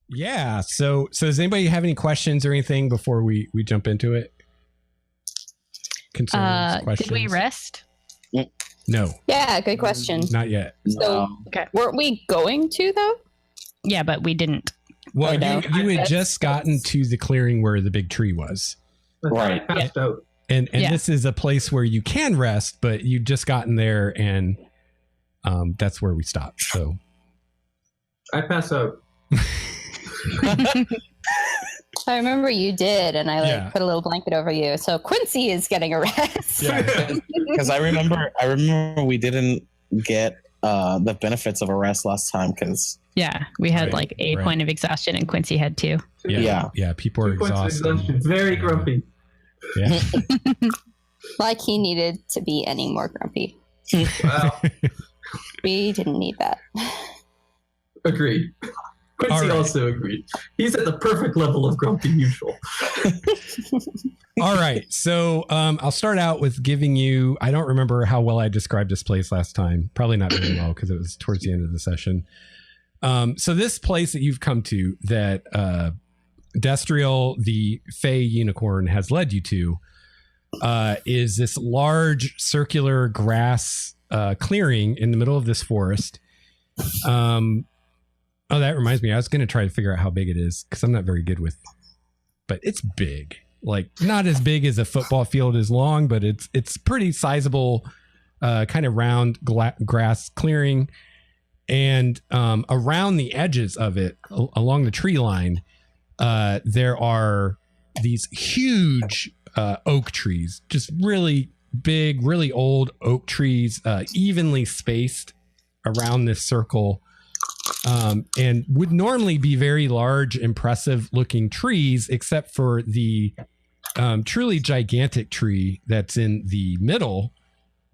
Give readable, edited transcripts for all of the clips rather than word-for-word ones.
Yeah. So does anybody have any questions or anything before we jump into it? Concerns, questions? Did we rest? No. Yeah, good question. Not yet. So, Okay. weren't we going to, though? Yeah, but we didn't. Well, no. you had just gotten to the clearing where the big tree was. Right. Passed out. And Yeah. this is a place where you can rest, but you just gotten there, and that's where we stopped. So I pass out. I remember you did, and I Yeah. put a little blanket over you. So Quincy is getting a rest. Because I remember we didn't get the benefits of a rest last time. Because Yeah, we had Right, like a right. point of exhaustion, and Quincy had 2. Yeah. People are 2 points of exhausted. exhaustion. Very Yeah. grumpy. Yeah. Like he needed to be any more grumpy. Wow. We didn't need that. Agreed. Quincy All right. also agreed. He's at the perfect level of grumpy usual. All right. So I'll start out with giving you, I don't remember how well I described this place last time. Probably not very well because it was towards the end of the session. So this place that you've come to that Destriel, the Fae unicorn, has led you to is this large circular grass clearing in the middle of this forest. Oh, that reminds me. I was going to try to figure out how big it is because I'm not very good with, but it's big. Like not as big as a football field is long, but it's pretty sizable, kind of round grass clearing. And around the edges of it, along the tree line, there are these huge oak trees, just really big, really old oak trees, evenly spaced around this circle. And would normally be very large, impressive looking trees, except for the truly gigantic tree that's in the middle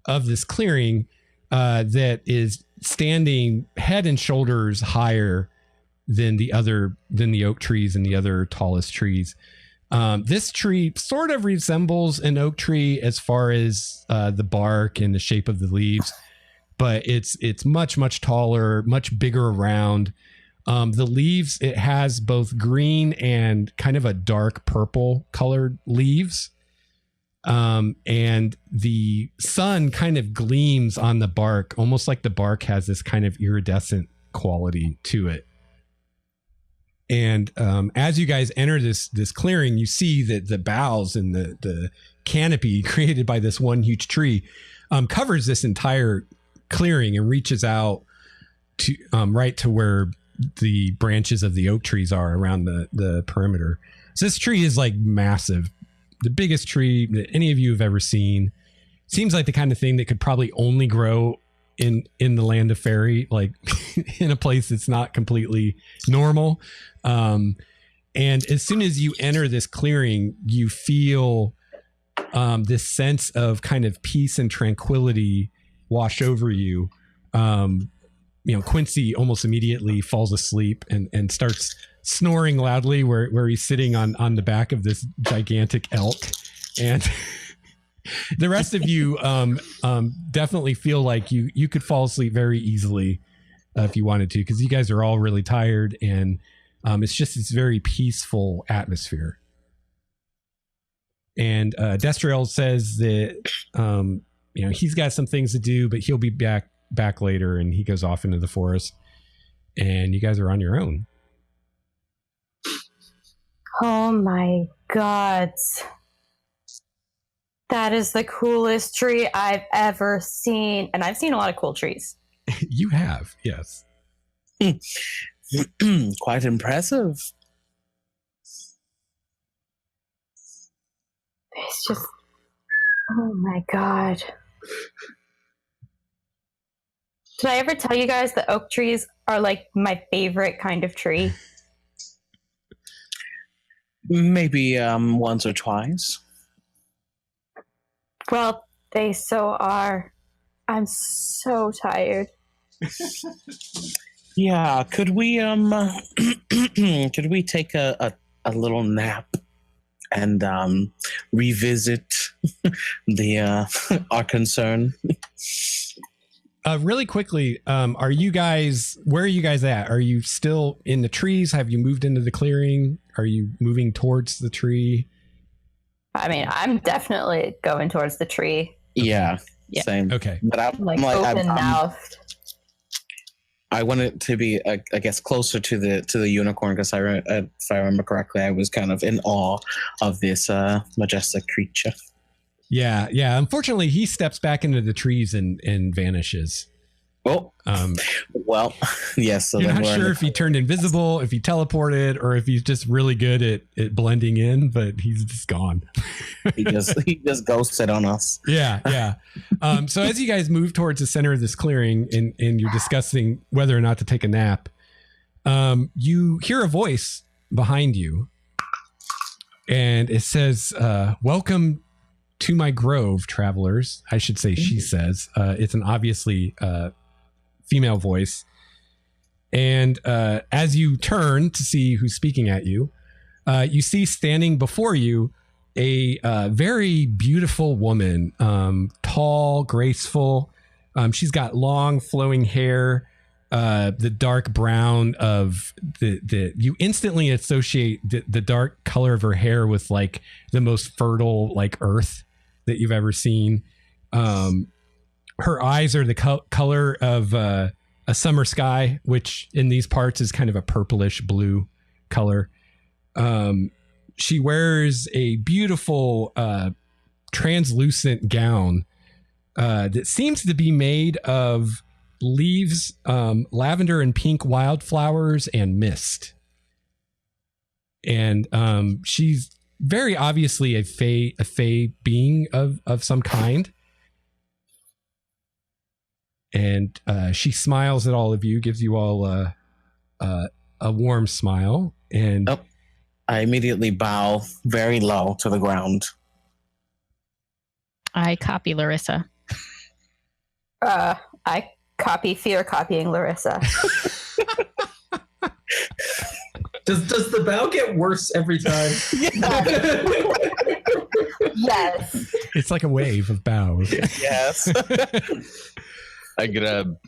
of this clearing that is standing head and shoulders higher than the oak trees and the other tallest trees. This tree sort of resembles an oak tree as far as the bark and the shape of the leaves, but it's much, much taller, much bigger around. The leaves, it has both green and kind of a dark purple colored leaves. And the sun kind of gleams on the bark, almost like the bark has this kind of iridescent quality to it. And as you guys enter this clearing, you see that the boughs and the canopy created by this one huge tree covers this entire clearing and reaches out to right to where the branches of the oak trees are around the perimeter. So this tree is like massive, the biggest tree that any of you have ever seen. Seems like the kind of thing that could probably only grow in the land of Faerie, like in a place that's not completely normal. And as soon as you enter this clearing, you feel this sense of kind of peace and tranquility wash over you. Quincy almost immediately falls asleep and starts snoring loudly where he's sitting on the back of this gigantic elk. And the rest of you definitely feel like you could fall asleep very easily if you wanted to, because you guys are all really tired, and it's just this very peaceful atmosphere. And Destriel says that he's got some things to do, but he'll be back later, and he goes off into the forest, and you guys are on your own. Oh my god. That is the coolest tree I've ever seen. And I've seen a lot of cool trees. You have, yes. Quite impressive. It's just, oh my god. Did I ever tell you guys that oak trees are like my favorite kind of tree? Maybe once or twice. Well, they so are. I'm so tired. Yeah, could we could we take a little nap and revisit the our concern? Really quickly, where are you guys at? Are you still in the trees? Have you moved into the clearing? Are you moving towards the tree? I mean, I'm definitely going towards the tree. Yeah, Yeah. same. Okay. But I'm Like like, open mouthed. I want it to be, I guess, closer to the unicorn because if I remember correctly, I was kind of in awe of this majestic creature. Yeah. Unfortunately, he steps back into the trees and vanishes. Oh, well, yes. So You're then not sure if he turned invisible, if he teleported, or if he's just really good at blending in, but he's just gone. he just ghosted on us. Yeah. So as you guys move towards the center of this clearing and you're discussing whether or not to take a nap, you hear a voice behind you, and it says, "Welcome to my grove, travelers." I should say she says. It's an obviously female voice. And as you turn to see who's speaking at you, you see standing before you a very beautiful woman, tall, graceful. She's got long flowing hair, the dark brown of the you instantly associate the dark color of her hair with like the most fertile like earth that you've ever seen. Her eyes are the color of a summer sky, which in these parts is kind of a purplish blue color. She wears a beautiful translucent gown that seems to be made of leaves, lavender and pink wildflowers, and mist. And she's very obviously a fae being of some kind. And she smiles at all of you, gives you all a warm smile. And I immediately bow very low to the ground. I copy Larissa. I copy fear copying Larissa. Does the bow get worse every time? Yes. it's like a wave of bows. Yes. I grab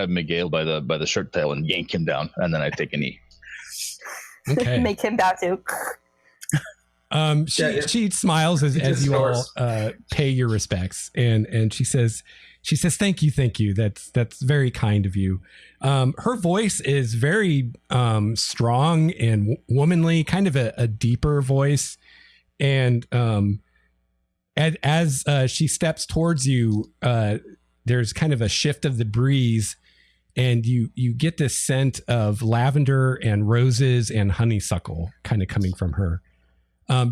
Miguel by the shirt tail and yank him down, and then I take a knee. Okay. Make him bow to. She smiles as you all pay your respects, and she says thank you, that's very kind of you. Her voice is very strong and womanly, kind of a deeper voice, and as she steps towards you, there's kind of a shift of the breeze, and you get this scent of lavender and roses and honeysuckle kind of coming from her.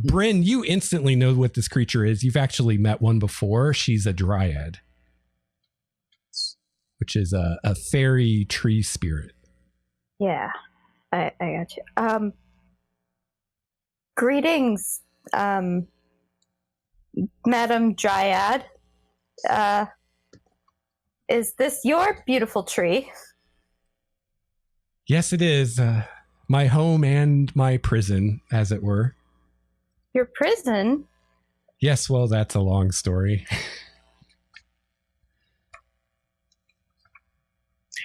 Bryn, you instantly know what this creature is. You've actually met one before. She's a Dryad, which is a fairy tree spirit. Yeah, I got you. Greetings, Madam Dryad. Is this your beautiful tree? Yes, it is. My home and my prison, as it were. Your prison? Yes, well, that's a long story.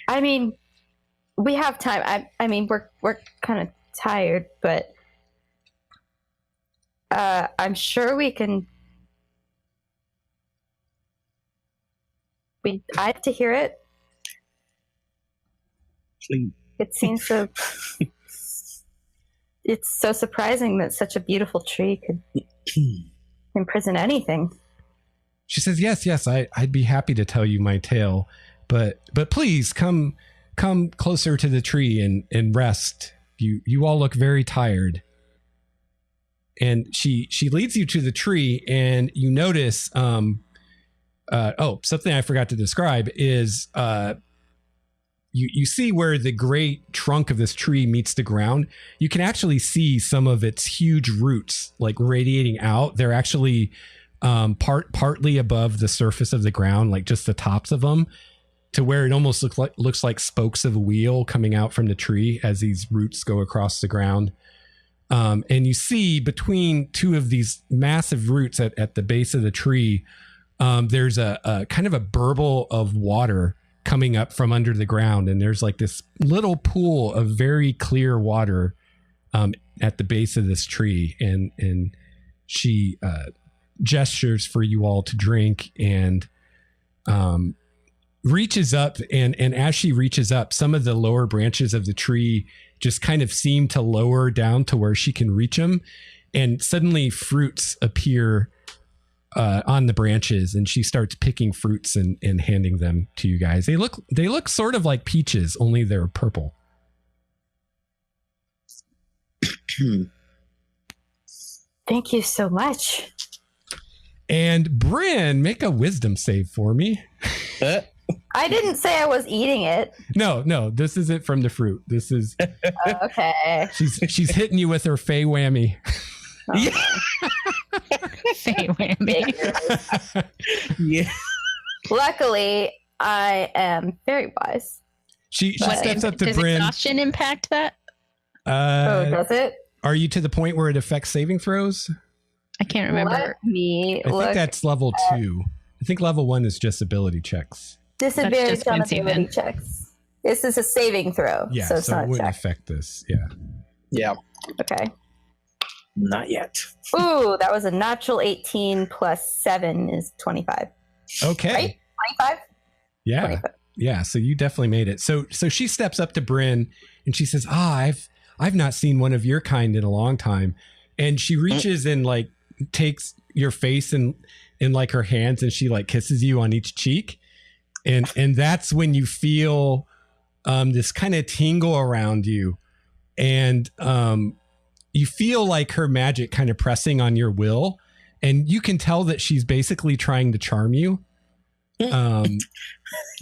I mean, we have time. I mean, we're kind of tired, but I'm sure we can. I have to hear it. Please. It seems so. It's so surprising that such a beautiful tree could imprison anything. She says, yes, I'd be happy to tell you my tale, but please come closer to the tree and rest. You all look very tired. And she leads you to the tree, and you notice, something I forgot to describe is, you see where the great trunk of this tree meets the ground. You can actually see some of its huge roots like radiating out. They're actually partly above the surface of the ground, like just the tops of them, to where it almost looks like spokes of a wheel coming out from the tree as these roots go across the ground. And you see between two of these massive roots at the base of the tree, there's a kind of a burble of water coming up from under the ground, and there's like this little pool of very clear water at the base of this tree, and she gestures for you all to drink, and reaches up, and as she reaches up, some of the lower branches of the tree just kind of seem to lower down to where she can reach them, and suddenly fruits appear on the branches, and she starts picking fruits and handing them to you guys. They look sort of like peaches, only they're purple. Thank you so much. And Bryn, make a wisdom save for me. I didn't say I was eating it. No, this isn't from the fruit. This is Okay. she's hitting you with her Fey whammy. Fey whammy. Yeah. Luckily, I am very wise. She What, steps up to does Bryn. exhaustion impact that? Does it? Are you to the point where it affects saving throws? I can't remember. Let me I think look. that's level 2. I think level 1 is just ability checks. Disadvantage just on Quincy ability then. checks. This is a saving throw, Yeah, so it's so not it a wouldn't check. affect this. Yeah. Yeah. Okay. Not yet. Ooh, that was a natural 18 plus 7 is 25. Okay. Right? 25? Yeah. 25. Yeah. So you definitely made it. So she steps up to Bryn and she says, I've not seen one of your kind in a long time. And she reaches and like takes your face in like her hands, and she like kisses you on each cheek. And that's when you feel this kind of tingle around you. And you feel like her magic kind of pressing on your will. And you can tell that she's basically trying to charm you.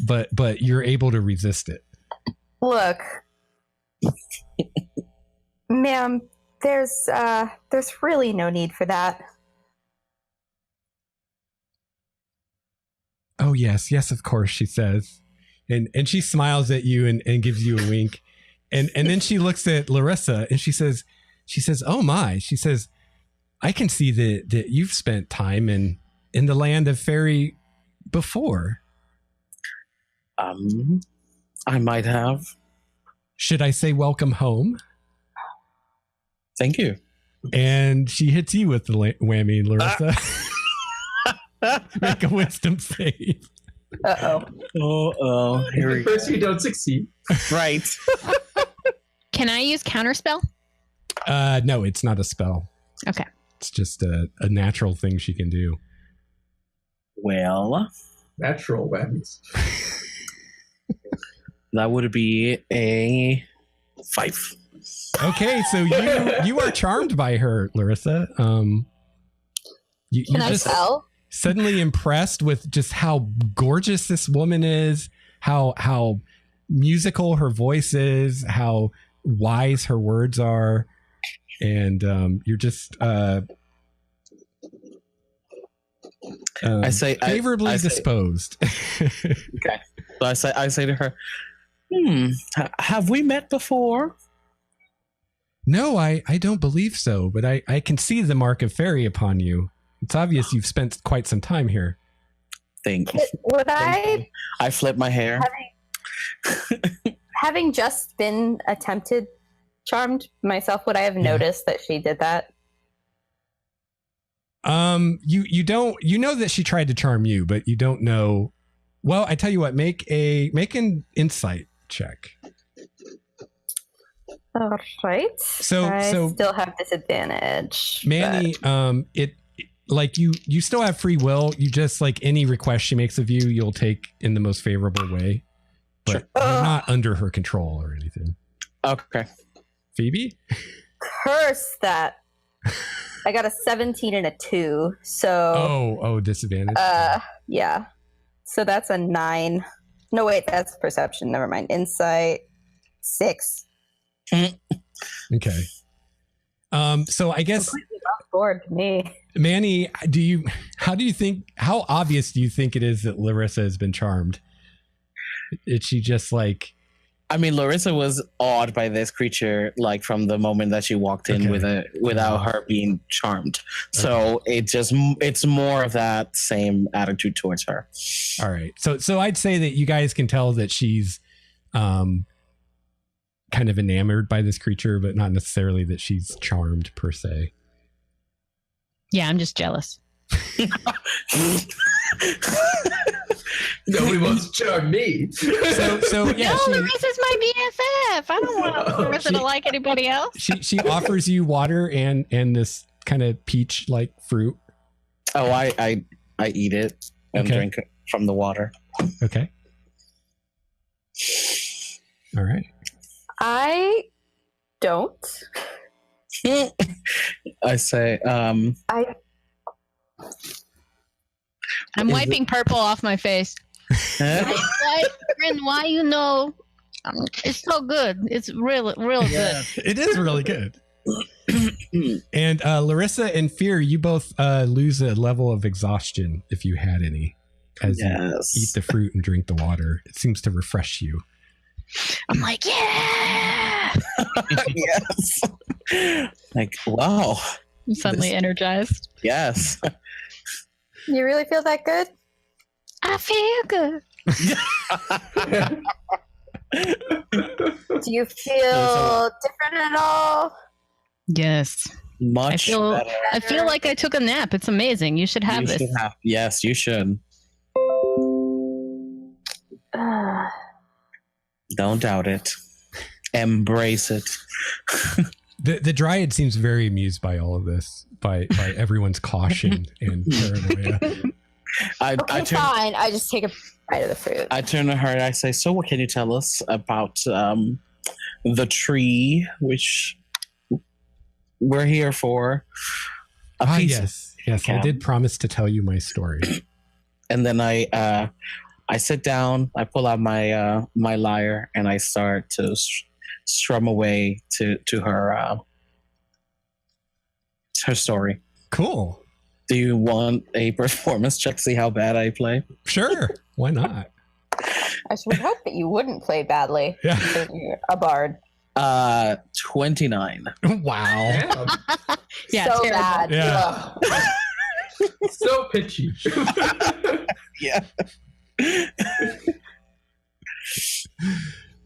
But you're able to resist it. Look, ma'am, there's really no need for that. Oh, yes, of course, she says. And she smiles at you and gives you a wink. And then she looks at Larissa and she says, oh my, she says, I can see that you've spent time in the land of Faerie before. I might have. Should I say welcome home? Thank you. And she hits you with the whammy, Larissa. Make a wisdom save. Uh-oh. Oh, here we go. First, you don't succeed. Right. Can I use counterspell? No, it's not a spell. Okay. It's just a natural thing she can do. Well, Natural whammies. that would be a 5. Okay, so you are charmed by her, Larissa. You're Can I just spell? suddenly impressed with just how gorgeous this woman is, how musical her voice is, how wise her words are, and you're just I say favorably I say- disposed. Okay. So I say to her, have we met before? No, I don't believe so, but I can see the mark of Faerie upon you. It's obvious you've spent quite some time here. Thank you. Would Thank you. I flip my hair. having just been charmed myself, would I have noticed that she did that? You don't, you know that she tried to charm you, but you don't know. Well, I tell you what, make an insight check. All right. So I still have disadvantage. Manny, it like you still have free will. You just like any request she makes of you, you'll take in the most favorable way, but you're not under her control or anything. Okay. Phoebe? Curse that. I got a 17 and a 2. So Oh, disadvantage. yeah. So that's a 9. No, wait, that's perception. Never mind. Insight 6. Okay. So I guess Bored to me. Manny, how obvious do you think it is that Larissa has been charmed? Is she just like I mean, Larissa was awed by this creature, like from the moment that she walked in without her being charmed. So it's more of that same attitude towards her. All right. So I'd say that you guys can tell that she's kind of enamored by this creature, but not necessarily that she's charmed per se. Yeah, I'm just jealous. Nobody wants to charm me. So yeah, No, Larissa's my BFF. I don't want Larissa to like anybody else. she offers you water and this kind of peach like fruit. Oh, I eat it and drink it from the water. Okay. All right. I don't. I say, I'm wiping purple off my face. Why you know? It's so good. It's real good. It is really good. And Larissa and Fear, you both lose a level of exhaustion if you had any, as you eat the fruit and drink the water. It seems to refresh you. I'm like, yeah. Yes. Like, wow. I'm suddenly energized. Yes. You really feel that good? I feel good. Do you feel different at all? Yes. Much better. I feel like I took a nap. It's amazing. You should have this. Yes, you should. Don't doubt it. Embrace it. The Dryad seems very amused by all of this, by everyone's caution and paranoia. Fine. I just take a bite of the fruit. I turn to her and I say, so what can you tell us about the tree, which we're here for? Yes. I did promise to tell you my story. And then I sit down, I pull out my my lyre, and I start to strum away to her story. Cool. Do you want a performance check to see how bad I play? Sure. Why not? I would hope that you wouldn't play badly. Yeah. You're a bard. 29. Wow. Yeah, so terrible. bad. Yeah. So pitchy. Yeah.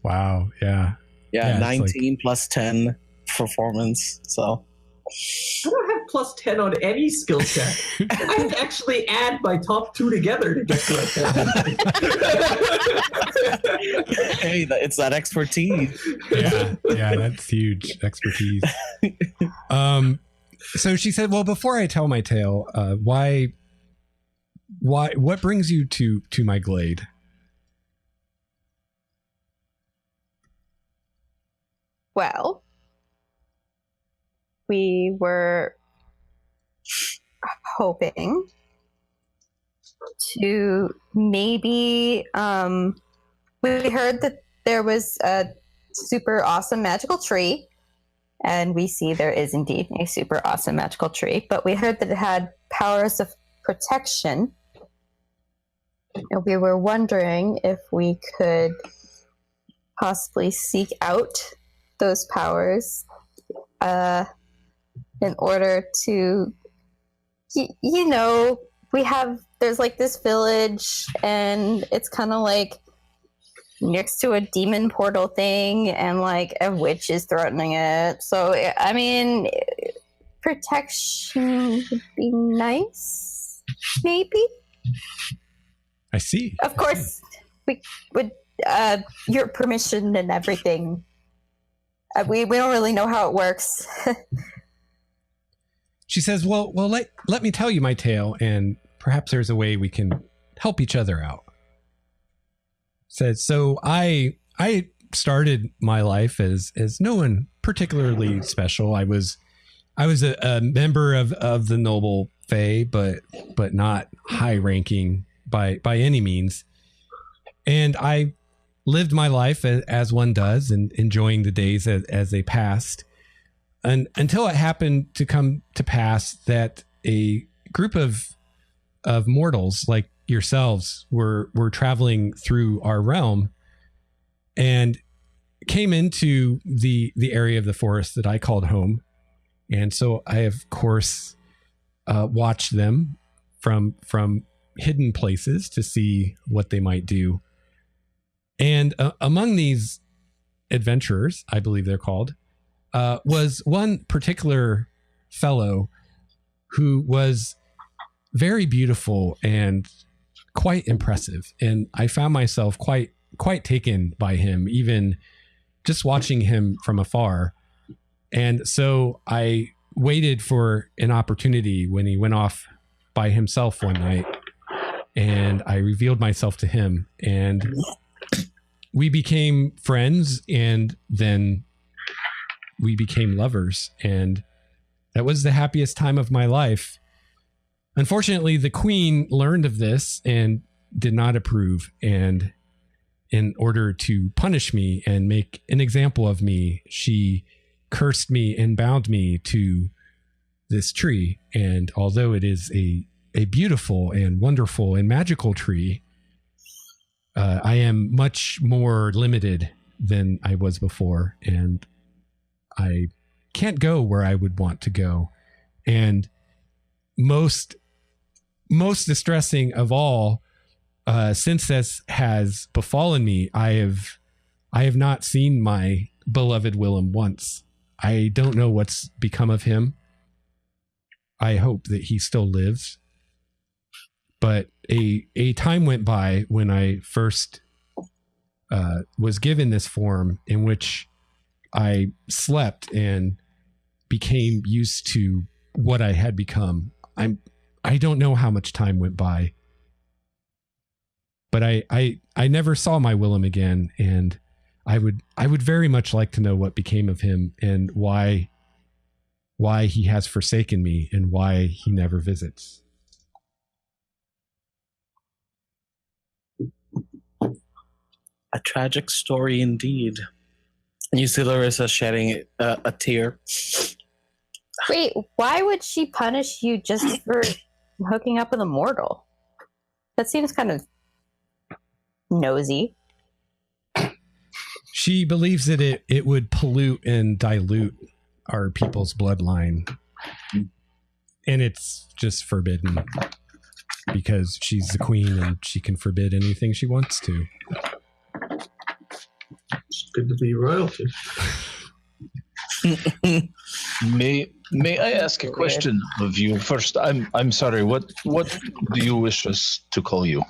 Wow. Yeah. Yeah, Yeah, 19 plus 10 performance. So I don't have plus 10 on any skill check. I have to actually add my top two together to get to a 10. hey, it's that expertise. Yeah, that's huge expertise. So she said, well, before I tell my tale, what brings you to my glade? Well, we were hoping to maybe we heard that there was a super awesome magical tree, and we see there is indeed a super awesome magical tree, but we heard that it had powers of protection, and we were wondering if we could possibly seek out those powers in order to, there's like this village, and it's kind of like next to a demon portal thing, and like a witch is threatening it. So, I mean, protection would be nice, maybe? I see. Of course, we would, your permission and everything. We don't really know how it works. She says, well, let me tell you my tale, and perhaps there's a way we can help each other out. Says, so I started my life as no one particularly special. I was a member of the noble Fae, but not high ranking by any means. And I lived my life as one does, and enjoying the days as they passed, and until it happened to come to pass that a group of mortals like yourselves were traveling through our realm, and came into the area of the forest that I called home. And so I, of course, watched them from hidden places to see what they might do. And among these adventurers, I believe they're called, was one particular fellow who was very beautiful and quite impressive. And I found myself quite taken by him, even just watching him from afar. And so I waited for an opportunity when he went off by himself one night, and I revealed myself to him, and we became friends, and then we became lovers, and that was the happiest time of my life. Unfortunately, the queen learned of this and did not approve, and in order to punish me and make an example of me, she cursed me and bound me to this tree. And although it is a beautiful and wonderful and magical tree, I am much more limited than I was before, and I can't go where I would want to go. And most distressing of all, since this has befallen me, I have not seen my beloved Willem once. I don't know what's become of him. I hope that he still lives. But a time went by when I first was given this form, in which I slept and became used to what I had become. I don't know how much time went by, but I never saw my Willem again, and I would very much like to know what became of him and why he has forsaken me and why he never visits. A tragic story indeed. You see Larissa shedding a tear. Wait, why would she punish you just for hooking up with a mortal? That seems kind of nosy. She believes that it would pollute and dilute our people's bloodline. And it's just forbidden because she's the queen and she can forbid anything she wants to. It's good to be royalty. May I ask a question of you first? I'm sorry. What do you wish us to call you?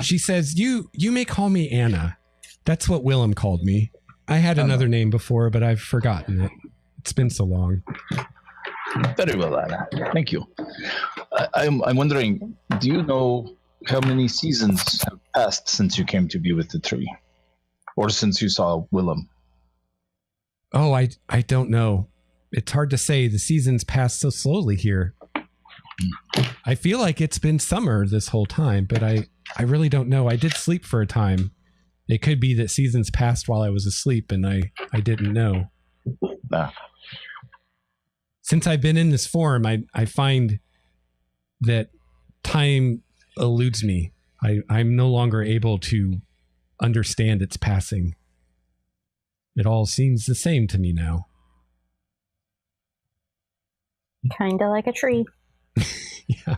She says, you may call me Anna. That's what Willem called me. I had another name before, but I've forgotten it. It's been so long. Very well, Anna. Thank you. I'm wondering, do you know how many seasons have passed since you came to be with the tree? Or since you saw Willem? Oh, I don't know. It's hard to say. The seasons pass so slowly here. I feel like it's been summer this whole time, but I really don't know. I did sleep for a time. It could be that seasons passed while I was asleep and I didn't know. Since I've been in this form, I find that time eludes me. I'm no longer able to understand its passing. It all seems the same to me now. Kinda like a tree. Yeah.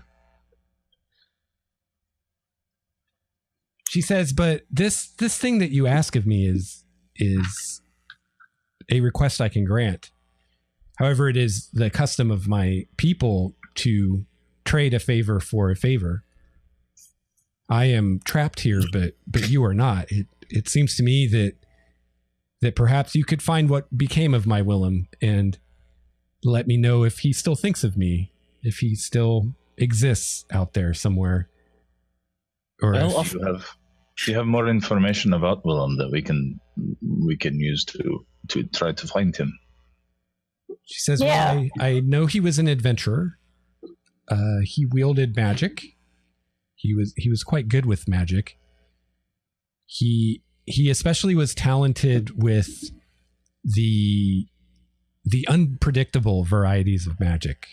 She says, but this thing that you ask of me is a request I can grant. However, it is the custom of my people to trade a favor for a favor. I am trapped here, but you are not. It seems to me that perhaps you could find what became of my Willem and let me know if he still thinks of me, if he still exists out there somewhere. Or if you have more information about Willem that we can use to try to find him. She says, well, I know he was an adventurer. He wielded magic. He was quite good with magic. He especially was talented with the unpredictable varieties of magic,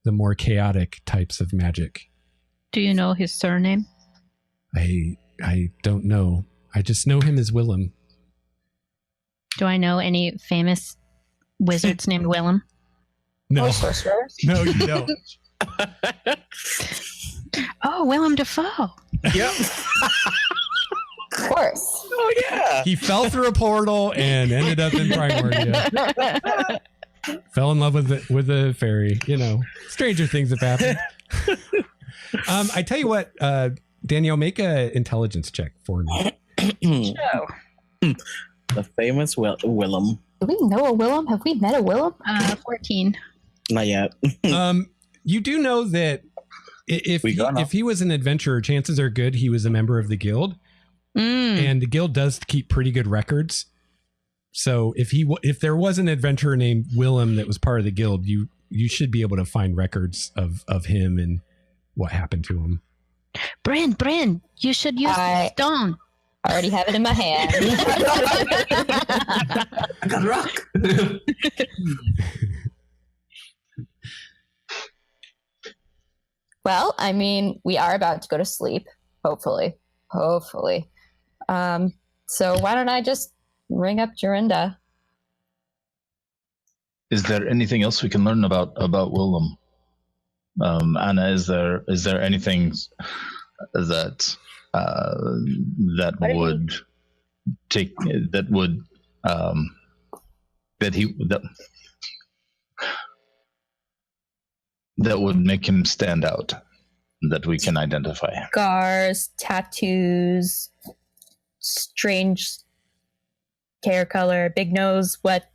the more chaotic types of magic. Do you know his surname? I don't know. I just know him as Willem. Do I know any famous wizards named Willem? No, Or sorcerers? no, you don't. Oh, Willem Dafoe. Yep. Of course. Oh yeah. He fell through a portal and ended up in Primordia. Fell in love with the fairy. You know, stranger things have happened. I tell you what, Danielle, make a intelligence check for me. The famous Willem. Do we know a Willem? Have we met a Willem? 14. Not yet. You do know that if he was an adventurer, chances are good he was a member of the guild, and the guild does keep pretty good records. So if there was an adventurer named Willem that was part of the guild, you should be able to find records of him and what happened to him. Bryn, you should use the stone. I already have it in my hand. I got a rock. Well, I mean, we are about to go to sleep. Hopefully. So why don't I just ring up Jorinda? Is there anything else we can learn about Willem? Anna, is there anything that would make him stand out, that we can identify? Scars, tattoos, strange hair color, big nose, what?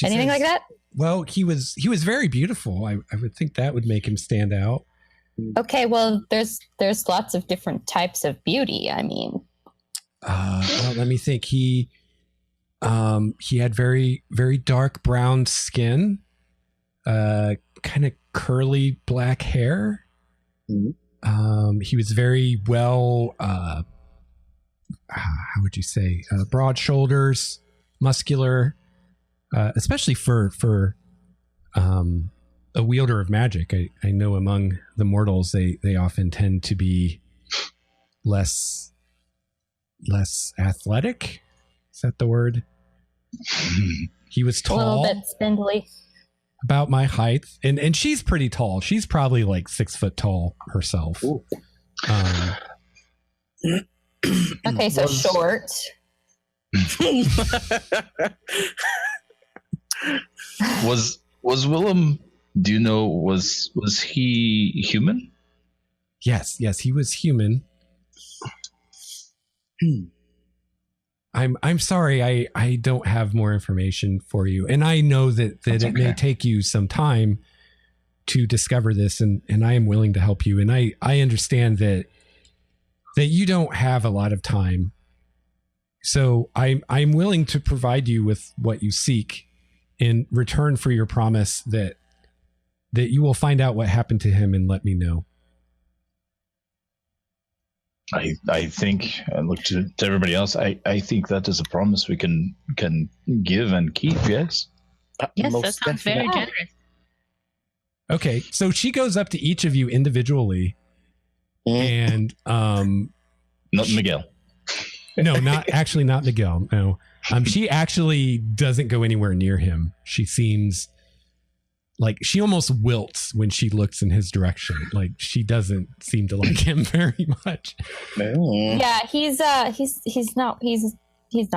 Anything like that? Well, he was very beautiful. I would think that would make him stand out. Okay, well, there's lots of different types of beauty. I mean, well, let me think. He had very, very dark brown skin, kind of curly black hair. He was very well, how would you say, broad shoulders, muscular, especially for a wielder of magic. I know among the mortals, they often tend to be less athletic. Is that the word? He was tall. a little bit spindly. About my height, and she's pretty tall. She's probably like 6 foot tall herself. Okay, so short. Was Willem? Do you know? Was he human? Yes, he was human. I'm sorry, I don't have more information for you, and I know that it may take you some time to discover this, and I am willing to help you, and I understand that you don't have a lot of time, so I'm willing to provide you with what you seek in return for your promise that you will find out what happened to him and let me know. I think, I look to everybody else, I think that is a promise we can give and keep, yes? Yes, that sounds very generous. Okay, so she goes up to each of you individually, and not Miguel. No, not Miguel. No, she actually doesn't go anywhere near him. She seems like she almost wilts when she looks in his direction. Like she doesn't seem to like him very much. Yeah, he's not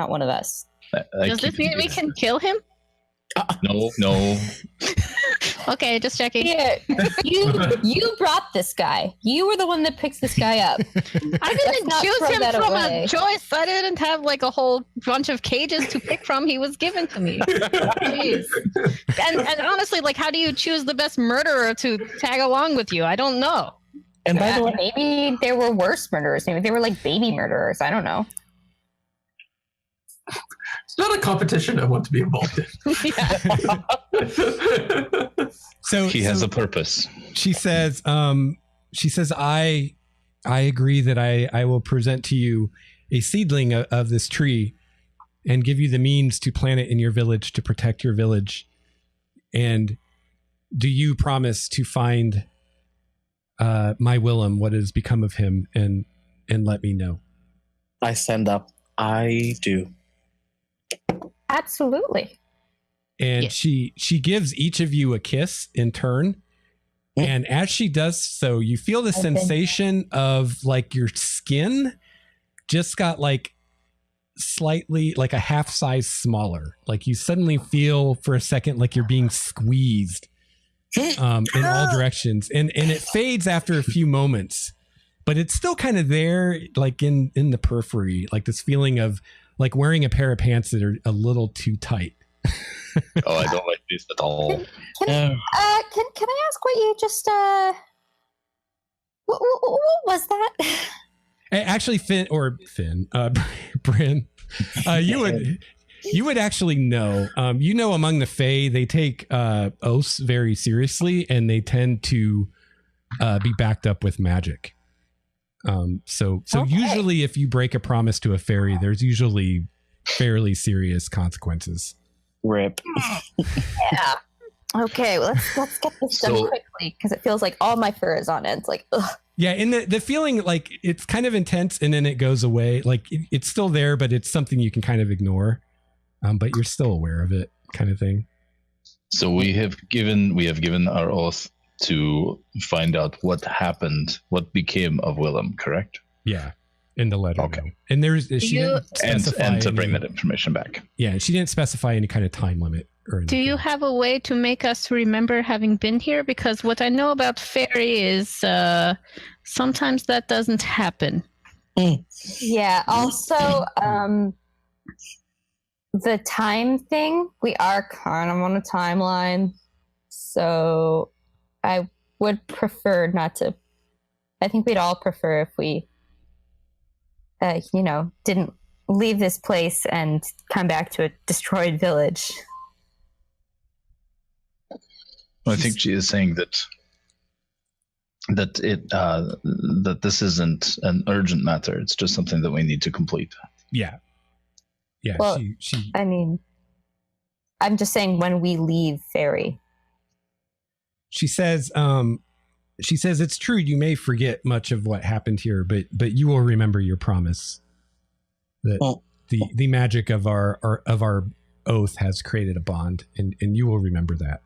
one of us. Does this mean we can kill him? No. Okay, just checking. Here, you brought this guy. You were the one that picked this guy up. I didn't choose him from a choice. I didn't have like a whole bunch of cages to pick from. He was given to me. Jeez. And honestly, like, how do you choose the best murderer to tag along with you? I don't know. And by the way, maybe there were worse murderers. Maybe they were like baby murderers. I don't know. It's not a competition I want to be involved in. So he has a purpose. She says, I agree that I will present to you a seedling of this tree and give you the means to plant it in your village to protect your village. And do you promise to find my Willem, what has become of him, and let me know? I stand up. I do. Absolutely. And she gives each of you a kiss in turn. And as she does so, you feel the sensation of like your skin just got like slightly like a half size smaller. Like you suddenly feel for a second like you're being squeezed in all directions. And it fades after a few moments, but it's still kind of there, like in the periphery, like this feeling of like wearing a pair of pants that are a little too tight. Oh, I don't like this at all. Can I ask what you just what was that? Actually, Bryn, you would actually know. Among the Fae, they take oaths very seriously, and they tend to be backed up with magic. So usually, if you break a promise to a fairy, there's usually fairly serious consequences. Rip. Yeah. Okay, well, let's get this done quickly because it feels like all my fur is on it. It's like, ugh. Yeah, and the feeling, like, it's kind of intense and then it goes away. Like, it's still there, but it's something you can kind of ignore. But you're still aware of it, kind of thing. So we have given our oath to find out what happened, what became of Willem, correct? Yeah, in the letter. Okay. No. And she didn't specify and to bring that information back. Yeah, she didn't specify any kind of time limit. Do you have a way to make us remember having been here? Because what I know about Faerie is sometimes that doesn't happen. Yeah. Also, the time thing, we are kind of on a timeline. So I would prefer not to. I think we'd all prefer if we, didn't leave this place and come back to a destroyed village. I think she is saying that this isn't an urgent matter. It's just something that we need to complete. Yeah. Yeah. Well, I mean, I'm just saying when we leave Faerie. She says, it's true. You may forget much of what happened here, but you will remember your promise that the magic of our oath has created a bond, and you will remember that.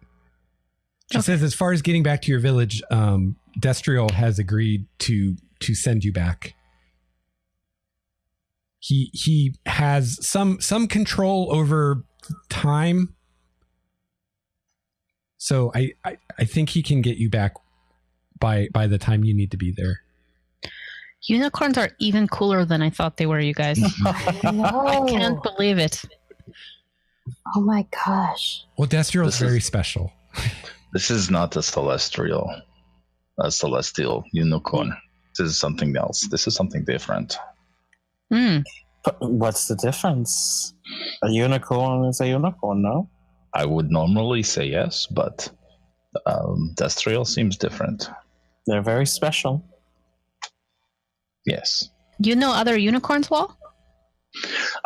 She says, as far as getting back to your village, Destriel has agreed to send you back. He has some control over time, so I think he can get you back by the time you need to be there. Unicorns are even cooler than I thought they were, you guys. I can't believe it. Oh my gosh! Well, Destriel is very special. This is not a celestial unicorn. This is something else. This is something different. Mm. But what's the difference? A unicorn is a unicorn, no? I would normally say yes, but Destriel seems different. They're very special. Yes. You know other unicorns, Wahl?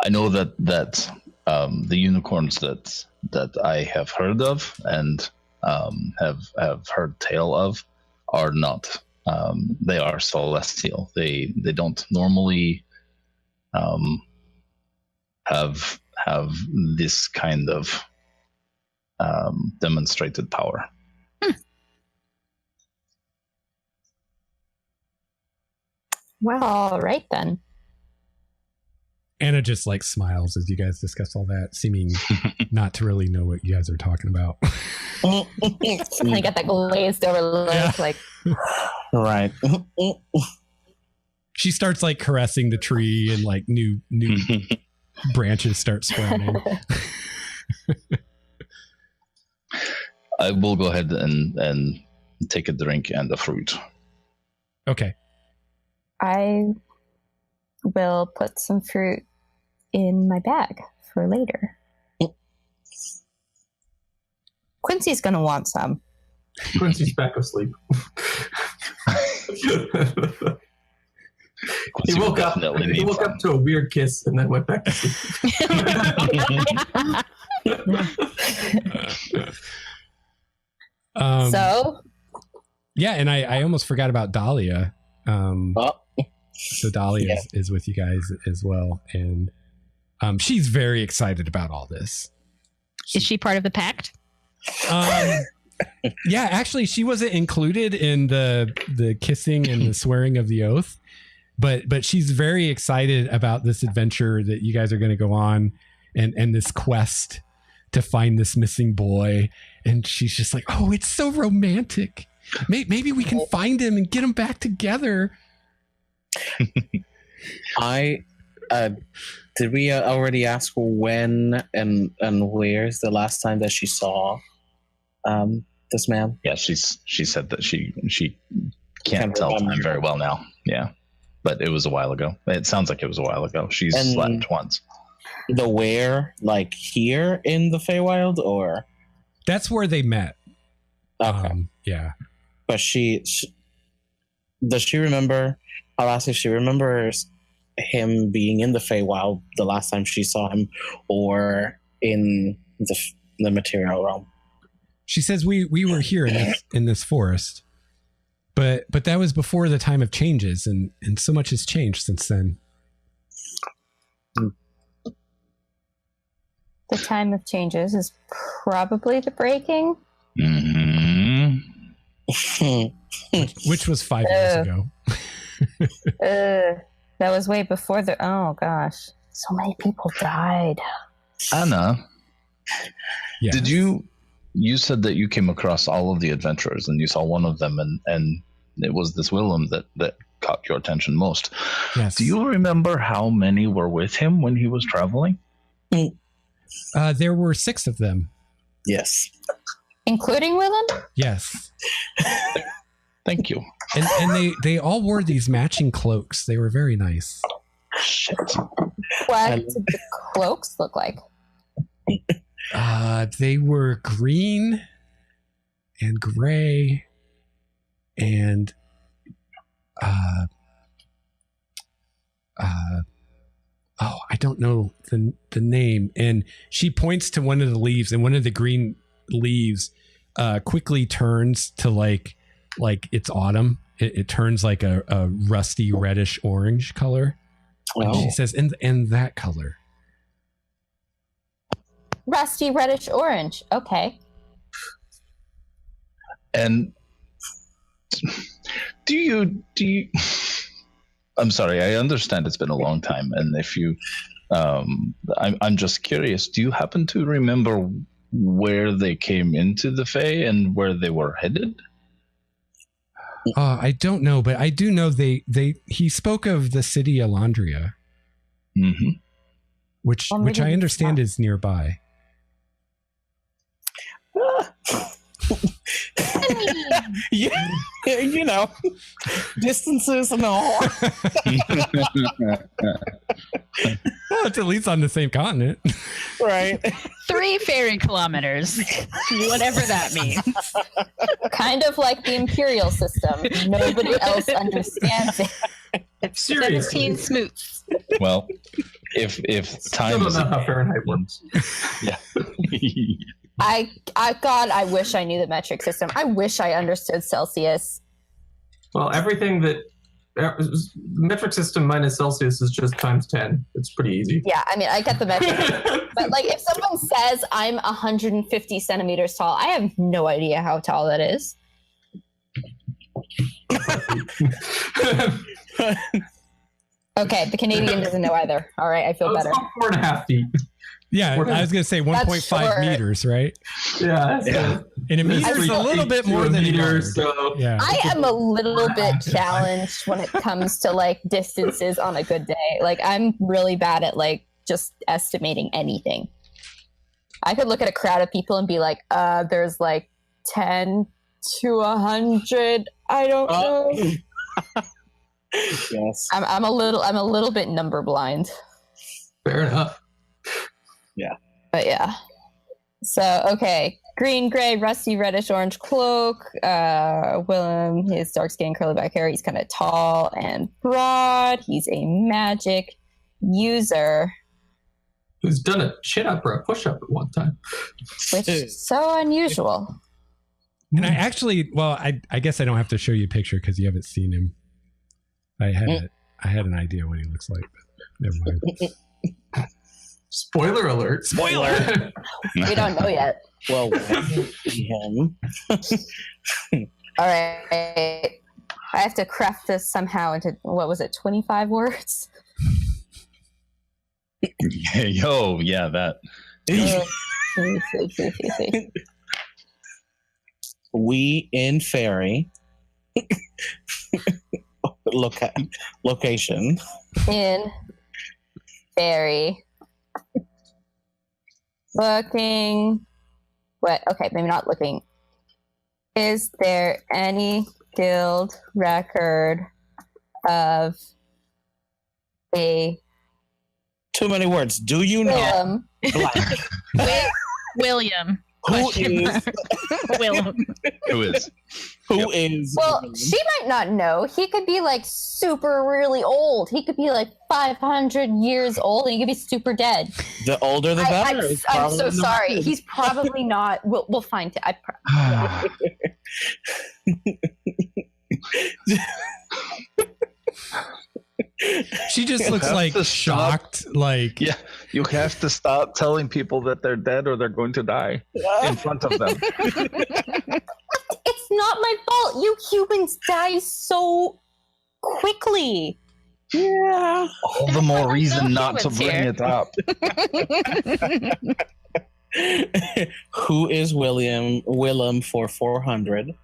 I know that the unicorns that I have heard of and have heard tale of are not. They are celestial. They don't normally have this kind of demonstrated power. Well, all right then. Anna just like smiles as you guys discuss all that, seeming not to really know what you guys are talking about. I got that glazed over look, like right. She starts like caressing the tree, and like new branches start sprouting. I will go ahead and take a drink and a fruit. Okay. I will put some fruit in my bag for later. Quincy's going to want some. Quincy's back asleep. He woke up to a weird kiss and then went back to sleep. So? Yeah, and I almost forgot about Dahlia. So Dahlia is with you guys as well. And She's very excited about all this. Is she part of the pact? Yeah, actually, she wasn't included in the kissing and the swearing of the oath, but she's very excited about this adventure that you guys are going to go on, and this quest to find this missing boy. And she's just like, oh, it's so romantic. Maybe we can find him and get him back together. Did we already ask when and where's the last time that she saw this man? Yeah, she said that she can't tell time very well now. Yeah, but it was a while ago. It sounds like it was a while ago. She's slept once. The where, like here in the Feywild, or that's where they met. Okay, yeah. But does she remember? I'll ask if she remembers him being in the Feywild the last time she saw him, or in the material realm. She says we were here in this forest, but that was before the time of changes, and so much has changed since then. The time of changes is probably the breaking. Mm-hmm. Which was 5 years ago. That was way before the. Oh gosh, so many people died. Anna, yes. Did you said that you came across all of the adventurers and you saw one of them, and it was this Willem that caught your attention most. Yes. Do you remember how many were with him when he was traveling? There were 6 of them. Yes. Including Willem? Yes. Thank you. And they all wore these matching cloaks. They were very nice. Shit. What did the cloaks look like? They were green and gray and I don't know the name. And she points to one of the leaves, and one of the green leaves quickly turns to like it's autumn. It turns like a rusty reddish orange color. Oh. She says, and that color. Rusty reddish orange. Okay. And do you I'm sorry, I understand it's been a long time, and if you I'm just curious, do you happen to remember where they came into the Fae and where they were headed? I don't know, but I do know he spoke of the city Elandria, which I understand is nearby. Yeah, you know, distances and all. Well, it's at least on the same continent, right? 3 fairy kilometers, whatever that means. Kind of like the imperial system. Nobody else understands it. Seriously. 17 smoots. Well, if time Still is don't know how Fahrenheit works. yeah. God, I wish I knew the metric system. I wish I understood Celsius. Well, everything that metric system minus Celsius is just times 10. It's pretty easy. Yeah, I mean, I get the metric. But like, if someone says I'm 150 centimeters tall, I have no idea how tall that is. Okay, the Canadian doesn't know either. All right, I feel better. 4.5 feet. Yeah, I was going to say 1.5 meters, right? Yeah. And a meter is a little bit more than meters. So yeah. I am a little bit challenged when it comes to like distances on a good day. Like, I'm really bad at like just estimating anything. I could look at a crowd of people and be like, there's like 10 to 100. I don't know. Yes. I'm a little bit number blind. Fair enough. Yeah. But yeah. So, okay. Green, gray, rusty, reddish, orange cloak. Willem, his dark skin, curly back hair. He's kind of tall and broad. He's a magic user. Who's done a chin-up or a push-up at one time. Which is so unusual. And I actually, well, I guess I don't have to show you a picture because you haven't seen him. I had an idea what he looks like, but never mind. Spoiler alert. Spoiler. We don't know yet. Well, him. All right. I have to craft this somehow into, what was it, 25 words? Yo, yeah, that. We in Faerie. Location. In Faerie. Looking. What? Okay, maybe not looking. Is there any guild record of a Too many words. Do you know? William. Who is? Willem. Who is? Who is? Well, she might not know. He could be like super really old. He could be like 500 years old and he could be super dead. The older the better. I'm so sorry. He's probably not. We'll find it. She just looks like shocked. Like, yeah, you have to stop telling people that they're dead or they're going to die in front of them. It's not my fault. You humans die so quickly. Yeah. All the more reason not to bring it up. Who is Willem for 400?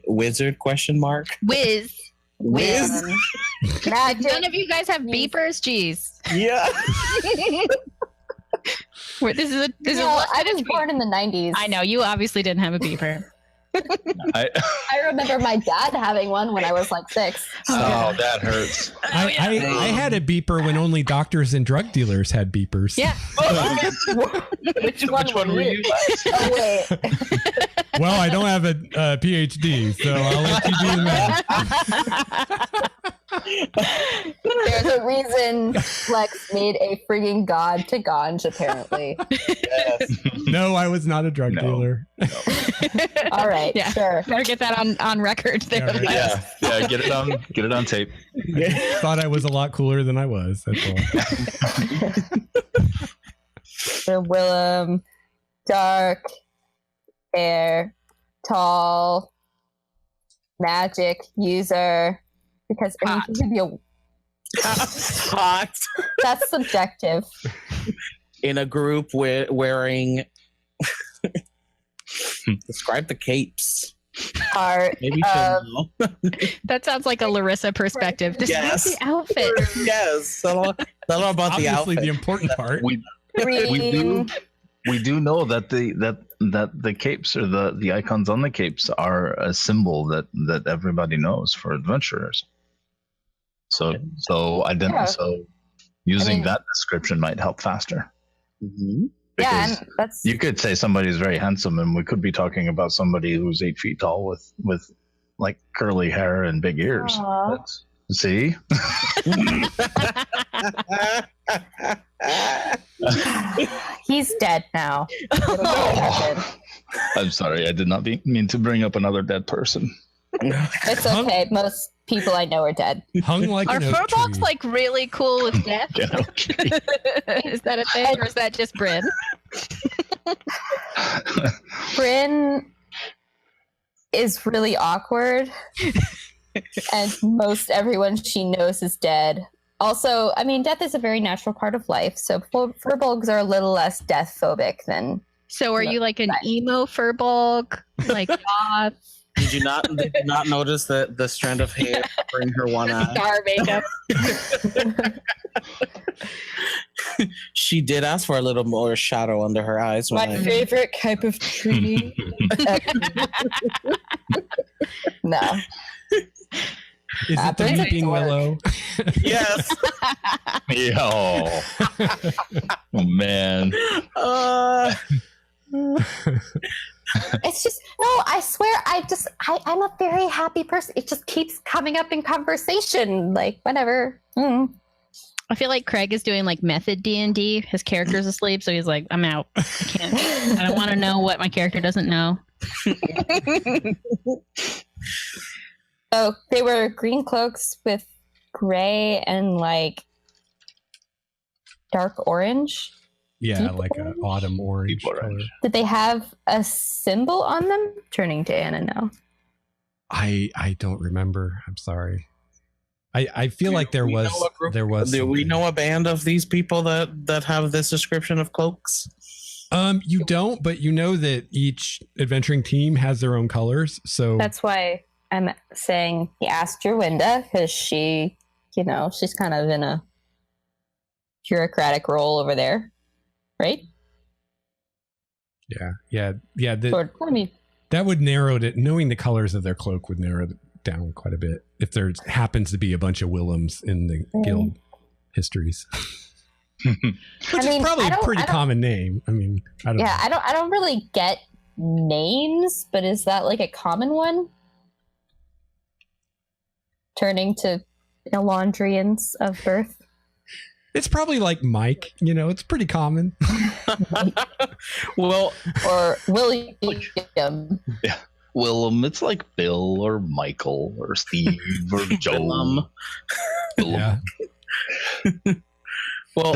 Wizard question mark? Wiz. None of you guys have beepers? Jeez. Yeah. I was born in the 90s. I know, you obviously didn't have a beeper. I remember my dad having one when I was like 6. Oh, that hurts. I had a beeper when only doctors and drug dealers had beepers. Yeah. Which one were you? Oh, wait. Well, I don't have a PhD, so I'll let you do that. There's a reason Flex made a frigging god to Ganj, apparently. Yes. No, I was not a drug dealer. No. All right, Yeah. sure. Better get that on record there. Yeah, right. Yeah, get it on tape. Thought I was a lot cooler than I was. That's all. So Willem, dark hair, tall, magic user. Because anything could be Hot. that's subjective. In a group wearing. Describe the capes. Art. Maybe she'll know. That sounds like a Larissa perspective. Describe Yes. the outfit. Yes. Tell her about the Obviously, outfit. the important part. We do know that the capes or the icons on the capes are a symbol that everybody knows for adventurers. So using that description might help faster. Mm-hmm. Because and that's you could say somebody's very handsome, and we could be talking about somebody who's 8 feet tall with like curly hair and big ears. See? he's dead now. I'm sorry, I did not mean to bring up another dead person. It's okay. Most people I know are dead. Hung like Are an oak furbolgs tree. like really cool with death? Yeah, okay. Is that a thing, or is that just Bryn? Bryn is really awkward, and most everyone she knows is dead. Also, I mean, death is a very natural part of life, so furbolgs are a little less death phobic than. So are you like an emo furbolg? Like goth? Did you not notice the strand of hair covering her one eye? Star makeup. She did ask for a little more shadow under her eyes. favorite type of tree. No. Is it the Bryn's a weeping dork. willow? Yes. Yo. Oh man. It's just no. I swear, I'm a very happy person. It just keeps coming up in conversation, like whenever. I feel like Craig is doing like method D&D. His character's asleep, so he's like, I'm out. I can't. I don't want to know what my character doesn't know. So they were green cloaks with gray and like dark orange. Yeah, Deep like an orange? autumn orange. Deep orange. color. Did they have a symbol on them? Turning to Anna now. I don't remember. I'm sorry. I feel like there we was know a group- there was. Do we something. know a band of these people that have this description of cloaks? You don't, but you know that each adventuring team has their own colors. So That's why I'm saying he asked Jerwinda because she, she's kind of in a bureaucratic role over there, right? yeah. Or, I mean, That would narrow it. Knowing the colors of their cloak would narrow it down quite a bit. If there happens to be a bunch of Willems in the guild histories, which is probably a pretty common name. I mean, I don't know. I don't really get names, but is that like a common one? Turning to Elandrians of birth. It's probably like Mike. It's pretty common. Well, Or William. Willem, it's like Bill or Michael or Steve or Joe. Willem. Yeah. Well,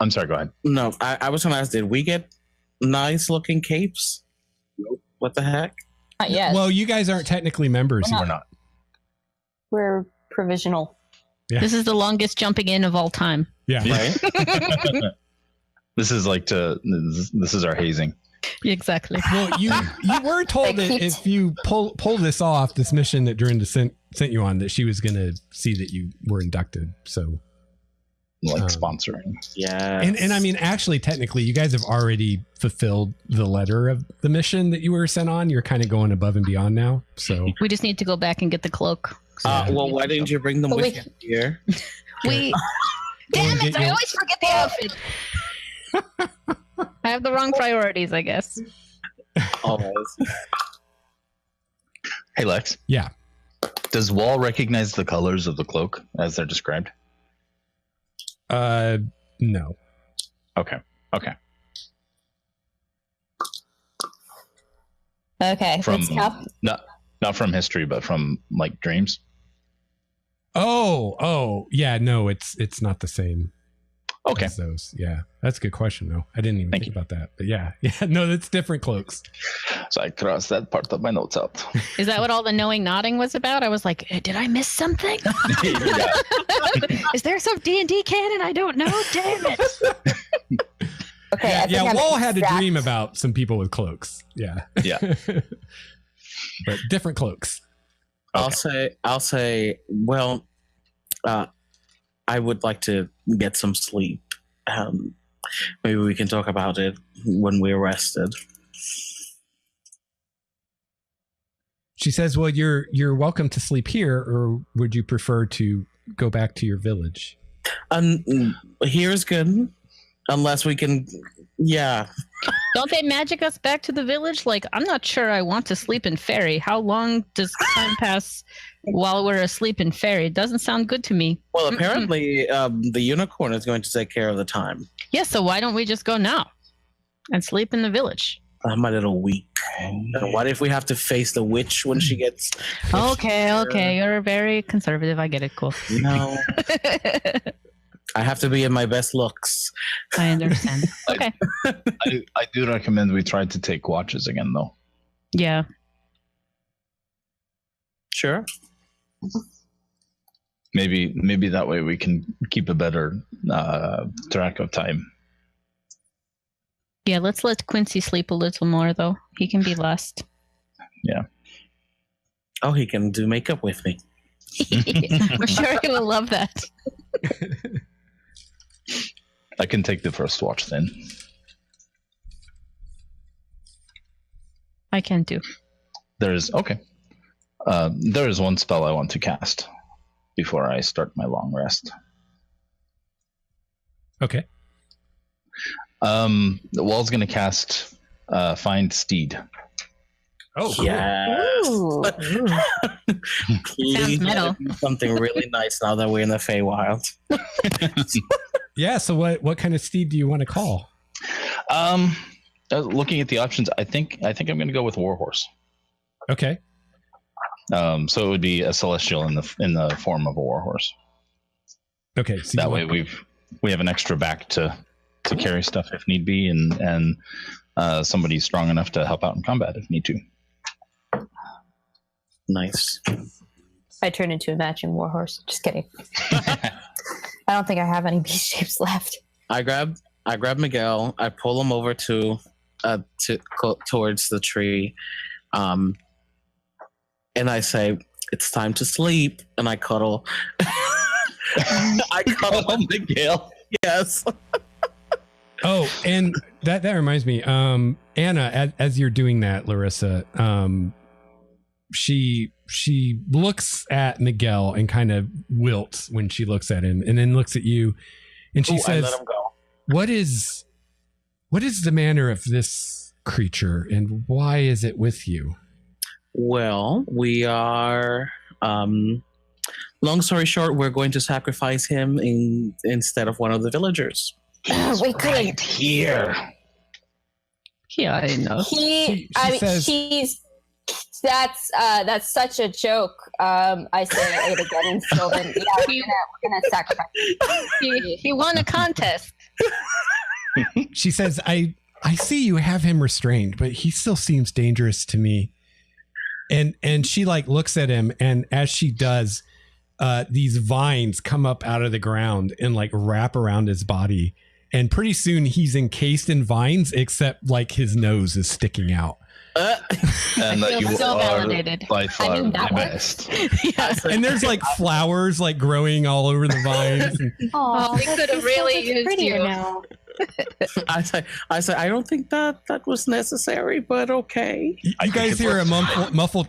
I'm sorry, go ahead. no, I was going to ask, did we get nice looking capes? Nope. What the heck? Not yet. Well, you guys aren't technically members. We're We're not. We're provisional. Yeah. This is the longest jumping in of all time. Yeah. Right? This is this is our hazing. Exactly. Well, you were told that if you pull this off, this mission that Dorinda sent you on, that she was going to see that you were inducted. So, Sponsoring. Yeah. and I mean, actually, technically, you guys have already fulfilled the letter of the mission that you were sent on. You're kind of going above and beyond now. So We just need to go back and get the cloak. Well, why didn't you bring them But with you here? Damn Get it! I your- always forget the outfit. I have the wrong priorities, I guess. Always. Hey, Lex. Yeah. Does Wahl recognize the colors of the cloak as they're described? No. Okay. Okay. From let's stop. not from history, but from like dreams. Oh, yeah. No, it's not the same. Okay. as those. Yeah, that's a good question though. I didn't even Thank think you. about that. But yeah. No, that's different cloaks. So I crossed that part of my notes out. Is that what all the knowing nodding was about? I was like, did I miss something? Yeah. Is there some D&D canon I don't know? Damn it. Okay. I think Yeah. I'm Wahl had a exact- dream about some people with cloaks. Yeah. Yeah. But different cloaks. I'll say, well, I would like to get some sleep. Maybe we can talk about it when we're rested. She says, well, you're welcome to sleep here, or would you prefer to go back to your village? Here's good. Unless we can, yeah. Don't they magic us back to the village? Like, I'm not sure I want to sleep in Faerie. How long does time pass while we're asleep in Faerie? It doesn't sound good to me. Well, apparently the unicorn is going to take care of the time. Yeah, so why don't we just go now and sleep in the village? I'm a little weak. What if we have to face the witch when she gets... Okay. You're very conservative. I get it. Cool. No. I have to be in my best looks. I understand. Okay. I do recommend we try to take watches again, though. Yeah. Sure. Maybe that way we can keep a better track of time. Yeah, let's let Quincy sleep a little more, though. He can be last. Yeah. Oh, he can do makeup with me. I'm sure he will love that. I can take the first watch then. I can too. There is one spell I want to cast before I start my long rest. Okay. The Wall's going to cast Find Steed. Oh, cool. Yes. Ooh. Please metal. do something really nice now that we're in the Feywild. Yeah. So what kind of steed do you want to call? Looking at the options, I think I'm going to go with Warhorse. Okay. So it would be a celestial in the form of a warhorse. Okay. So That way we have an extra back to carry stuff if need be, and somebody strong enough to help out in combat if need to. Nice. I turn into a matching warhorse. Just kidding. I don't think I have any beast shapes left. I grab Miguel. I pull him over towards the tree, and I say, "It's time to sleep." And I cuddle. I cuddle Miguel. Yes. Oh, and that reminds me, Anna, as you're doing that, Larissa, she looks at Miguel and kind of wilts when she looks at him, and then looks at you, and she says, I let him go. What is the manner of this creature, and why is it with you? Well, we are. Long story short, we're going to sacrifice him instead of one of the villagers. We couldn't. Right here. Yeah, I know. She says- That's such a joke. I say it again and still then we're gonna sacrifice. He won a contest. She says, I see you have him restrained, but he still seems dangerous to me. And she like looks at him, and as she does, these vines come up out of the ground and like wrap around his body. And pretty soon he's encased in vines, except like his nose is sticking out. And that you so are validated. by far the that best. Yes. And there's like flowers like growing all over the vines. And Oh, we could have really used prettier you. now. I say, I don't think that was necessary, but okay. you guys hear a muffled.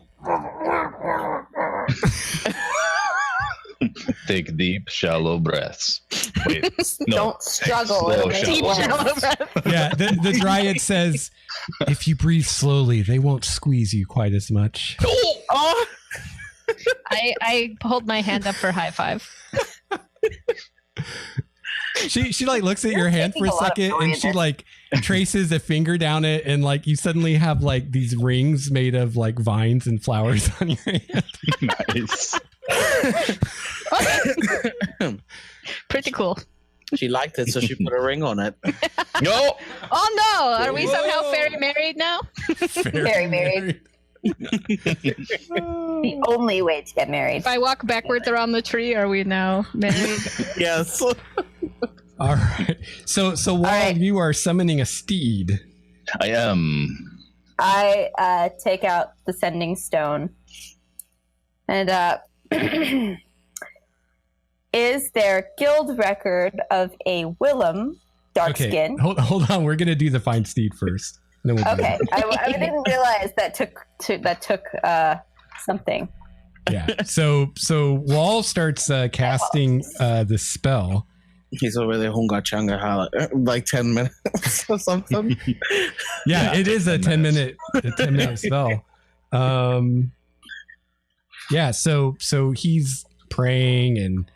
Take deep, shallow breaths. Wait, no. Don't struggle. Slow, Deep shallow. breath. Yeah, the Dryad says, if you breathe slowly, they won't squeeze you quite as much. Oh, I hold my hand up for high five. She like looks at your hand for a second, and she like traces a finger down it, and like you suddenly have like these rings made of like vines and flowers on your hand. Nice. Pretty cool. she liked it, so she put a ring on it. No. Oh no! Are we somehow fairy married now? Very married. The only way to get married. If I walk backwards around the tree, are we now married? Yes. All right. So while right. you are summoning a steed, I am. I take out the sending stone. And is there guild record of a Willem dark okay, skin? hold on. We're gonna do the fine steed first. Then we'll do Okay, I didn't realize that took something. Yeah. So Wahl starts casting the spell. He's over there, Hunga Changa, like 10 minutes or something. Yeah, it is a 10-minute spell. Yeah. So he's praying and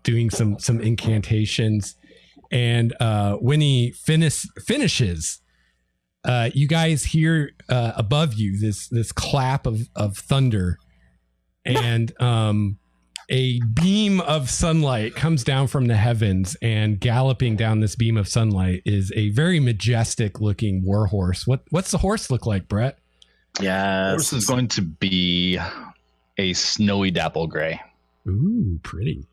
doing some incantations, and when he finishes. You guys hear above you this clap of thunder, and a beam of sunlight comes down from the heavens, and galloping down this beam of sunlight is a very majestic looking warhorse. What's the horse look like, Brett? Yes. Horse is going to be a snowy dapple gray. Ooh, pretty.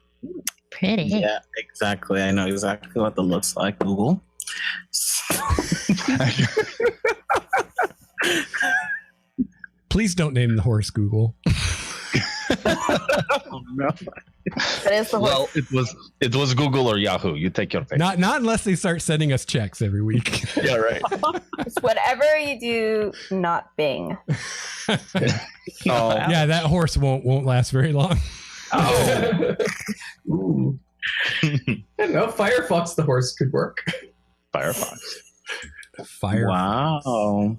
Pretty. Yeah, exactly. I know exactly what that looks like. Google. Please don't name the horse Google. Oh, no. That is the Well, it was Google or Yahoo. You take your pick. Not unless they start sending us checks every week. Yeah, right. It's whatever you do, not Bing. Oh, Yeah, that horse won't last very long. Oh. Ooh. I don't know. Firefox the horse could work. Firefox. wow.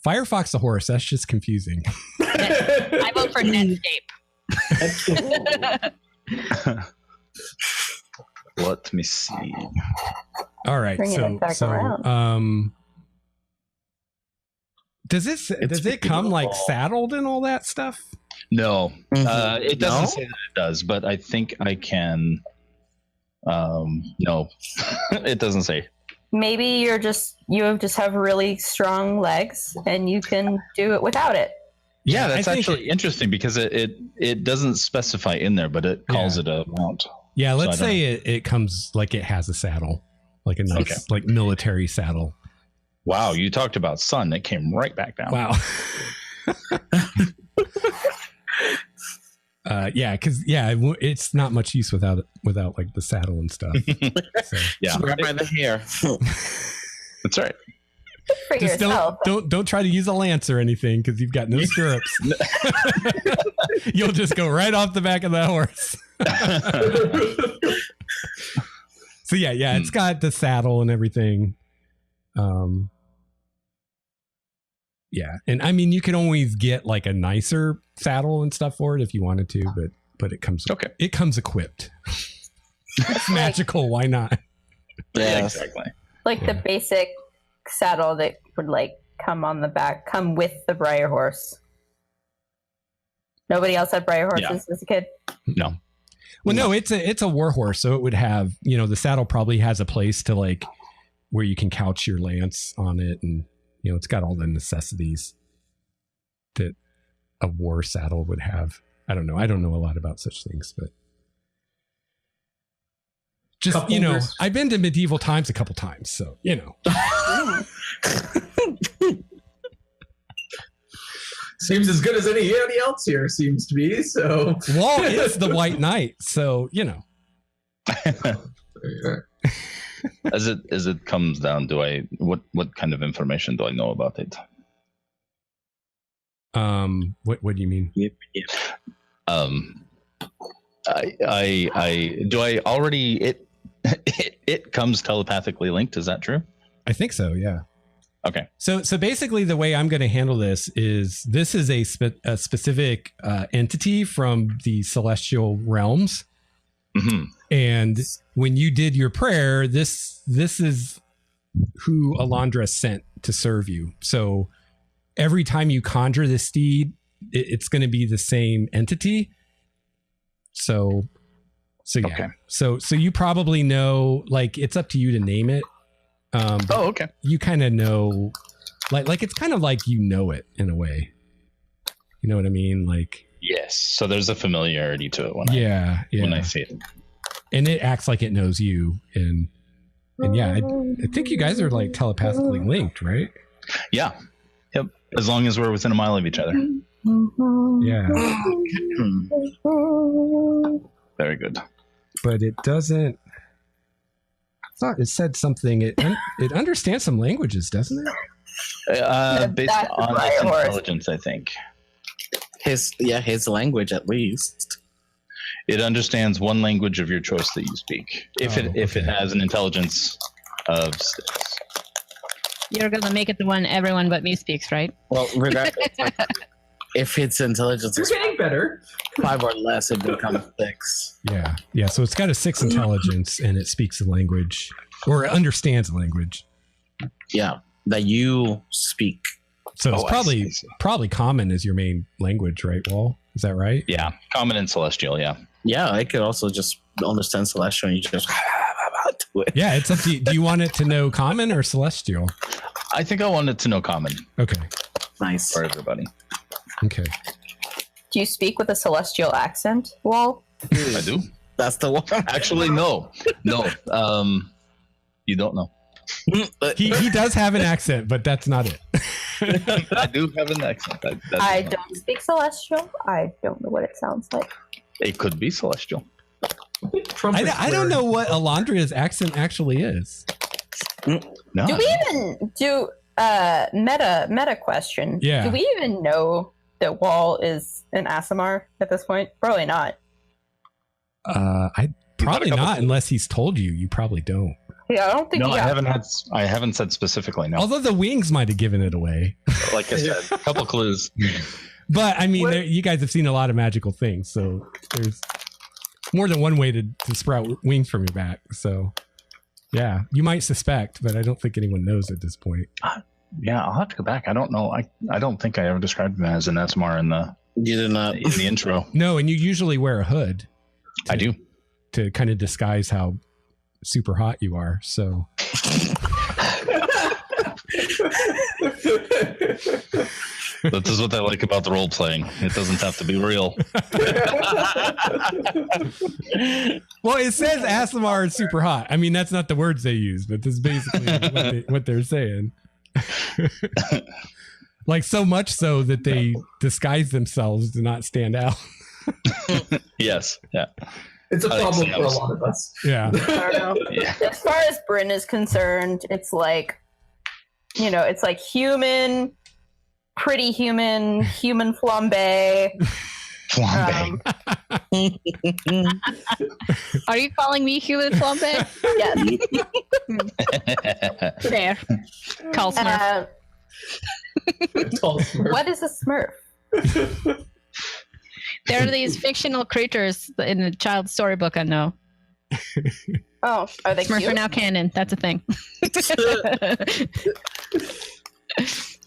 Firefox the horse. That's just confusing. I vote for Netscape. Let me see. All right. Bringing it back So around. Does it come like saddled and all that stuff? No, it doesn't say that it does, but I think I can. No, it doesn't say. Maybe you just have really strong legs and you can do it without it. Yeah, that's actually interesting because it doesn't specify in there, but it calls it a mount. Yeah, let's say it comes like it has a saddle, like a nice like military saddle. Wow, you talked about sun. It came right back down. Wow. It's not much use without like the saddle and stuff. So. Yeah, right by the hair. That's right. For just yourself. don't try to use a lance or anything because you've got no stirrups. You'll just go right off the back of the horse. So yeah, it's got the saddle and everything. Yeah, and I mean you can always get like a nicer saddle and stuff for it if you wanted to, but it comes it comes equipped. It's magical. Why not? Yeah, exactly. Like the basic saddle that would like come with the Briar horse. Nobody else had Briar horses as a kid? No. Well, no, it's a war horse, so it would have, the saddle probably has a place to like where you can couch your lance on it, and it's got all the necessities that a war saddle would have. I don't know a lot about such things, but just I've been to medieval times a couple times, so Seems as good as anybody else here seems to be. So Wahl is the White Knight, so As it comes down, what kind of information do I know about it? What do you mean? It comes telepathically linked. Is that true? I think so. Yeah. Okay. So basically, the way I'm going to handle this is a specific entity from the celestial realms, and when you did your prayer, this is who Elandria sent to serve you. So every time you conjure this steed, it's going to be the same entity. So yeah. Okay. So you probably know, like, it's up to you to name it. Okay. You kind of know, like it's kind of like it in a way. You know what I mean? Like, yes. So there's a familiarity to it when I see it, and it acts like it knows you, and yeah, I think you guys are like telepathically linked, right? Yeah. Yep. As long as we're within a mile of each other. Yeah. Very good. But it doesn't. I thought it said something. It understands some languages, doesn't it? Based on its intelligence, I think. His language at least. It understands one language of your choice that you speak. If it has an intelligence of 6. You're gonna make it the one everyone but me speaks, right? Well, regardless, if its intelligence is getting better, 5 or less, it becomes 6. Yeah. So it's got a 6 intelligence, and it speaks a language, or it understands a language. Yeah, that you speak. So it's probably common as your main language, right, Wahl? Is that right? Yeah, common and celestial. Yeah. Yeah, I could also just understand celestial, and you just do it. Yeah, it's up to you. Do you want it to know common or celestial? I think I want it to know common. Okay. Nice for everybody. Okay. Do you speak with a celestial accent, Wahl? I do. That's the one. Actually, no. You don't know. He does have an accent, but that's not it. I do have an accent. I don't speak celestial. I don't know what it sounds like. It could be celestial. I don't know what Elandria's accent actually is. No. Do we even do meta question? Yeah. Do we even know that Wahl is an Aasimar at this point? Probably not. I probably not, unless he's told you. You probably don't. Yeah, I don't think. No, I haven't said specifically. No. Although the wings might have given it away. Like I said, a couple clues. But I mean, you guys have seen a lot of magical things, so there's more than one way to sprout wings from your back. So, yeah, you might suspect, but I don't think anyone knows at this point. Yeah, I'll have to go back. I don't know. I don't think I ever described him as an Aasimar in the You did not. in the intro. No, and you usually wear a hood. I do. To kind of disguise how super hot you are. So This is what I like about the role playing. It doesn't have to be real. well, it says Aasimar is super hot. I mean, that's not the words they use, but this is basically what they're saying. Like so much so that they disguise themselves to not stand out. Yes. Yeah. It's a problem for a lot of us. Yeah. I don't know. Yeah. As far as Bryn is concerned, it's like, it's like human, pretty human flambe. Flambe. Are you calling me human flambe? Yes. There. Call Smurf. Tall Smurf. What is a Smurf? There are these fictional creatures in the child's storybook I know. Oh, are they Smurfs cute? are now canon. That's a thing.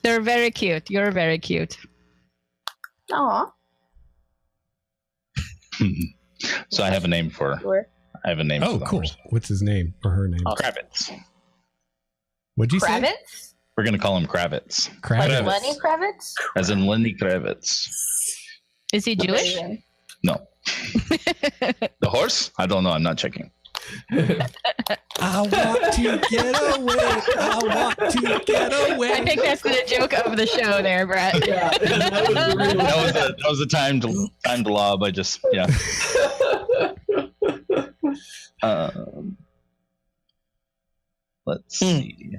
They're very cute. You're very cute. Aw. So I have a name for. Sure. I have a name. for Oh, the cool. horse. What's his name or her name? Kravitz. What'd you say? Kravitz? We're gonna call him Kravitz, Like Kravitz. Lenny Kravitz? as in Lenny Kravitz. Is he Jewish? No, the horse. I don't know. I'm not checking. I want to get away. I want to get away. I think that's the joke of the show there, Brett. Yeah, that was really That was a time to lob. I just Let's see.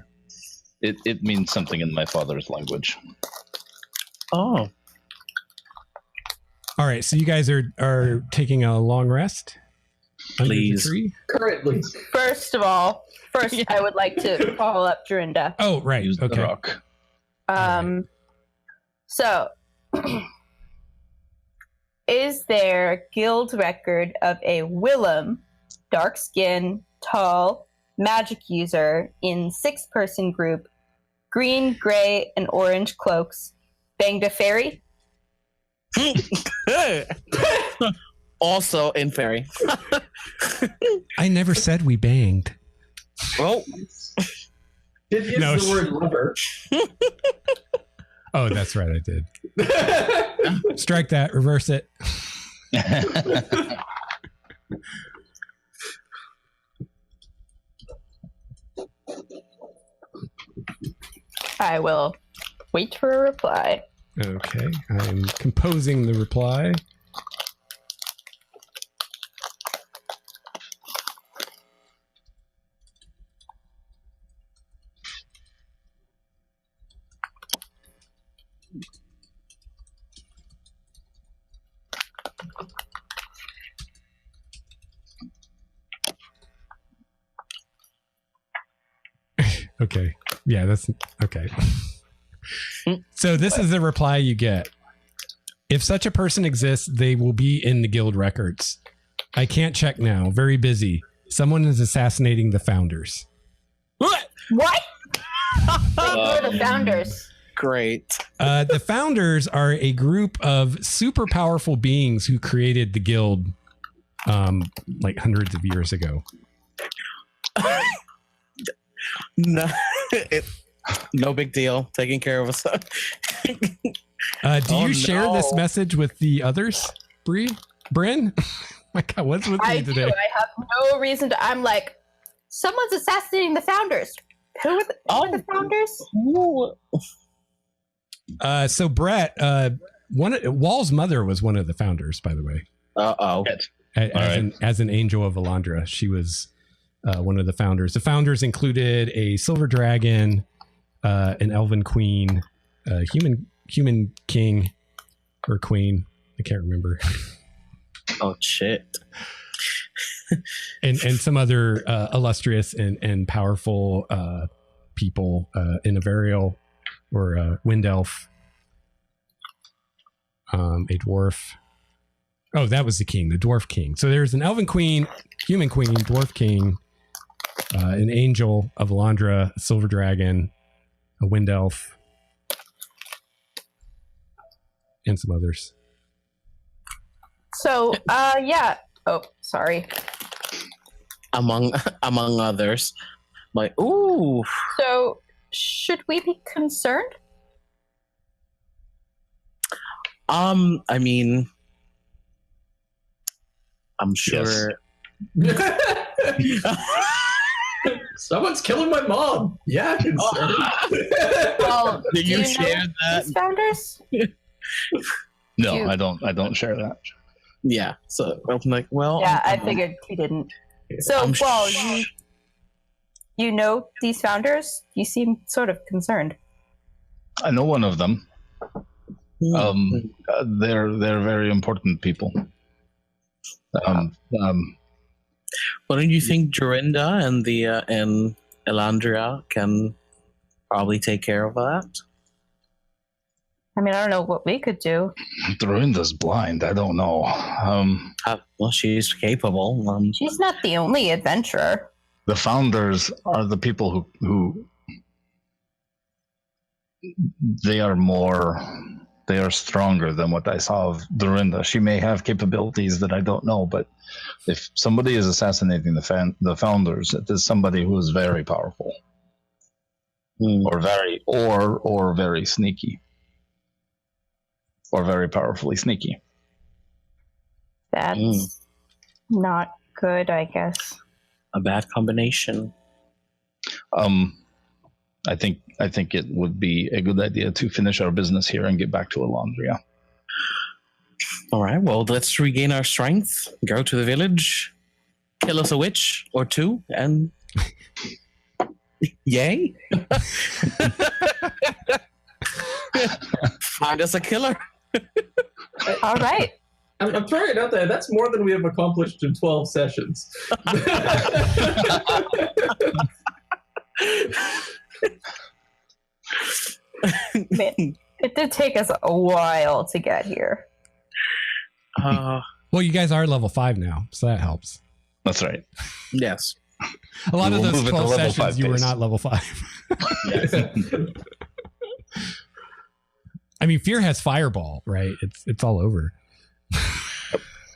It means something in my father's language. Oh. All right, so you guys are taking a long rest under the Please. tree? currently. First of all, I would like to call up Dorinda. Oh, right. Use the Okay. rock. So, is there a guild record of a Willem, dark skin, tall, magic user in 6-person group, green, gray, and orange cloaks, banged a fairy? Also in Faerie. I never said we banged. Well, Did use No, the word lover. Oh, that's right. I did. Strike that. Reverse it. I will wait for a reply. Okay. I'm composing the reply. Okay. Yeah, that's okay. So this is the reply you get. If such a person exists, they will be in the guild records. I can't check now. Very busy. Someone is assassinating the founders. what? What? Who are the founders? Great. The founders are a group of super powerful beings who created the guild like hundreds of years ago. No big deal. Taking care of us. Do you share this message with the others, Bryn? My God, what's with I me do. today? I have no reason to. I'm like, someone's assassinating the founders. Who are the founders? So Brett, Wahl's mother was one of the founders, by the way. Uh-oh. As an angel of Elandria, she was one of the founders. The founders included a silver dragon, an elven queen, a human king or queen. I can't remember. Oh shit. and some other illustrious and powerful people in a Varial or a wind elf, a dwarf. Oh, that was the king, the dwarf king. So there's an elven queen, human queen, dwarf king, an angel of Elandria, a silver dragon, a wind elf, and some others. So, yeah. Oh, sorry. Among others. Like, ooh. So, should we be concerned? I mean, I'm sure. Someone's killing my mom. Yeah, concerned. Well, Do you know share that? these founders? No, I don't share that. Yeah. So I'm like, well. Yeah, I figured he didn't. So, I'm well, you know these founders? You seem sort of concerned. I know one of them. They're very important people. Well, don't you think Dorinda and and Elandria can probably take care of that? I mean, I don't know what we could do. Dorinda's blind. I don't know. Well, she's capable. She's not the only adventurer. The founders are the people who they are stronger than what I saw of Dorinda. She may have capabilities that I don't know, but if somebody is assassinating the founders, it is somebody who is very powerful, or very sneaky, or very powerfully sneaky. That's not good, I guess. A bad combination. I think it would be a good idea to finish our business here and get back to Elandria. All right. Well, let's regain our strength. Go to the village, kill us a witch or two, and yay! Find us a killer. All right. I'm throwing it out there. That's more than we have accomplished in 12 sessions. Man, it did take us a while to get here. Well, you guys are level 5 now, so that helps. That's right. Yes. A lot of We will those move at the 12 level sessions, 5 you were pace. not level 5. I mean, Fear has Fireball, right? It's all over.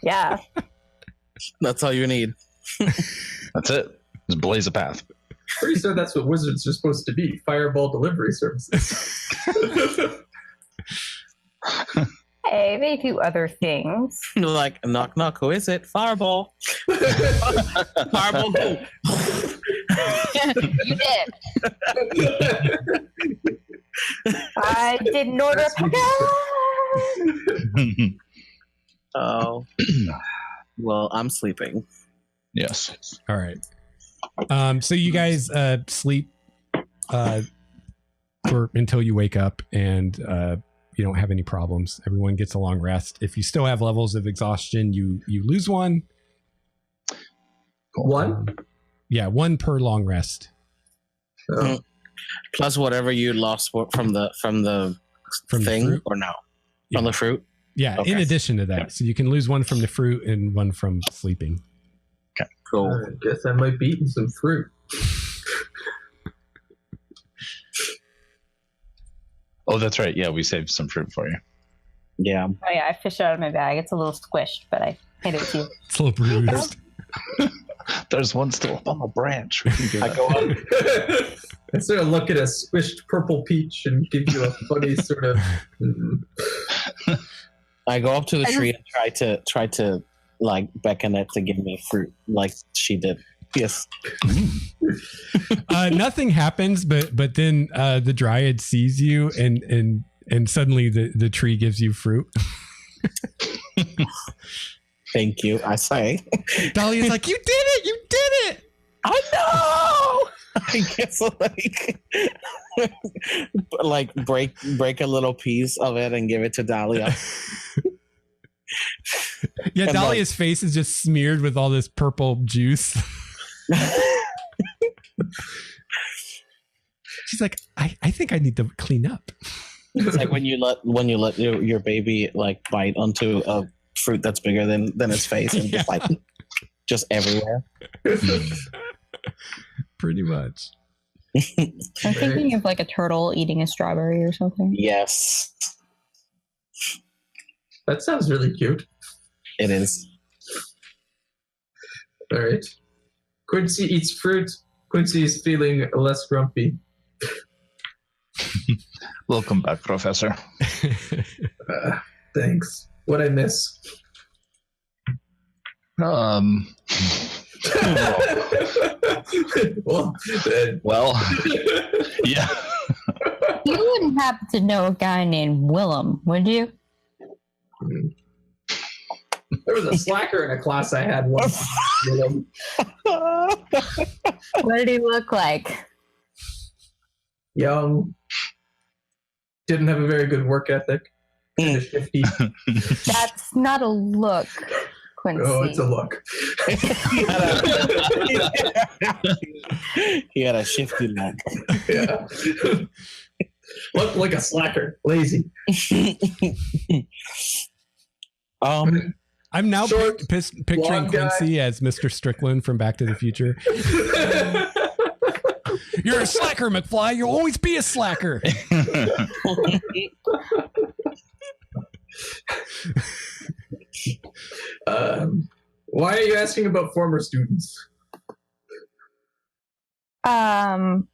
Yeah. That's all you need. That's it. Just blaze a path. Pretty sure that's what wizards are supposed to be. Fireball delivery services. Hey, they do other things. Like, knock, knock. Who is it? Fireball. Fireball who? You did. I didn't order a packet. Oh. Well, I'm sleeping. Yes. All right. So you guys sleep until you wake up, and you don't have any problems. Everyone gets a long rest. If you still have levels of exhaustion, you lose one. One? Yeah, one per long rest. Oh. Plus whatever you lost from the From the thing, fruit? or no? Yeah. From the fruit? Yeah, Okay. in addition to that. So you can lose one from the fruit and one from sleeping. Cool. I guess I might be eating some fruit. Oh, that's right. Yeah, we saved some fruit for you. Yeah. Oh yeah, I fished it out of my bag. It's a little squished, but I handed it to you. It's a little bruised. There's one still up on the branch. We can do I that. go up. I sort of look at a squished purple peach and give you a funny sort of. I go up to the tree and try to like beckon it to give me fruit like she did. Yes. Nothing happens, but then the Dryad sees you, and suddenly the tree gives you fruit. Thank you, I say. Dahlia's like, you did it! You did it! I know. I guess like break a little piece of it and give it to Dahlia. Yeah, And Dahlia's face is just smeared with all this purple juice. She's like, I think I need to clean up. It's like when you let your baby like bite onto a fruit that's bigger than its face and just like just everywhere. Pretty much. I'm thinking of like a turtle eating a strawberry or something. Yes. That sounds really cute. It is. All right. Quincy eats fruit. Quincy is feeling less grumpy. Welcome back, Professor. Thanks. What'd I miss? Well, yeah. You wouldn't happen to know a guy named Willem, would you? There was a slacker in a class I had once. What did he look like? Young. Didn't have a very good work ethic. Kinda shifty. That's not a look, Quincy. Oh, it's a look. He had a shifty look. Yeah. Looked like a slacker. Lazy. I'm now Short, picturing blonde guy. Quincy as Mr. Strickland from Back to the Future. You're a slacker, McFly. You'll always be a slacker. Why are you asking about former students? The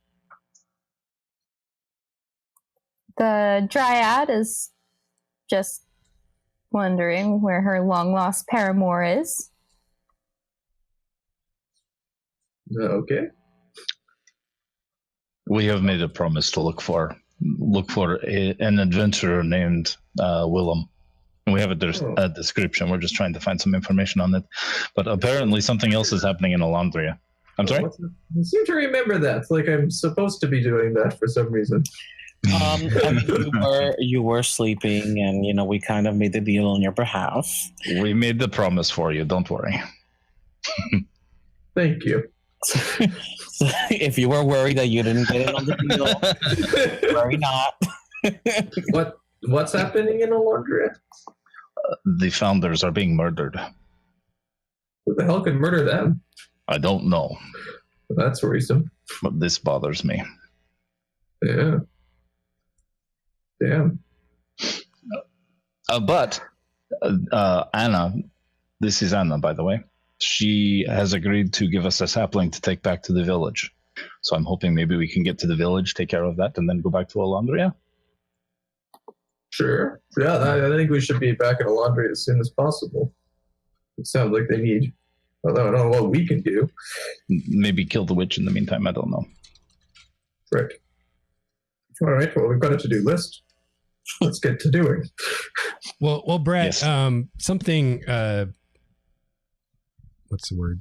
Dryad is just wondering where her long-lost paramour is. Okay. We have made a promise to look for an adventurer named Willem. We have a description. We're just trying to find some information on it. But apparently something else is happening in Elandria. I'm sorry? I seem to remember that. Like I'm supposed to be doing that for some reason. I mean, you were sleeping, and we kind of made the deal on your behalf. We made the promise for you. Don't worry. Thank you. If you were worried that you didn't get it on the deal, worry not. What's happening in Elandria? The founders are being murdered. Who the hell could murder them? I don't know, That's worrisome. but this bothers me. Yeah. Damn. But Anna, this is Anna, by the way. She has agreed to give us a sapling to take back to the village. So I'm hoping maybe we can get to the village, take care of that, and then go back to Elandria. Sure. Yeah, I think we should be back in Elandria as soon as possible. It sounds like they need. I don't know what we can do. Maybe kill the witch in the meantime. I don't know. Right. All right. Well, we've got a to-do list. Let's get to doing. Well, Brett, Yes. Something. What's the word?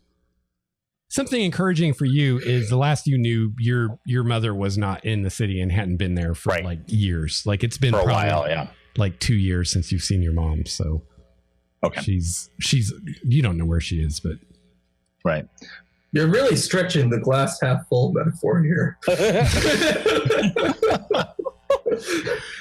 Something encouraging for you is the last you knew, your mother was not in the city and hadn't been there for like years. Like it's been For a probably while, yeah. like 2 years since you've seen your mom. So Okay. she's you don't know where she is, but Right. You're really stretching the glass half full metaphor here.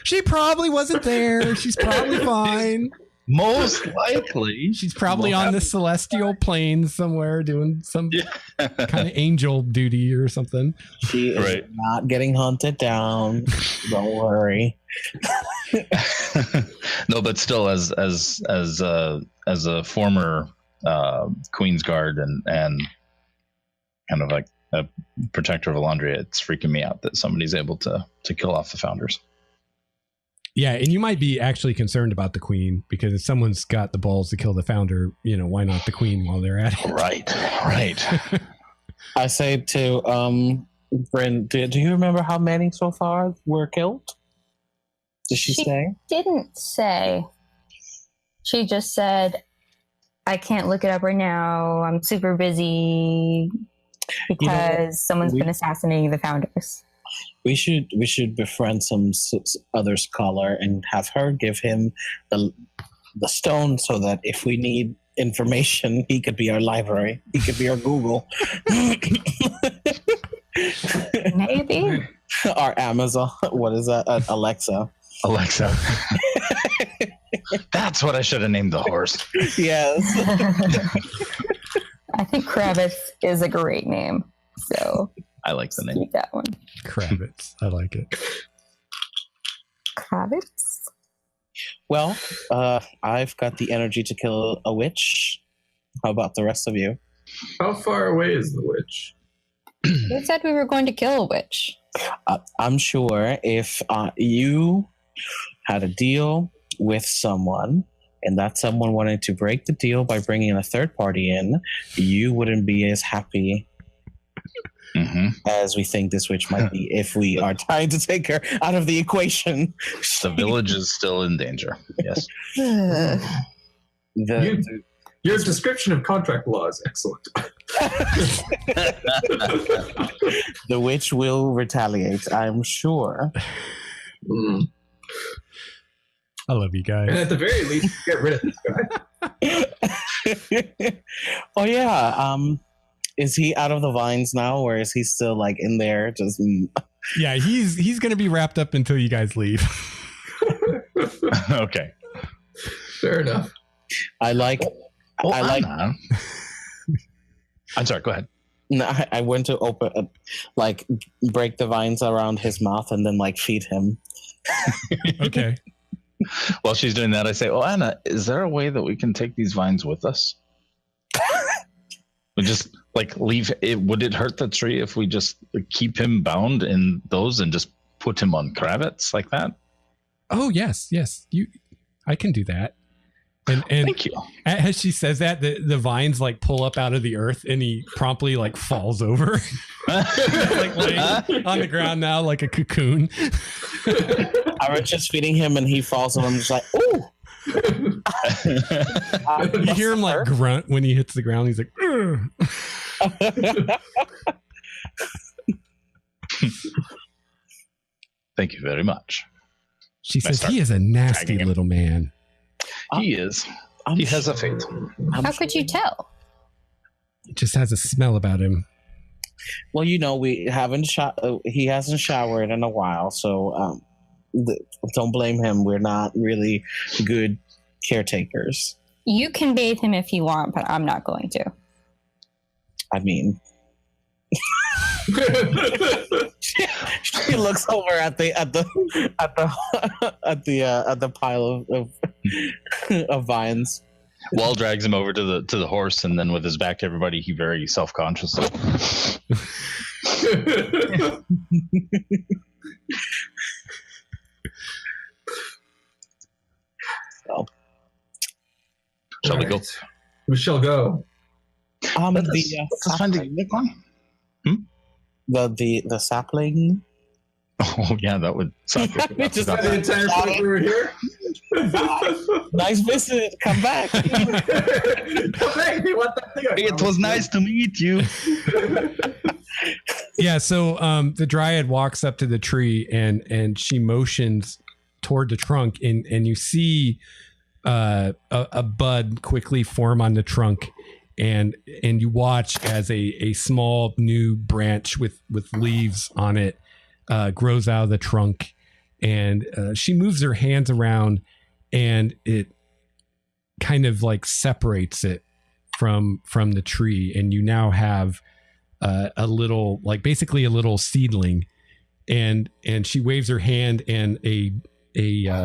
she probably wasn't there. She's probably fine. Most likely. She's probably on the celestial plane somewhere doing some kind of angel duty or something. She is not getting hunted down. Don't worry. No, but still, as a former Queen's Guard and kind of like a protector of Elandria, it's freaking me out that somebody's able to kill off the founders. Yeah, and you might be actually concerned about the queen because if someone's got the balls to kill the founder, why not the queen while they're at it? Right. I say to Bryn, do you remember how many so far were killed? Did she say? Didn't say. She just said, I can't look it up right now. I'm super busy because someone's been assassinating the founders. We should befriend some other scholar and have her give him the stone so that if we need information, he could be our library. He could be our Google. Maybe. Our Amazon. What is that? Alexa. That's what I should have named the horse. Yes. I think Kravitz is a great name. So I like the name. Keep that one. Kravitz. I like it. Kravitz. Well, I've got the energy to kill a witch. How about the rest of you? How far away is the witch? Who said we were going to kill a witch? I'm sure if you had a deal with someone and that someone wanted to break the deal by bringing a third party in, you wouldn't be as happy as we think this witch might be if we are trying to take her out of the equation. The village is still in danger. Yes. Your description of contract law is excellent. The witch will retaliate, I'm sure. I love you guys. And at the very least, get rid of this guy. Oh yeah. Is he out of the vines now, or is he still like in there? Just Yeah, he's gonna be wrapped up until you guys leave. Okay. Fair enough. I like. I'm sorry. Go ahead. No, I went to open, break the vines around his mouth and then feed him. Okay. While she's doing that, I say, "Oh, Anna, is there a way that we can take these vines with us? We just leave it. Would it hurt the tree if we just keep him bound in those and just put him on Kravitz like that?" Oh yes. I can do that. And thank you. As she says that, the vines pull up out of the earth, and he promptly falls over, laying on the ground now like a cocoon. I was just feeding him, and he falls, and I'm just like, "Ooh!" You hear him grunt when he hits the ground. He's like, "Ugh." Thank you very much. She says he is a nasty little man. He is. He has a fate. How could you tell? He just has a smell about him. Well, we haven't he hasn't showered in a while, so don't blame him. We're not really good caretakers. You can bathe him if you want, but I'm not going to. I mean, she looks over at the pile of vines. Wahl drags him over to the horse, and then with his back to everybody, he very self-consciously. So, shall we go? We shall go. Let's find the unicorn. The sapling. Oh yeah, that would suck. We just Is that the entire time we were here? Nice visit. Come back. Come back. Hey, what the thing? It was nice to meet you. Yeah, so the Dryad walks up to the tree and she motions toward the trunk, and you see a bud quickly form on the trunk, and you watch as a small new branch with leaves on it grows out of the trunk, and she moves her hands around, and it kind of separates it from the tree, and you now have a little basically a little seedling, and she waves her hand, and a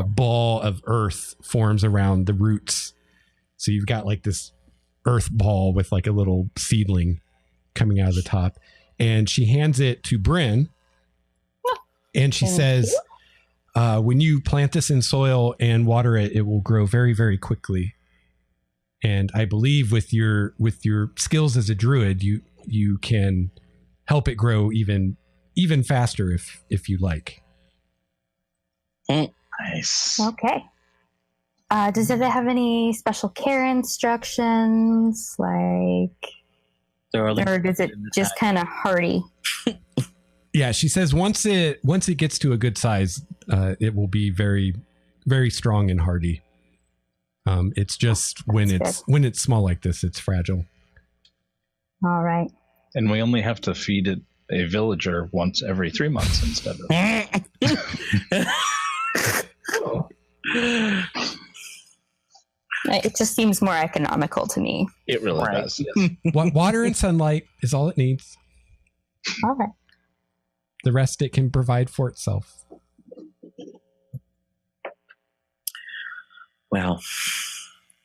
ball of earth forms around the roots. So you've got this earth ball with a little seedling coming out of the top, and she hands it to Bryn, and she says, when you plant this in soil and water it, it will grow very, very quickly. And I believe with your skills as a druid, you can help it grow even faster if you like. Nice. Okay. Does it have any special care instructions, or does it just kind of hardy? Yeah, she says once it gets to a good size, it will be very, very strong and hardy. It's just when it's small like this, it's fragile. All right. And we only have to feed it a villager once every 3 months instead of. Oh. It just seems more economical to me. It really does. Yes. Water and sunlight is all it needs. All right. the rest it can provide for itself. Well,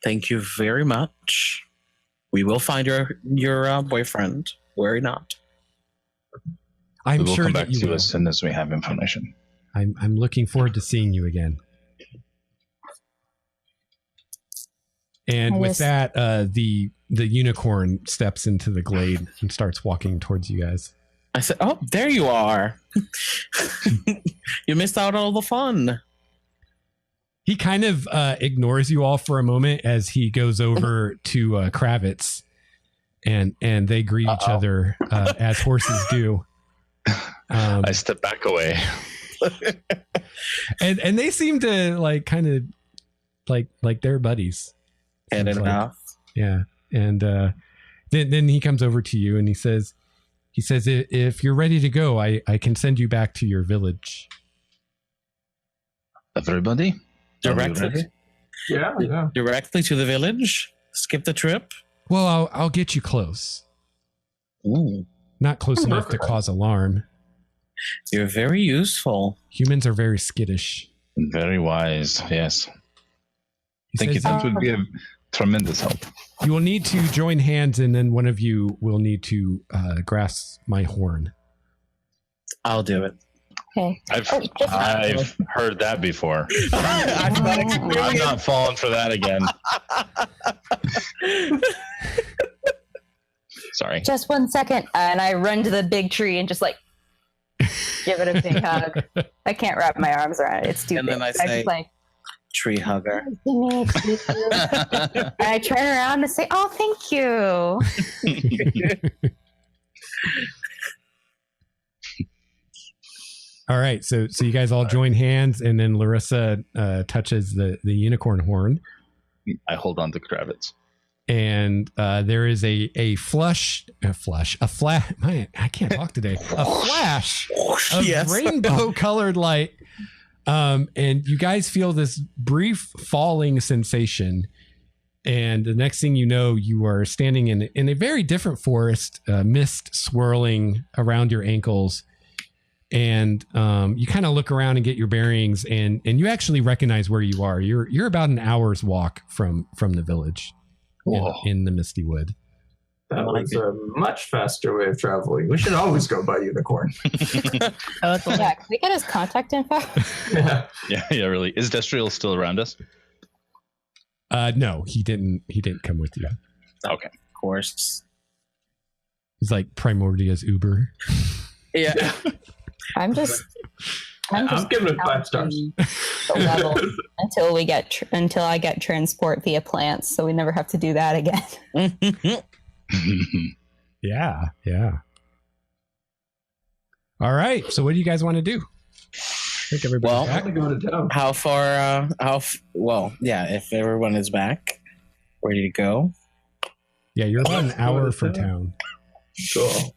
thank you very much. We will find your boyfriend. Worry not. I'm We will sure come that back you to you will. as soon as we have information. I'm looking forward to seeing you again. And with that, the unicorn steps into the glade and starts walking towards you guys. I said, "Oh, there you are. You missed out on all the fun." He kind of ignores you all for a moment as he goes over to Kravitz, and they greet each other as horses do. I step back away. and they seem to like kind of like they're buddies. And Seems enough. Yeah. And then he comes over to you and he says, if you're ready to go, I can send you back to your village. Everybody? Directly to the village. Skip the trip. Well, I'll get you close. Ooh, Not close enough to cause alarm. you're very useful. Humans are very skittish. Very wise, yes. He Thank you. says, That would be a tremendous help. you will need to join hands, and then one of you will need to grasp my horn. I'll do it. Okay. I've heard that before. I'm not falling for that again. Sorry. Just 1 second, and I run to the big tree and just like give it a big hug. I can't wrap my arms around it. It's too And big. then I I'm say- just like, Tree hugger. and I turn around and say, "Oh, thank you." All right, so you guys all join hands, and then Larissa touches the unicorn horn, I hold on to Kravitz. and there is a flash. Man, I can't talk today. A flash of Yes. rainbow-colored light, and you guys feel this brief falling sensation, and the next thing you know, you are standing in a very different forest, mist swirling around your ankles. And you kind of look around and get your bearings, and you actually recognize where you are. You're about an hour's walk from the village in the Misty Wood. That was a much faster way of traveling. We should always go by unicorn. Yeah, can we get his contact info? Yeah. Yeah, really. Is Destriel still around us? No, he didn't come with you. Okay. Of course. He's like Primordia's Uber. Yeah. I'm just I'm giving it 5 stars. the level until I get transport via plants, so we never have to do that again. Yeah. All right. So what do you guys want to do? I think everybody's Well, back. I'm going to town. How far? If everyone is back, ready to go. Yeah, you're about an hour from town. Cool.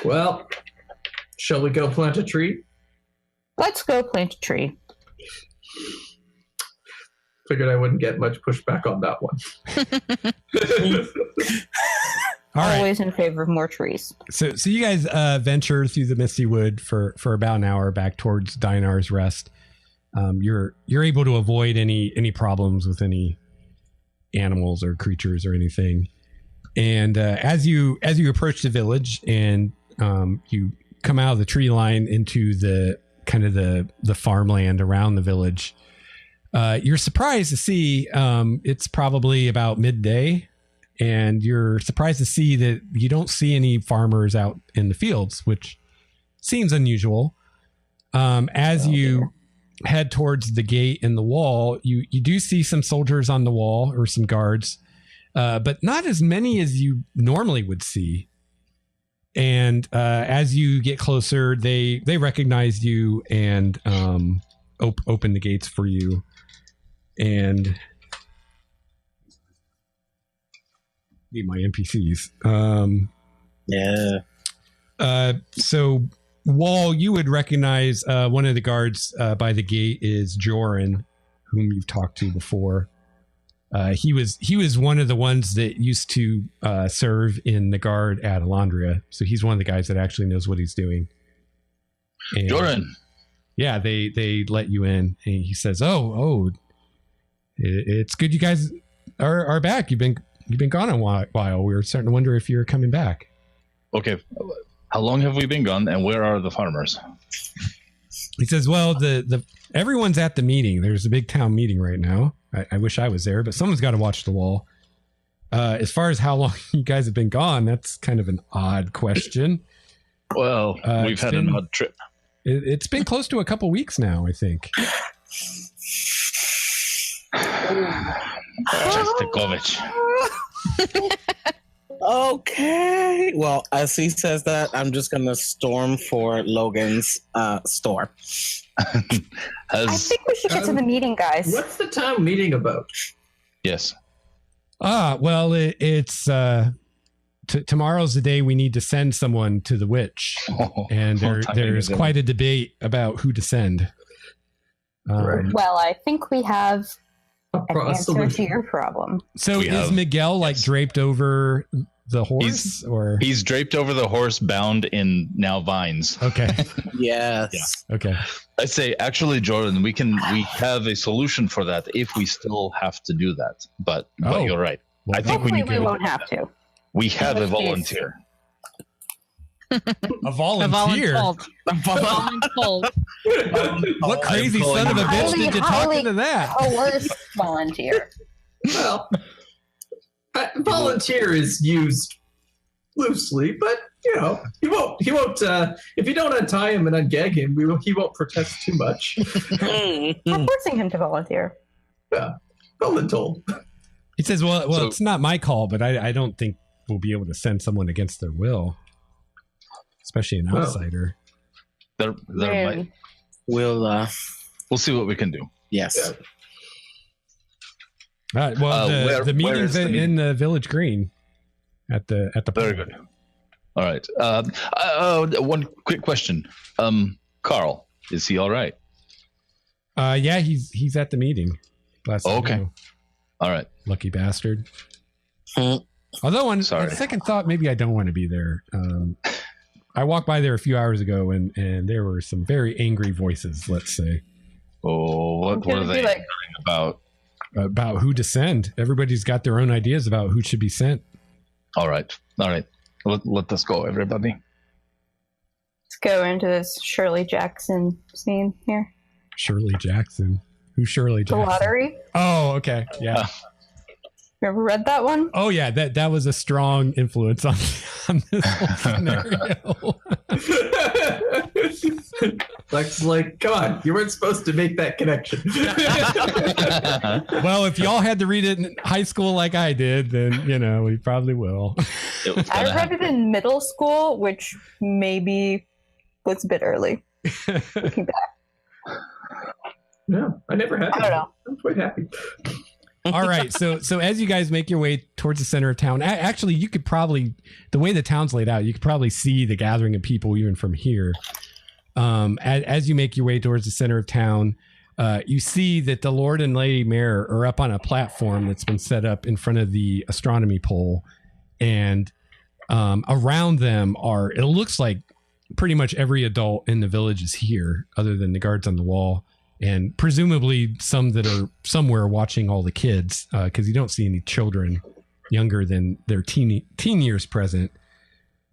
Well, shall we go plant a tree? Let's go plant a tree. Figured I wouldn't get much pushback on that one. All right. Always in favor of more trees. So you guys venture through the Misty Wood for about an hour back towards Dianara's Rest. You're able to avoid any problems with any animals or creatures or anything. And as you approach the village and you come out of the tree line into the kind of the farmland around the village, you're surprised to see it's probably about midday. And you're surprised to see that you don't see any farmers out in the fields, which seems unusual. As you head towards the gate and the wall, you do see some soldiers on the wall or some guards, but not as many as you normally would see. And as you get closer, they recognize you and open the gates for you. And need my NPCs. So Wahl, you would recognize one of the guards by the gate is Joran, whom you've talked to before. He was one of the ones that used to serve in the guard at Elandria. So he's one of the guys that actually knows what he's doing. And, Jordan. Yeah, they let you in, and he says, "Oh, it's good you guys are back. You've been gone a while. We were starting to wonder if you're coming back." Okay, how long have we been gone, and where are the farmers? He says, "Well, the everyone's at the meeting. There's a big town meeting right now. I wish I was there, but someone's got to watch the wall. As far as how long you guys have been gone, that's kind of an odd question. Well, we've had an odd trip. It's been close to a couple weeks now, I think." Shostakovich. Okay. Well, as he says that, I'm just gonna storm for Logan's store. I think we should get to the meeting, guys. What's the town meeting about? Yes. Well, it's tomorrow's the day we need to send someone to the witch, and there's quite a debate about who to send. Right. Well, I think we have an answer solution. to your problem. So is Miguel draped over the horse, or he's draped over the horse, bound in now vines? Okay. Yes. Yeah. Okay. I say, actually, Jordan, we have a solution for that if we still have to do that. But you're right. Well, I think we won't have to. We have a volunteer. A volunteer. What crazy son of a bitch did you talk into that? Coerced volunteer. Well, volunteer is used loosely, but he won't. If you don't untie him and ungag him, he won't protest too much. We're forcing him to volunteer. Yeah, well and told. He says, "Well, it's not my call, but I don't think we'll be able to send someone against their will, especially an outsider." There might. We'll see what we can do. Yes. Yeah. All right. Well, the meeting's in the village green at the Very good. All right. One quick question. Carl, is he all right? Yeah, he's at the meeting. Okay. All right. Lucky bastard. Although on second thought, maybe I don't want to be there. I walked by there a few hours ago, and there were some very angry voices, let's say. Oh, what were they angry about? About who to send. Everybody's got their own ideas about who should be sent. All right. Let us go, everybody. Let's go into this Shirley Jackson scene here. Shirley Jackson? Who's Shirley Jackson? The lottery. Oh, okay. Yeah. You ever read that one? Oh, yeah. That was a strong influence on this whole scenario. Like, come on, you weren't supposed to make that connection. Well, if y'all had to read it in high school like I did, then, we probably will. I read it in middle school, which maybe was a bit early. Looking back. No, I never had. I don't know. I'm quite happy. All right. So as you guys make your way towards the center of town, actually, you could probably, the way the town's laid out, you could probably see the gathering of people even from here. As you make your way towards the center of town, you see that the Lord and Lady Mayor are up on a platform that's been set up in front of the astronomy pole. And around them it looks like pretty much every adult in the village is here, other than the guards on the wall. And presumably some that are somewhere watching all the kids, because you don't see any children younger than their teen years present.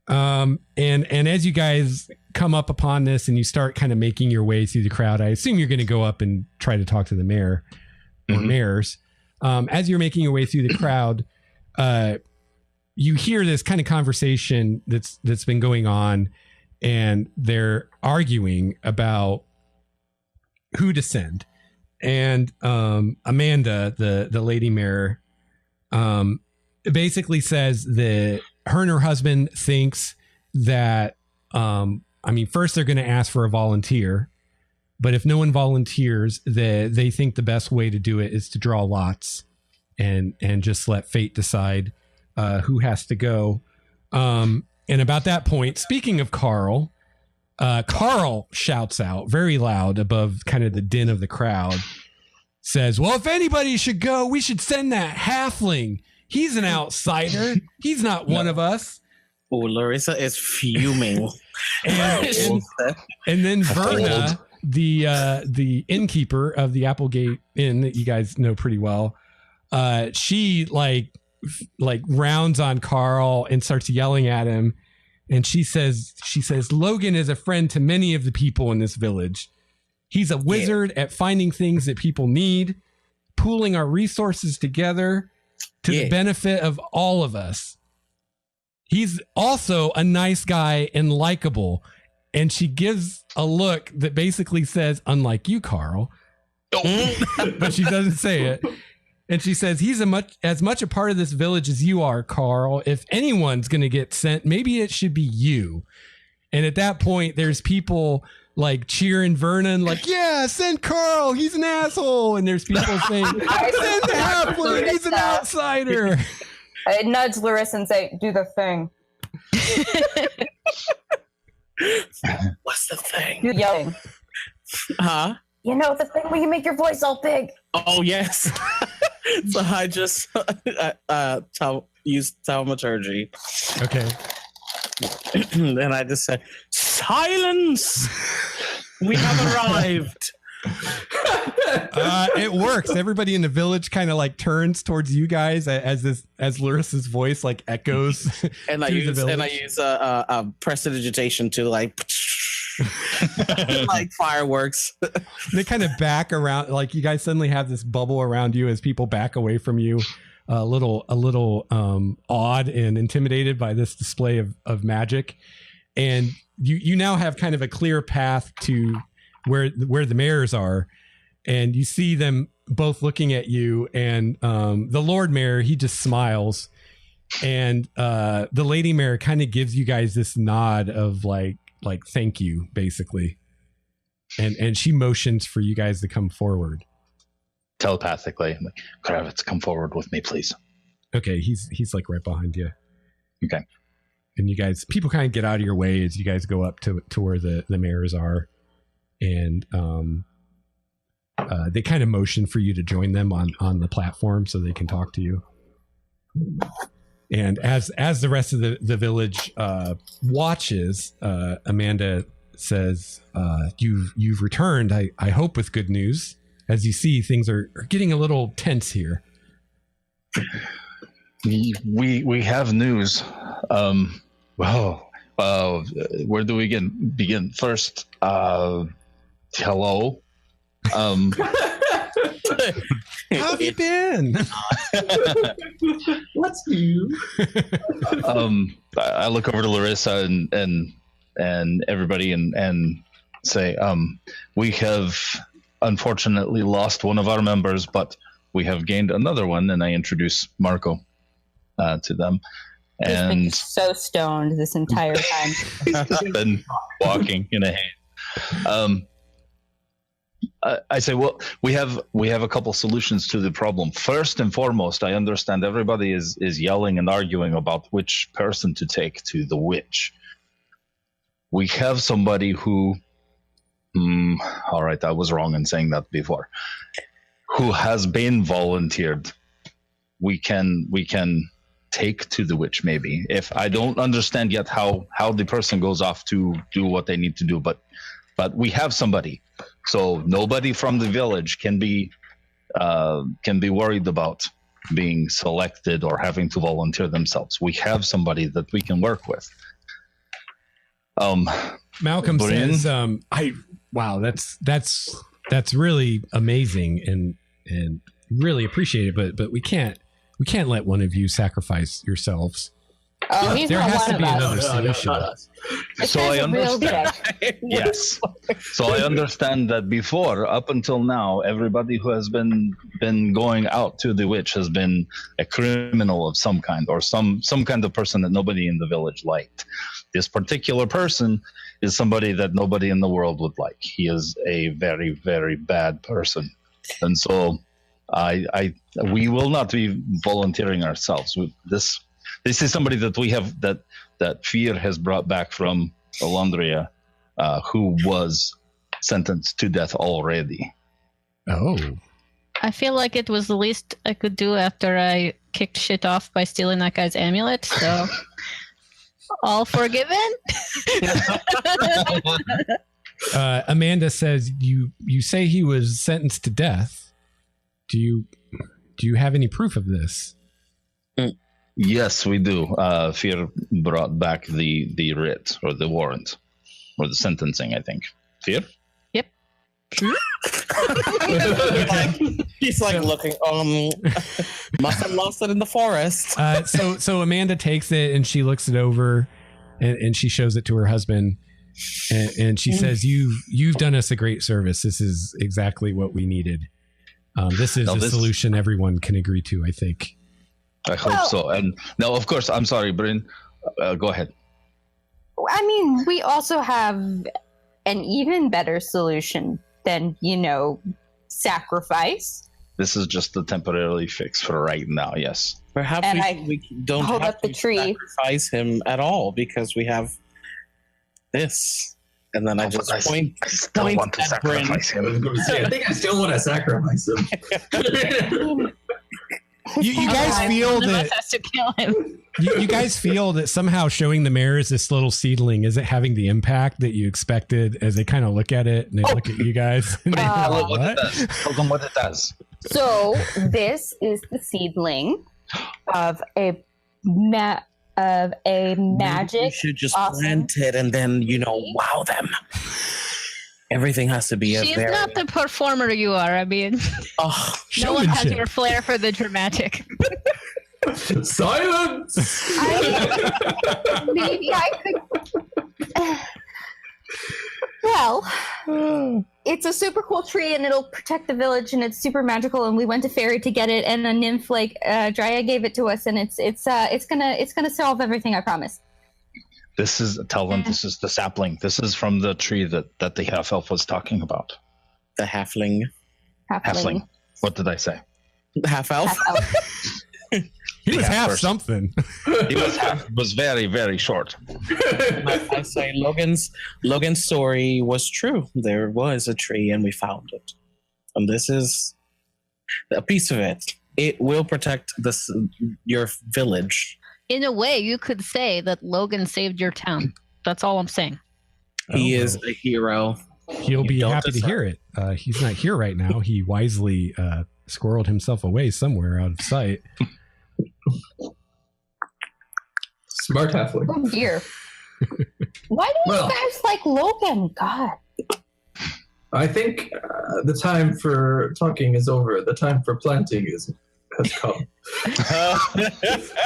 And as you guys come up upon this and you start kind of making your way through the crowd, I assume you're going to go up and try to talk to the mayor or mayors. As you're making your way through the crowd, you hear this kind of conversation that's been going on, and they're arguing about who to send. And Amanda, the lady mayor, basically says that her and her husband thinks that first they're going to ask for a volunteer, but if no one volunteers, they think the best way to do it is to draw lots and just let fate decide who has to go. And about that point, speaking of Carl shouts out very loud above kind of the din of the crowd, says, "Well, if anybody should go, we should send that halfling. He's an outsider. He's not one of us." Oh, Larissa is fuming. And then Verna, the innkeeper of the Applegate Inn that you guys know pretty well, she like rounds on Carl and starts yelling at him. And she says, Logan is a friend to many of the people in this village. He's a wizard at finding things that people need, pooling our resources together to the benefit of all of us. He's also a nice guy and likable. And she gives a look that basically says, unlike you, Carl. But she doesn't say it. And she says, he's as much a part of this village as you are, Carl. If anyone's going to get sent, maybe it should be you. And at that point, there's people like cheering Vernon, like, yeah, send Carl. He's an asshole. And there's people saying, send the halfling. He's an outsider. I nudge Larissa and say, do the thing. What's the thing? You're yelling. Huh? You know, the thing where you make your voice all big. Oh, yes. So I just use thaumaturgy. Okay. And I just said, silence! We have arrived. It works. Everybody in the village kind of like turns towards you guys as Larissa's voice like echoes. And I use prestidigitation to like like fireworks. They kind of back around, like you guys suddenly have this bubble around you as people back away from you, a little awed and intimidated by this display of magic. And you now have kind of a clear path to where the mares are, and you see them both looking at you, and the Lord Mayor, he just smiles, and the Lady Mayor kind of gives you guys this nod of like thank you, basically, and she motions for you guys to come forward telepathically. I'm like, Kravitz, come forward with me, please. Okay, he's like right behind you. Okay. And you guys, people kind of get out of your way as you guys go up to where the mares are. And they kind of motion for you to join them on the platform so they can talk to you. And as the rest of the village watches, Amanda says, "You've returned. I hope with good news. As you see, things are getting a little tense here." We have news. Where do we begin? First, hello. How have you been? What's new? I look over to Larissa and everybody and say, we have unfortunately lost one of our members, but we have gained another one, and I introduce Marco to them. And he's so stoned this entire time. He's been walking in a haze. I say, well, we have a couple solutions to the problem. First and foremost, I understand everybody is yelling and arguing about which person to take to the witch. We have somebody who, all right, I was wrong in saying that before, who has been volunteered. We can take to the witch, maybe. If I don't understand yet how the person goes off to do what they need to do, but we have somebody. So nobody from the village can be worried about being selected or having to volunteer themselves. We have somebody that we can work with. Malcolm says, wow, that's really amazing and really appreciate it, but we can't let one of you sacrifice yourselves. Oh, he's there not has one to be of another us. solution. So I understand. Yes. So I understand that before, up until now, everybody who has been going out to the witch has been a criminal of some kind, or some kind of person that nobody in the village liked. This particular person is somebody that nobody in the world would like. He is a very, very bad person, and so we will not be volunteering ourselves. This is somebody that we have that Fear has brought back from Elandria, who was sentenced to death already. Oh. I feel like it was the least I could do after I kicked shit off by stealing that guy's amulet. So All forgiven? Amanda says, you say he was sentenced to death. Do you have any proof of this? Yes, we do. Fear brought back the writ or the warrant or the sentencing, I think. Fear? Yep. He's like looking. Must have lost it in the forest. So Amanda takes it and she looks it over, and she shows it to her husband, and she says, "You've done us a great service. This is exactly what we needed. This is a solution everyone can agree to, I think." I hope so. And no, of course, I'm sorry, Bryn. Go ahead. I mean, we also have an even better solution than, sacrifice. This is just a temporarily fix for right now, yes. Perhaps we don't hold have up the to tree. sacrifice him at all because we have this. And then I just point. I still want to sacrifice him. I think I still want to sacrifice him. You guys feel One of that us has to kill him. you guys feel that somehow showing the mares this little seedling isn't having the impact that you expected as they kind of look at it and they look at you guys. And they Tell go, them what it does. Tell them what it does. So this is the seedling of a magic. We should just plant it and then wow them. Everything has to be She's not the performer you are. I mean, no one has your flair for the dramatic. Silence. Maybe I could. Well, it's a super cool tree and it'll protect the village and it's super magical. And we went to Faerie to get it, and a nymph like Dryad gave it to us, and it's gonna solve everything. I promise. Tell them this is the sapling. This is from the tree that the half elf was talking about. The halfling. Halfling. What did I say? Half elf. he was half something. He was very, very short. I say Logan's story was true. There was a tree and we found it. And this is a piece of it. It will protect your village. In a way, you could say that Logan saved your town. That's all I'm saying. He is a hero. He'll be happy to hear it. He's not here right now. He wisely squirreled himself away somewhere out of sight. Smart halfling. Oh dear. Why do you guys like Logan? God. I think the time for talking is over. The time for planting has come.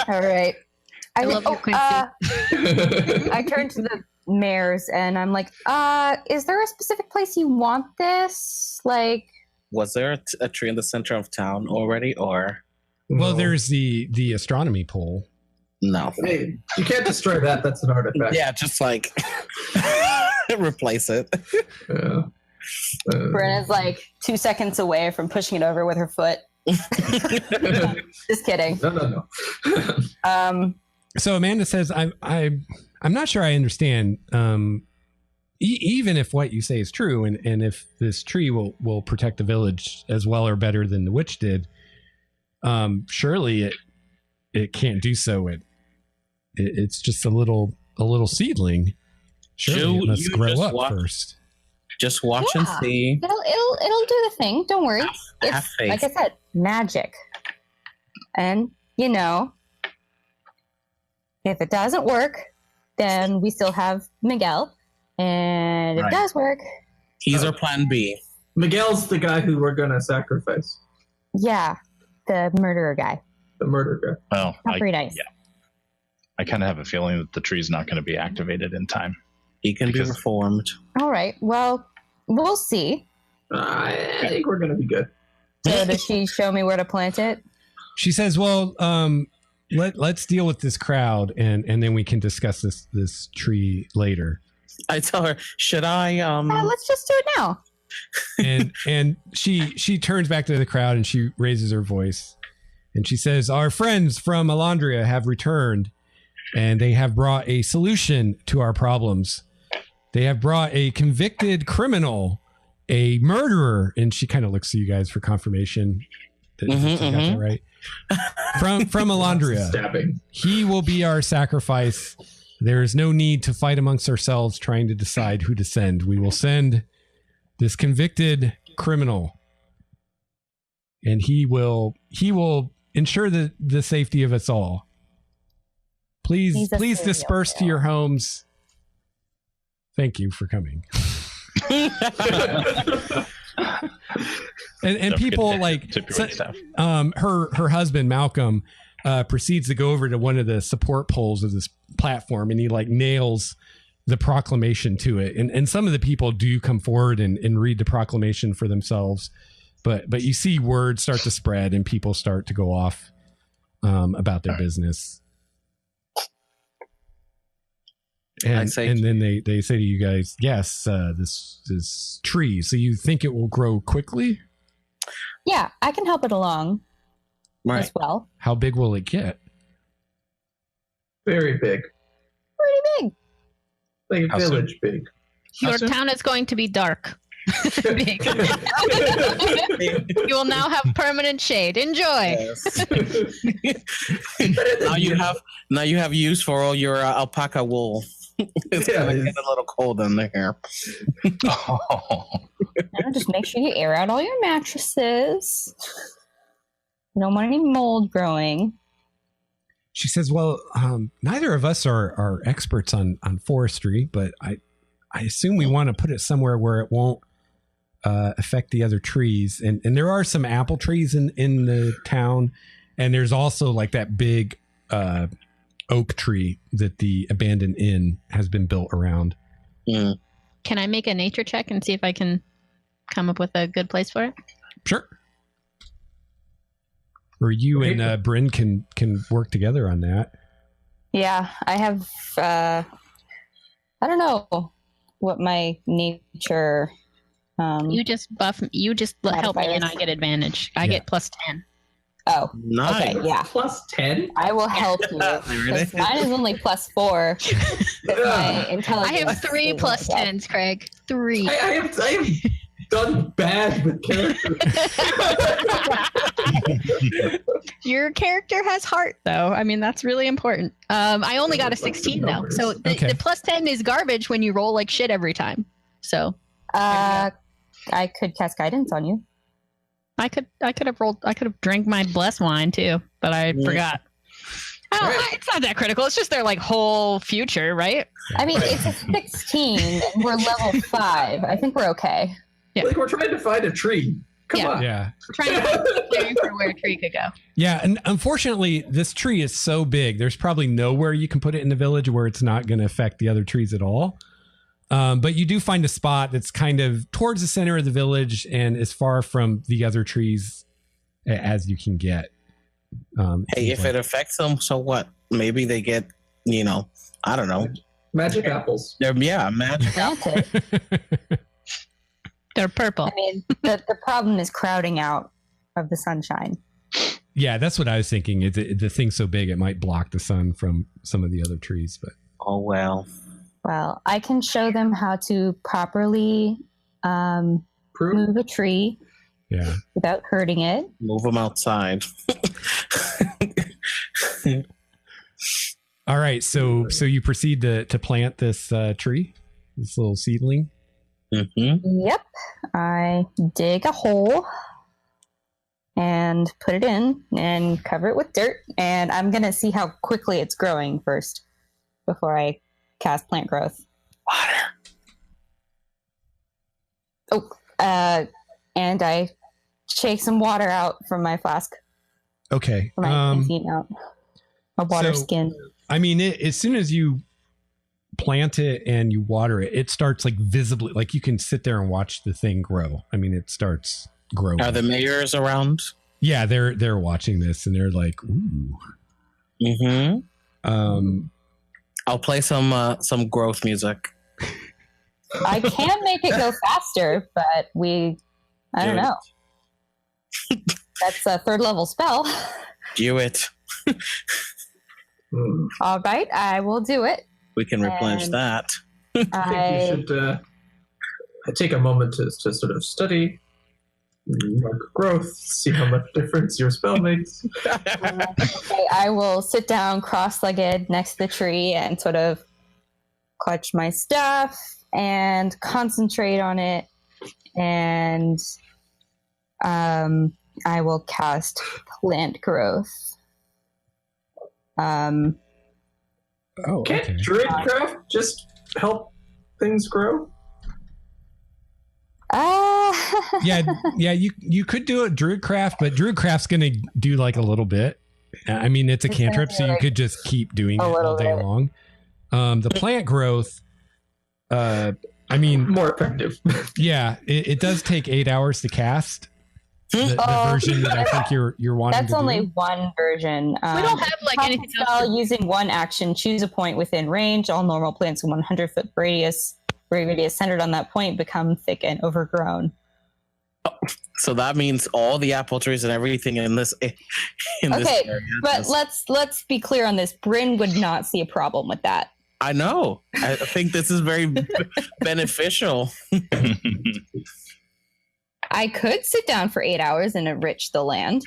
All right. I love you, Quincy. I turn to the mares and I'm like, is there a specific place you want this? Like, was there a tree in the center of town already, or? Well, there's the astronomy pole. No. Hey, you can't destroy that. That's an artifact. Yeah, just like replace it. Brenna's like 2 seconds away from pushing it over with her foot. Just kidding. No. So Amanda says, I'm not sure I understand. Even if what you say is true, and if this tree will protect the village as well or better than the witch did, surely it can't do so. It's just a little seedling. Surely it must grow up first. Just watch and see. It'll do the thing. Don't worry. It's like I said, magic. And if it doesn't work, then we still have Miguel. And if it does work, he's our plan B. Miguel's the guy who we're gonna sacrifice. Yeah, the murderer guy. The murderer guy. Well, not very nice. Yeah, I kind of have a feeling that the tree's not going to be activated in time. He can be reformed. All right. Well, we'll see. I think we're gonna be good. So does she show me where to plant it? She says, "Well, let's deal with this crowd, and then we can discuss this tree later." I tell her, "Should I?" Let's just do it now. and she turns back to the crowd and she raises her voice, and she says, "Our friends from Elandria have returned, and they have brought a solution to our problems. They have brought a convicted criminal, a murderer," and she kind of looks to you guys for confirmation that she got that right. From Elandria. Stabbing. He will be our sacrifice. There is no need to fight amongst ourselves trying to decide who to send. We will send this convicted criminal, and he will ensure the safety of us all. Please disperse to your homes. Thank you for coming. and people like her husband Malcolm proceeds to go over to one of the support poles of this platform, and he like nails the proclamation to it. And some of the people do come forward and read the proclamation for themselves, but you see word start to spread and people start to go off about their business. And then they say to you guys, yes, this tree. So you think it will grow quickly? Yeah, I can help it along as well. How big will it get? Very big. Pretty big. Like a village big. Your town is going to be dark. Big. You will now have permanent shade. Enjoy. Yes. now you have use for all your alpaca wool. It's gonna get a little cold in there. Just make sure you air out all your mattresses. You don't want any mold growing. She says, well, neither of us are experts on forestry, but I assume we want to put it somewhere where it won't affect the other trees. And there are some apple trees in the town. And there's also like that big oak tree that the abandoned inn has been built around. Mm. Can I make a nature check and see if I can come up with a good place for it? Sure. Or you and Bryn can work together on that. Yeah, I have, I don't know what my nature... you just help me and I get advantage. I get +10. Oh, nice. Okay, yeah. +10? I will help you. Mine is only +4. My intelligence I have 3 +10s, Craig. 3. I have done bad with characters. Your character has heart, though. I mean, that's really important. I only got a 16, though. So the +10 is garbage when you roll like shit every time. So I could cast guidance on you. I could have drank my blessed wine too, but I forgot. Oh, it's not that critical. It's just their like whole future, right? I mean, it's a 16 and we're level 5. I think we're okay. Yeah. Like we're trying to find a tree. Come on. Yeah. We're trying to plan for where a tree could go. Yeah, and unfortunately, this tree is so big. There's probably nowhere you can put it in the village where it's not going to affect the other trees at all. But you do find a spot that's kind of towards the center of the village and as far from the other trees as you can get. Hey, if it affects them, so what? Maybe they get, I don't know. Magic apples. Magic apples. They're purple. I mean, the problem is crowding out of the sunshine. Yeah, that's what I was thinking. The thing's so big, it might block the sun from some of the other trees. But oh, well. Well, I can show them how to properly move a tree without hurting it. Move them outside. All right, so you proceed to plant this tree, this little seedling. Mm-hmm. Yep. I dig a hole and put it in and cover it with dirt. And I'm going to see how quickly it's growing first before I cast plant growth. Water. Oh, and I shake some water out from my flask. Okay. From my out. A water skin. I mean, as soon as you plant it and you water it, it starts like visibly, like you can sit there and watch the thing grow. I mean, it starts growing. Are the mayors around? Yeah, they're watching this and they're like, ooh. Mm-hmm. I'll play some growth music. I can make it go faster, but I don't know. That's a 3rd level spell. Do it. All right, I will do it. We can replenish that. I think you should take a moment to sort of study growth, see how much difference your spell makes. Okay, I will sit down cross-legged next to the tree and sort of clutch my stuff and concentrate on it, and I will cast plant growth. Can't Druidcraft just help things grow? yeah, you could do it Druidcraft, but Druidcraft's gonna do like a little bit. I mean, it's a cantrip, so you could just keep doing it all day long. The plant growth, I mean, more effective. Yeah, it does take 8 hours to cast. The version that I think you're wanting. That's to only do. one version. We don't have like anything else. Using one action, choose a point within range. All normal plants in 100-foot radius centered on that point become thick and overgrown. So that means all the apple trees and everything in this area. But let's be clear on this. Bryn would not see a problem with that. I know. I think this is very beneficial. I could sit down for 8 hours and enrich the land.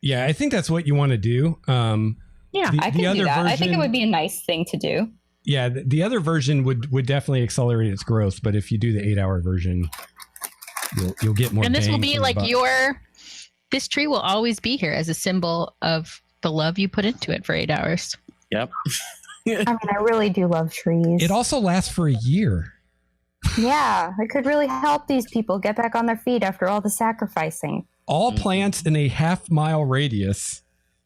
Yeah, I think that's what you want to do. I can do that. I think it would be a nice thing to do. Yeah, the other version would definitely accelerate its growth, but if you do the 8-hour version, you'll get more. And this will be like this tree will always be here as a symbol of the love you put into it for 8 hours. Yep. I mean, I really do love trees. It also lasts for a year. Yeah, it could really help these people get back on their feet after all the sacrificing. All plants in a half-mile radius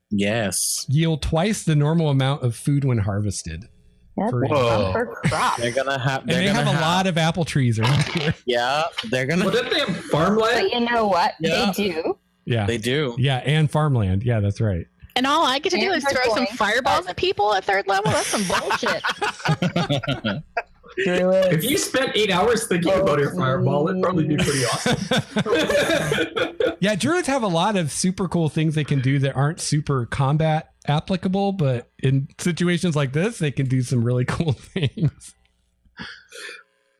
yield twice the normal amount of food when harvested. Yep, for crop. They have a lot of apple trees around here. Yeah, they're gonna. Well, don't they have farmland? But you know what? Yeah. They do. Yeah, they do. Yeah, and farmland. Yeah, that's right. And all I get to do is throw some fireballs at people at 3rd level. That's some bullshit. If you spent 8 hours thinking about your fireball, it'd probably be pretty awesome. Yeah, druids have a lot of super cool things they can do that aren't super combat applicable, but in situations like this, they can do some really cool things.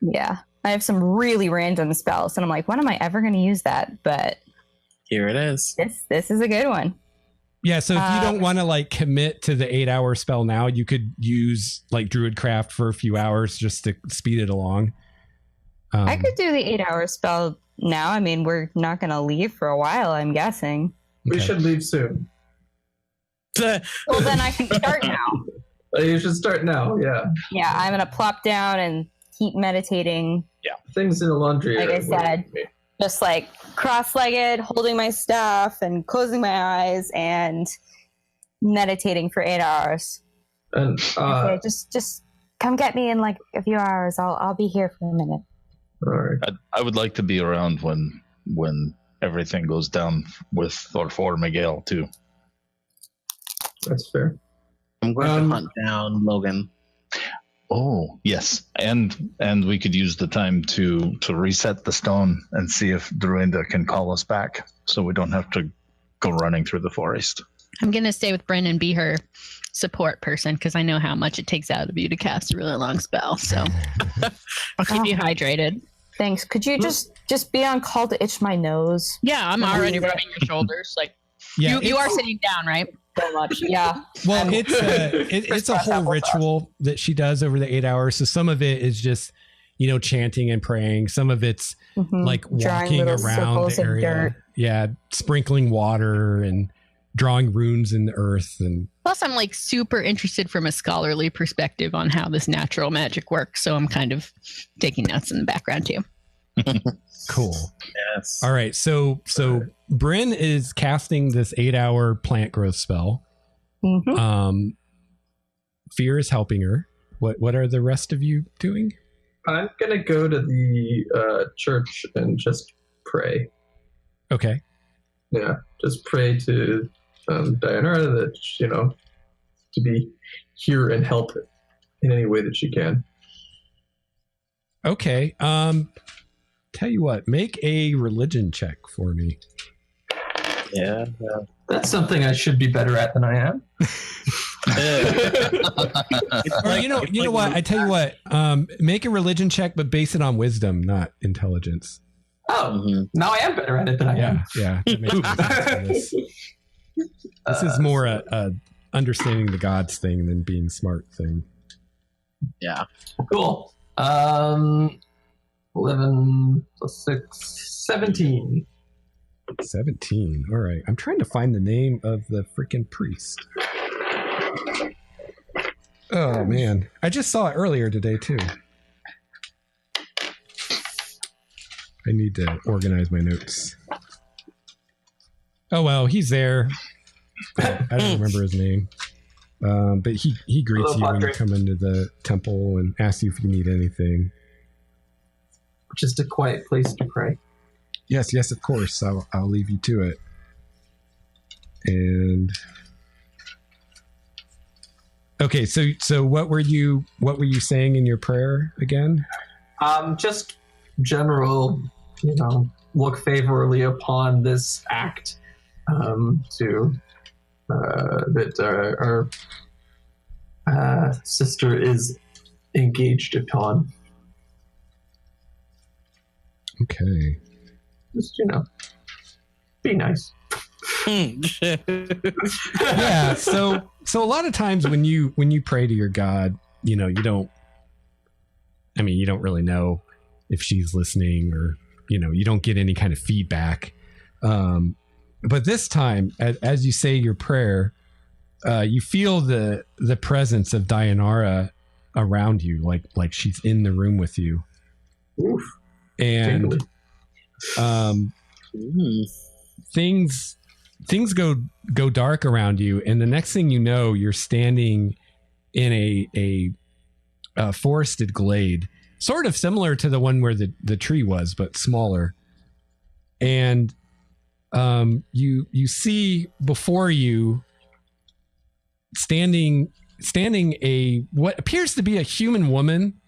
Yeah, I have some really random spells, and I'm like, when am I ever going to use that? But here it is. This is a good one. Yeah, so if you don't want to like commit to the 8-hour spell now, you could use like Druidcraft for a few hours just to speed it along. I could do the 8-hour spell now. I mean, we're not going to leave for a while, I'm guessing. We should leave soon. Well, then I can start now. You should start now, yeah. Yeah, I'm going to plop down and keep meditating. Yeah, things in Elandria. Like I said, just like cross-legged, holding my stuff and closing my eyes and meditating for 8 hours. And okay, just come get me in like a few hours. I'll be here for a minute. All right. I would like to be around when everything goes down with or for Miguel too. That's fair. I'm going to hunt down Logan. Oh, yes. And we could use the time to reset the stone and see if Dryad can call us back so we don't have to go running through the forest. I'm going to stay with Bryn and be her support person because I know how much it takes out of you to cast a really long spell. So I'll keep you hydrated. Thanks. Could you just be on call to itch my nose? Yeah, I'm already rubbing your shoulders. Like you are sitting down, right? So much. Yeah. Well, it's a whole ritual that she does over the 8 hours. So some of it is just, chanting and praying. Some of it's like walking around the area. Yeah. Sprinkling water and drawing runes in the earth. And plus I'm like super interested from a scholarly perspective on how this natural magic works. So I'm kind of taking notes in the background too. Cool. Yes. All right. So Bryn is casting this 8-hour plant growth spell. Mm-hmm. Fear is helping her. What are the rest of you doing? I'm gonna go to the church and just pray. Okay. Yeah, just pray to Dianara that to be here and help in any way that she can. Okay. Tell you what, make a religion check for me. Yeah. That's something I should be better at than I am. Or you know what? I tell you what. Make a religion check, but base it on wisdom, not intelligence. Oh, now I am better at it than I am. Yeah. That makes sense for this is more a understanding the gods thing than being smart thing. Yeah. Cool. 11 plus 6, 17. 17. All right. I'm trying to find the name of the freaking priest. Oh, man. I just saw it earlier today, too. I need to organize my notes. Oh, well, he's there. I don't remember his name. But he greets you when you come into the temple and asks you if you need anything. Just a quiet place to pray. Yes, of course. I'll leave you to it. And okay, so what were you saying in your prayer again? Just general, look favorably upon this act that our sister is engaged upon. Okay. Just, be nice. Yeah. So a lot of times when you pray to your God, you don't really know if she's listening or, you don't get any kind of feedback. But this time, as you say your prayer, you feel the presence of Dianara around you, like she's in the room with you. Oof. And things go dark around you, and the next thing you know, you're standing in a forested glade, sort of similar to the one where the tree was, but smaller. And you see before you standing a what appears to be a human woman,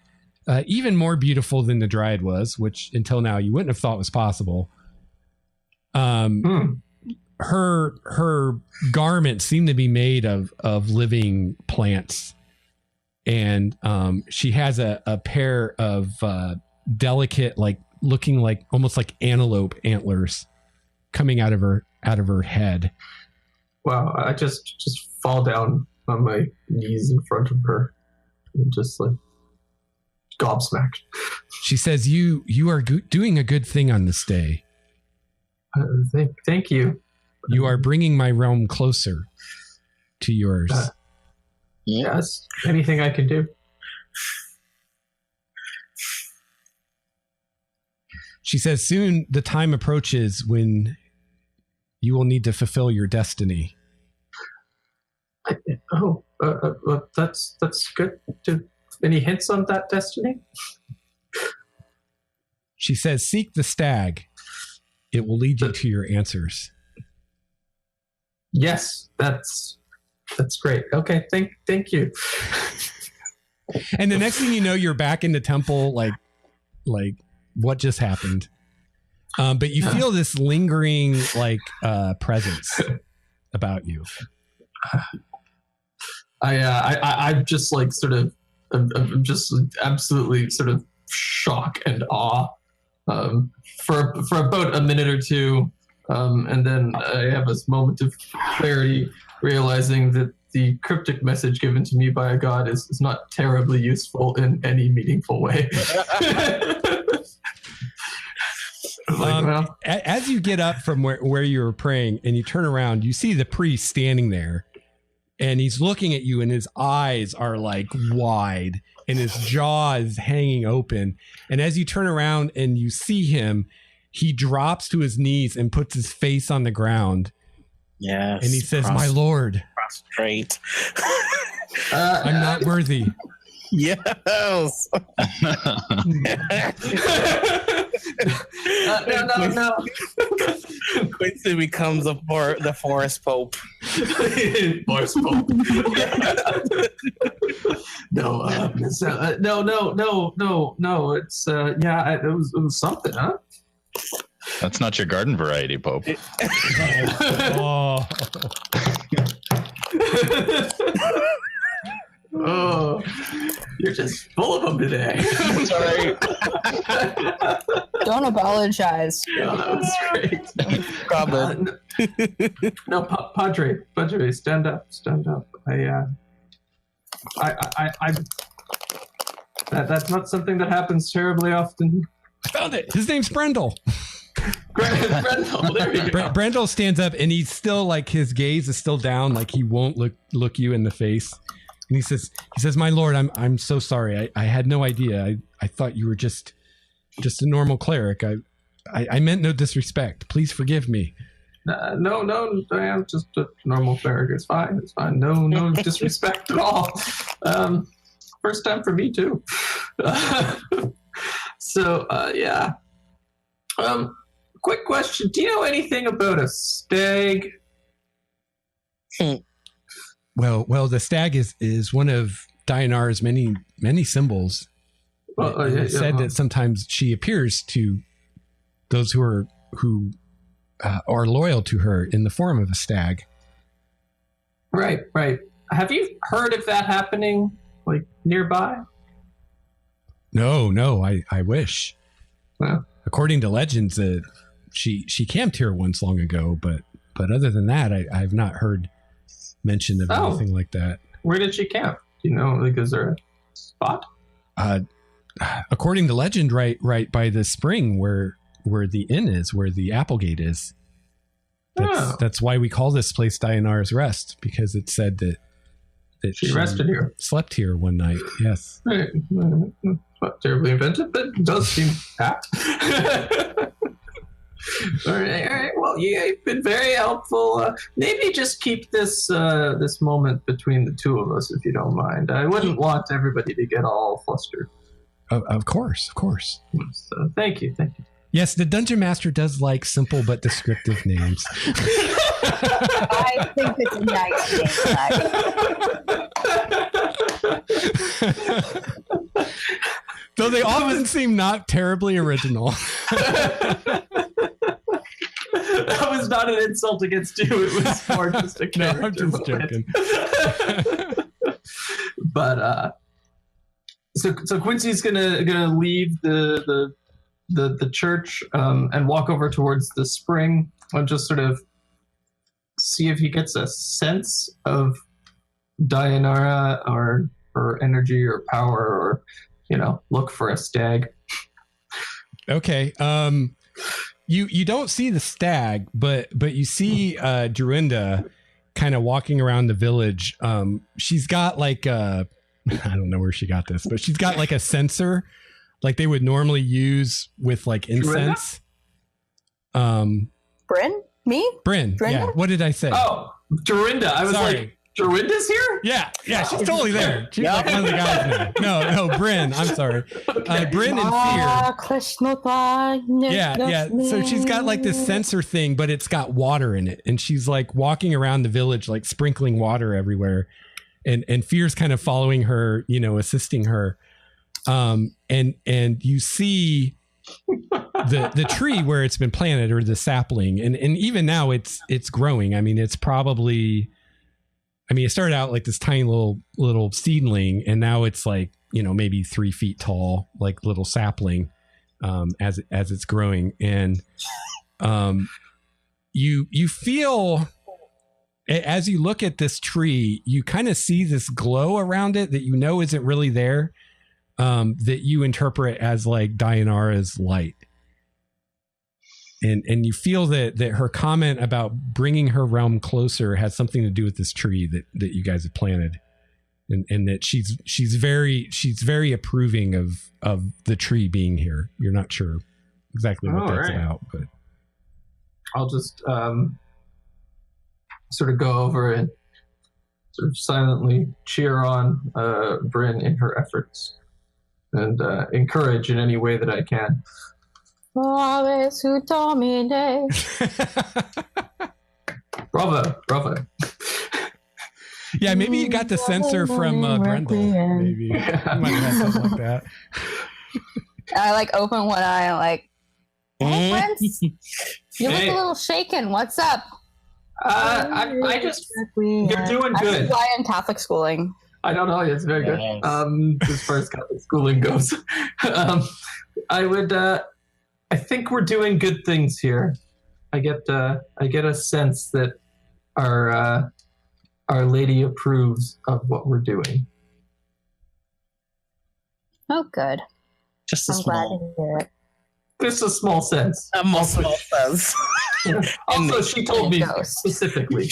even more beautiful than the Dryad was, which until now you wouldn't have thought was possible. Her garments seem to be made of living plants, and she has a pair of delicate, looking like almost like antelope antlers coming out of her head. Wow! I just fall down on my knees in front of her, and just gobsmacked. She says, "You are doing a good thing on this day. Thank you. You are bringing my realm closer to yours." Yes. Anything I can do. She says, "Soon the time approaches when you will need to fulfill your destiny." That's good. Any hints on that destiny? She says, "Seek the stag. It will lead you to your answers." Yes, that's great. Okay, thank you. And the next thing you know, you're back in the temple, like what just happened? But you feel this lingering presence about you. I'm just I'm just absolutely sort of shock and awe for about a minute or two, and then I have this moment of clarity, realizing that the cryptic message given to me by a god is not terribly useful in any meaningful way. As you get up from where you were praying and you turn around, you see the priest standing there, and he's looking at you, and his eyes are wide and his jaw is hanging open. And as you turn around and you see him, he drops to his knees and puts his face on the ground. Yes. And he says, "My lord, prostrate. I'm not worthy." Yes. No. Quincy becomes the forest pope. Forest pope. No. It's it was something, huh? That's not your garden variety, Pope. Oh. Oh, you're just full of them today. Sorry. Don't apologize. Oh, that was great. No, Padre, stand up. That's not something that happens terribly often. I found it. His name's Brendel. Brendel, there you go. Brendel stands up and he's still like, his gaze is still down, like he won't look you in the face. And he says, "My lord, I'm so sorry. I had no idea. I thought you were just a normal cleric. I meant no disrespect. Please forgive me." No, I am just a normal cleric. It's fine. No disrespect at all. First time for me too. So, yeah. Quick question. Do you know anything about a stag? Well, the stag is one of Dianara's many symbols. It said that sometimes she appears to those who are loyal to her in the form of a stag. Right. Have you heard of that happening, like, nearby? No, I wish. Well, according to legends, she camped here once long ago, but other than that, I've not heard mention of anything like that. Where did she camp? Do you know, like, is there a spot? According to legend, right by the spring where the inn is, where the Applegate is. That's why we call this place Dianara's Rest, because it said that she rested here, slept here one night. Yes. Right. Not terribly inventive, but it does seem apt. All right. Well, you've been very helpful. Maybe just keep this moment between the two of us, if you don't mind. I wouldn't want everybody to get all flustered. Of course. So, thank you. Yes, the Dungeon Master does like simple but descriptive names. I think it's a nice name. Though they often seem not terribly original. That was not an insult against you. It was more just a character. No, I'm just joking. But so Quincy's gonna leave the church and walk over towards the spring and just sort of see if he gets a sense of Dianara or her energy or power, or look for a stag. Okay. You don't see the stag, but you see Dryad kind of walking around the village. She's got like I don't know where she got this, but she's got like a censer like they would normally use with like incense. Bryn? Me? Bryn. Yeah. What did I say? Oh, Dorinda. I was like, Dorinda's here? Yeah, she's totally there. She's like one of the guys now. No, Bryn. I'm sorry. Bryn and Fear. Yeah. So she's got like this censer thing, but it's got water in it. And she's like walking around the village, like sprinkling water everywhere. And Fear's kind of following her, assisting her. And you see the tree where it's been planted, or the sapling. And even now it's growing. I mean, it's probably... it started out like this tiny little seedling, and now it's like, maybe 3 feet tall, like little sapling, as it's growing. And you feel, as you look at this tree, you kind of see this glow around it that isn't really there, that you interpret as like Dianara's light. And you feel that her comment about bringing her realm closer has something to do with this tree that you guys have planted, and that she's very approving of the tree being here. You're not sure exactly what that's about, but I'll just sort of go over and sort of silently cheer on Bryn in her efforts and encourage in any way that I can. Bravo. Yeah, maybe you got the censor from Brendel. Maybe you might have something like that. I like open one eye and like, hey, Prince, you look a little shaken. What's up? I just, you're doing good. Why in Catholic schooling? I don't know. It's very good. As far as Catholic schooling goes, I think we're doing good things here. I get a sense that our Lady approves of what we're doing. Oh, good. Just a I'm glad small. to hear it. Just a small sense. A small sense. Also, she told me Ghost. specifically.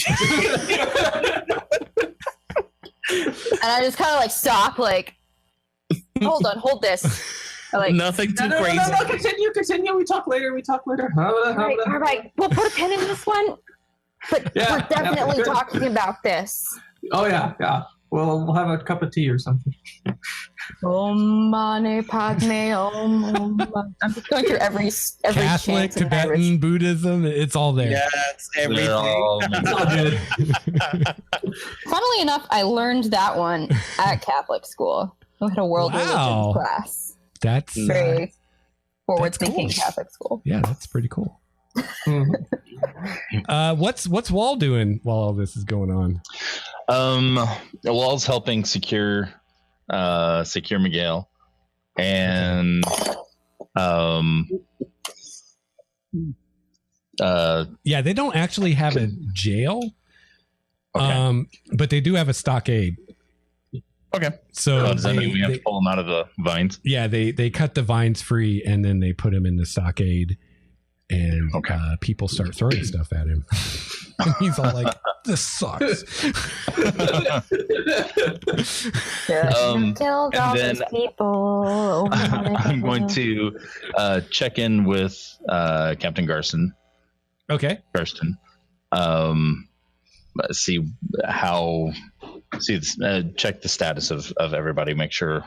And I just kind of like stop, like, hold this. I like, Nothing too No, crazy. Continue. We talk later. all right, we'll put a pin in this one. But Yeah, we're definitely yeah. talking about this. Oh yeah. Well, we'll have a cup of tea or something. Om mani padme om. I'm just going through every Catholic, chant in Tibetan, Irish. Buddhism, it's all there. Yes, They're everything. all- It's all good. Funnily enough, I learned that one at Catholic school. We had a world Wow. religions class. That's Very forward-thinking cool. Catholic school. yeah, that's pretty cool. Mhm. What's Wahl doing while all this is going on? Wall's helping secure Miguel, and Yeah, they don't actually have a jail, okay. but they do have a stockade. Okay. So Does that mean we have they- to pull him out of the vines? yeah, they cut the vines free and then they put him in the stockade, and Okay. People start throwing stuff at him. And he's all like, "This sucks." Killed all then- those people. I'm going to check in with Captain Garson. Okay. Kirsten. Check the status of everybody, make sure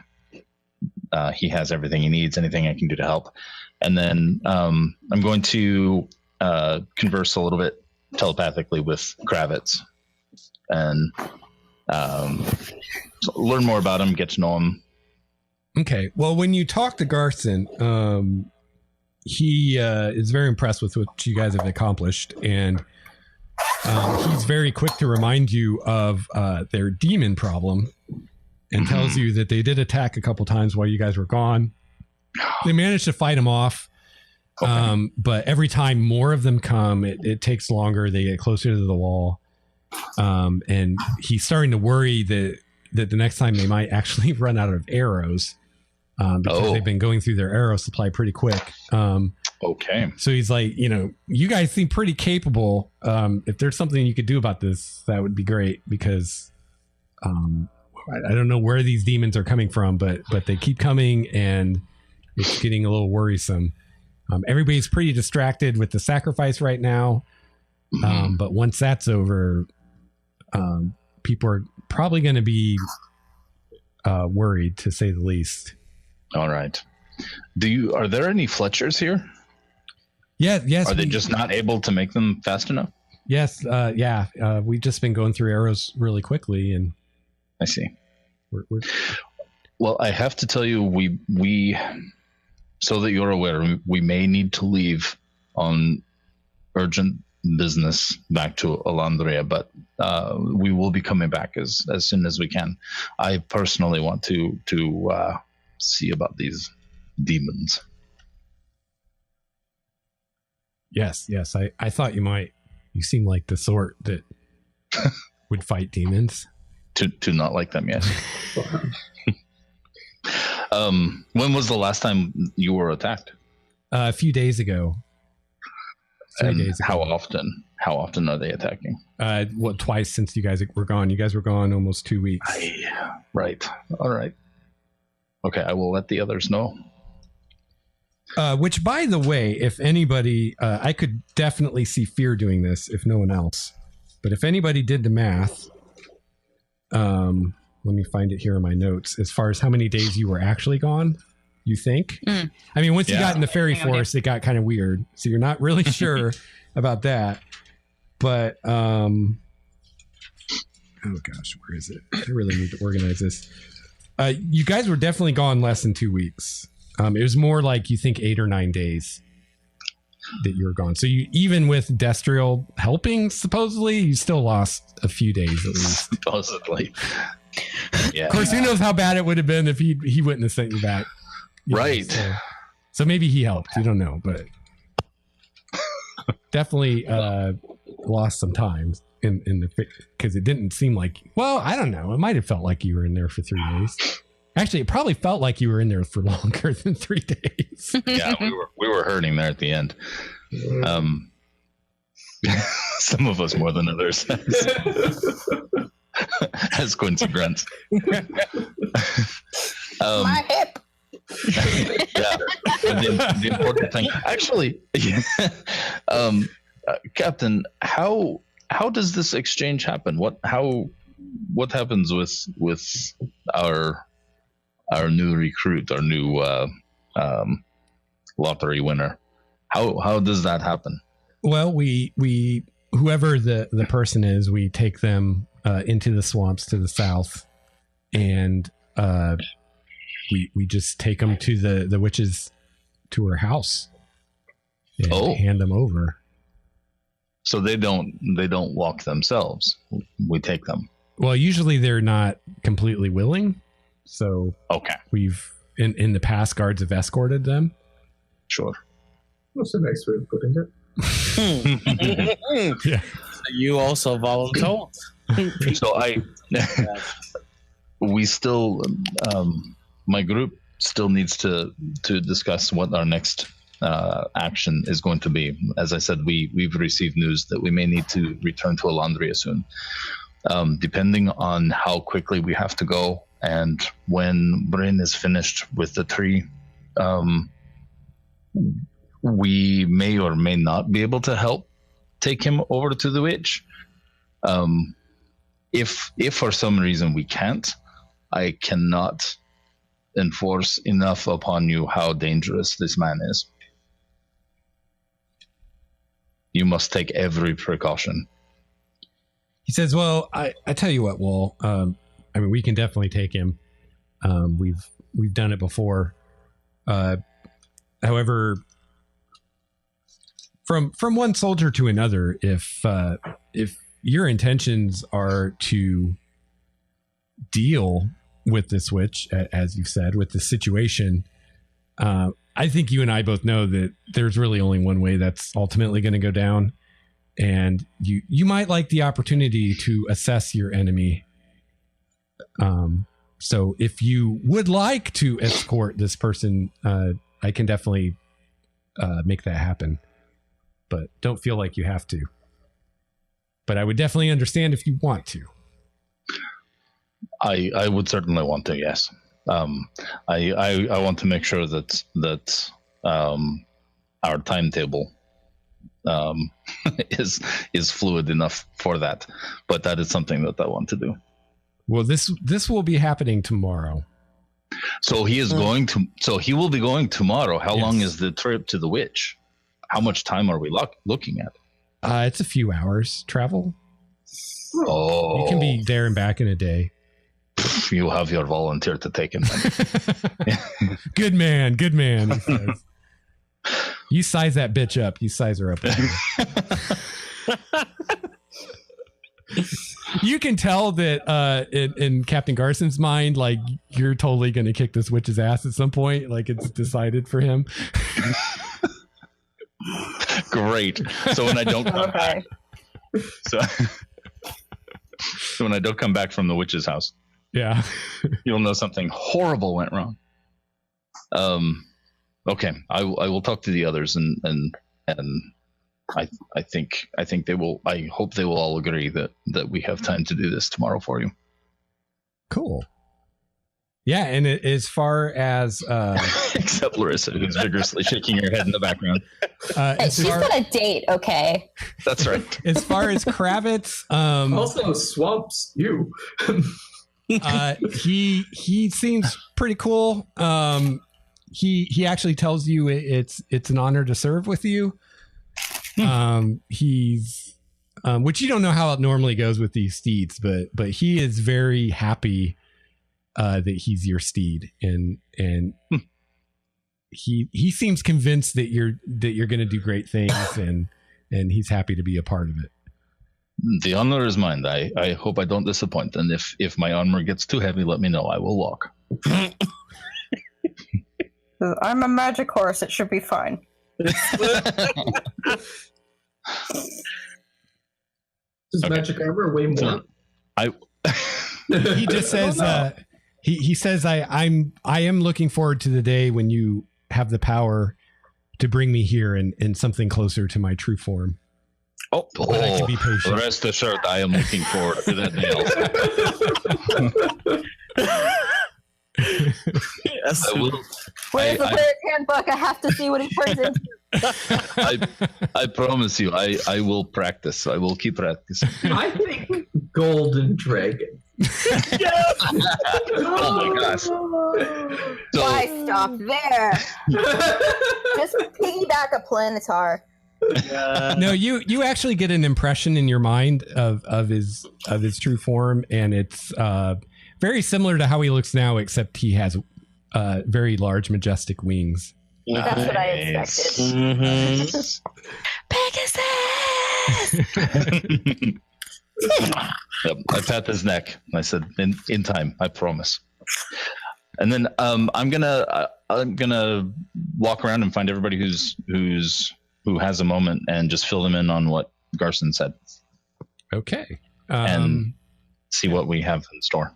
he has everything he needs, anything I can do to help. And then I'm going to converse a little bit telepathically with Kravitz and learn more about him, get to know him. Okay. Well, when you talk to Garson, he is very impressed with what you guys have accomplished, and he's very quick to remind you of their demon problem, and tells you that they did attack a couple times while you guys were gone. They managed to fight them off, but every time more of them come, it takes longer. They get closer to the wall, and he's starting to worry that the next time they might actually run out of arrows. Because they've been going through their arrow supply pretty quick. Okay. So he's like, you guys seem pretty capable. If there's something you could do about this, that would be great, because I don't know where these demons are coming from, but they keep coming and it's getting a little worrisome. Everybody's pretty distracted with the sacrifice right now. But once that's over, people are probably going to be worried, to say the least. All right. Are there any Fletchers here? Yes. Are they just not able to make them fast enough? Yes. We've just been going through arrows really quickly, and I see. we're Well, I have to tell you, we so that you're aware, we may need to leave on urgent business back to Elandria, but we will be coming back as soon as we can. I personally want to see about these demons. Yes. I thought you might. You seem like the sort that would fight demons. To not like them, yes. When was the last time you were attacked? A few days ago. 3 days ago. How often? How often are they attacking? Twice since you guys were gone. You guys were gone almost 2 weeks. Right. All right. Okay, I will let the others know. Which, by the way, if anybody, I could definitely see Fear doing this, if no one else. But if anybody did the math, let me find it here in my notes. As far as how many days you were actually gone, you think? I mean, once you got in the fairy forest, it got kind of weird. So you're not really sure about that. But, oh gosh, where is it? I really need to organize this. You guys were definitely gone less than 2 weeks. It was more like you think 8 or 9 days that you were gone. So you, even with Destriel helping, supposedly, you still lost a few days at least. Supposedly. Yeah. Of course, who knows how bad it would have been if he wouldn't have sent you back. You know, Right. so maybe he helped. You don't know, but definitely lost some time in the, because it didn't seem like, well, I don't know. It might have felt like you were in there for 3 days. Actually, it probably felt like you were in there for longer than 3 days. Yeah, we were hurting there at the end. Some of us more than others, as Quincy grunts. My hip. Yeah, the important thing, actually, Captain, how does this exchange happen? What happens with our new recruit, our new lottery winner? How does that happen? Well, we whoever the person is, we take them into the swamps to the south, and we just take them to the witches, to her house, and hand them over. So they don't walk themselves. We take them. Well, usually they're not completely willing. So okay, we've in the past, guards have escorted them. Sure. That's a nice way of putting it. Yeah. So you also volunteered. So we still, my group still needs to discuss what our next action is going to be. As I said, we've received news that we may need to return to Elandria soon. Depending on how quickly we have to go and when Bryn is finished with the tree, we may or may not be able to help take him over to the witch. If for some reason we can't, I cannot enforce enough upon you how dangerous this man is. You must take every precaution. He says, well, I tell you what, Wahl, I mean, we can definitely take him. We've done it before. However, from one soldier to another, if your intentions are to deal with this witch, as you've said, with the situation, I think you and I both know that there's really only one way that's ultimately going to go down. And you might like the opportunity to assess your enemy. So if you would like to escort this person, I can definitely make that happen. But don't feel like you have to. But I would definitely understand if you want to. I would certainly want to, yes. I want to make sure that our timetable is fluid enough for that. But that is something that I want to do. Well, this will be happening tomorrow. So he is going to. So he will be going tomorrow. How Yes. long is the trip to the witch? How much time are we looking at? It's a few hours travel. Oh, You can be there and back in a day. You have your volunteer to take him. Good man. He says. You size that bitch up. You size her up. You can tell that in Captain Garson's mind, like, you're totally going to kick this witch's ass at some point. Like, it's decided for him. Great. So when I don't come back, so when I don't come back from the witch's house, Yeah. you'll know something horrible went wrong. Okay, I will talk to the others, and I think they will. I hope they will all agree that we have time to do this tomorrow for you. Cool. Yeah, and as far as Except Larissa, who's vigorously shaking her head in the background. Hey, she's got a date, okay? That's right. As far as Kravitz, Also, swamps you. he seems pretty cool. He actually tells you it's an honor to serve with you. He's which you don't know how it normally goes with these steeds, but he is very happy that he's your steed, and he seems convinced that you're going to do great things, and he's happy to be a part of it. The honor is mine. I hope I don't disappoint, and if my armor gets too heavy, let me know. I will walk. I'm a magic horse. It should be fine. Does magic armor weigh more? I He just says He says I am looking forward to the day when you have the power to bring me here in something closer to my true form. Oh, but I can be patient. Rest assured, I am looking forward to that nail. Yes. Where's the player's handbook? I have to see what he turns into. I promise you, I will practice. I will keep practicing. I think golden dragon. Yes! Oh my gosh. So, Why stop there? Just piggyback a planetar. No, you actually get an impression in your mind of his true form, and it's very similar to how he looks now, except he has very large, majestic wings. That's what I expected. Pegasus! Yep, I pat his neck. I said, "In time, I promise." And then I'm gonna walk around and find everybody who has a moment and just fill them in on what Garson said. Okay. And see what we have in store.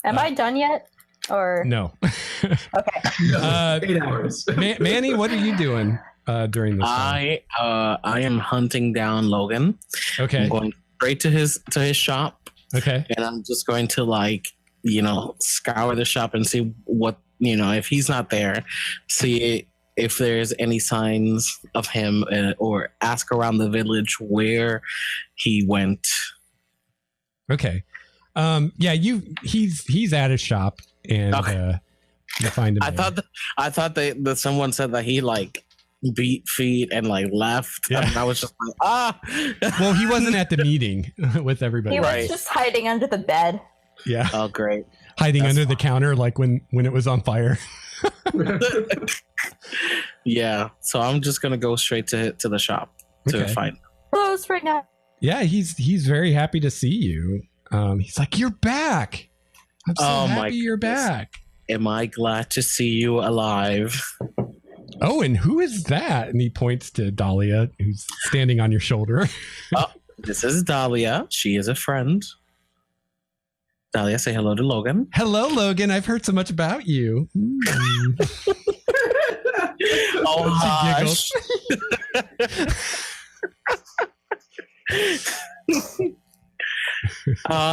Am I done yet? Or no. Okay. 8 hours. Manny, what are you doing during this time? I am hunting down Logan. Okay. I'm going straight to his shop. Okay. And I'm just going to scour the shop and see what, if he's not there, see if there's any signs of him, or ask around the village where he went. Okay. Yeah, he's at his shop, and Okay. you find him. I thought that someone said that he beat feet and left. Yeah. And I was just Well, he wasn't at the meeting with everybody. he was Right. just hiding under the bed. Yeah, Oh, great. hiding That's under the fine. counter, like when it was on fire. Yeah. So I'm just gonna go straight to the shop to Okay. find. Closed right now. Yeah, he's very happy to see you. He's like, "You're back! I'm so Oh, my happy you're goodness. back." Am I glad to see you alive? Oh, and who is that? And he points to Dahlia, who's standing on your shoulder. This is Dahlia. She is a friend. Dahlia, say hello to Logan. Hello, Logan. I've heard so much about you. Oh,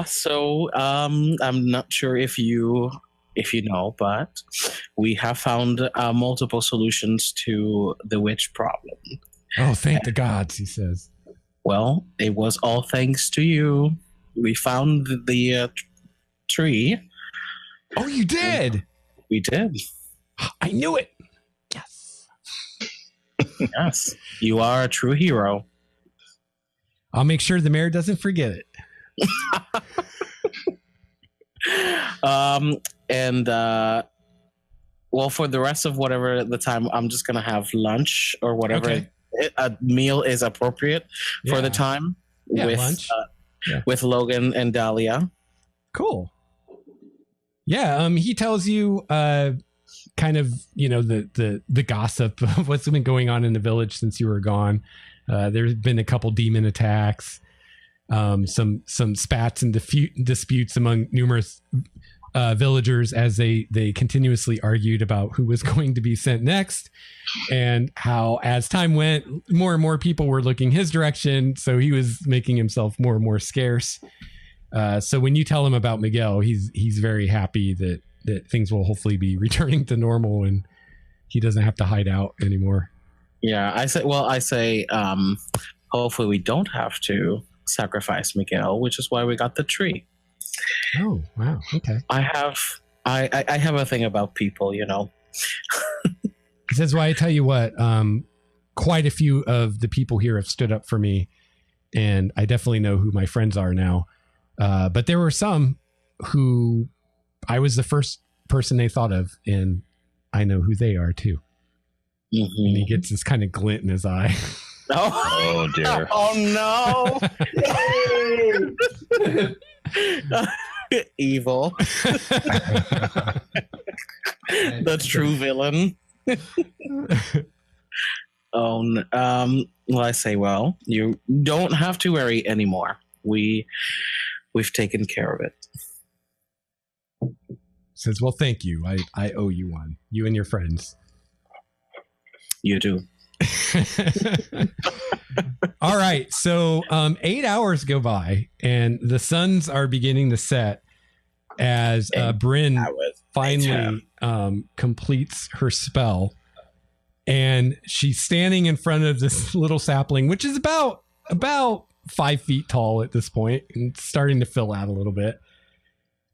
She I'm not sure if you know, but we have found multiple solutions to the witch problem. Oh, thank the gods, he says. Well, it was all thanks to you. We found the tree. Oh, you did? We did. I knew it. Yes. Yes. You are a true hero. I'll make sure the mayor doesn't forget it. Well, for the rest of whatever the time, I'm just gonna have lunch or whatever Okay. a meal is appropriate for the Yeah. time Yeah, with lunch. Yeah. with Logan and Dahlia. Cool. Yeah, he tells you kind of, the gossip of what's been going on in the village since you were gone. There's been a couple demon attacks, some spats and disputes among numerous villagers as they continuously argued about who was going to be sent next, and how as time went, more and more people were looking his direction, so he was making himself more and more scarce. So when you tell him about Miguel, he's very happy that things will hopefully be returning to normal and he doesn't have to hide out anymore. Yeah, I say, hopefully we don't have to sacrifice Miguel, which is why we got the tree. Oh, wow. Okay. I have a thing about people, He says, well, I tell you what, quite a few of the people here have stood up for me, and I definitely know who my friends are now. But there were some who I was the first person they thought of, and I know who they are too. Mm-hmm. And he gets this kind of glint in his eye. Oh, dear. Oh no. Evil. The true villain. Well, I say, well, you don't have to worry anymore. We've taken care of it. Says, well, thank you. I owe you one. You and your friends. You do. All right. So 8 hours go by and the suns are beginning to set as Bryn finally completes her spell. And she's standing in front of this little sapling, which is about 5 feet tall at this point and starting to fill out a little bit.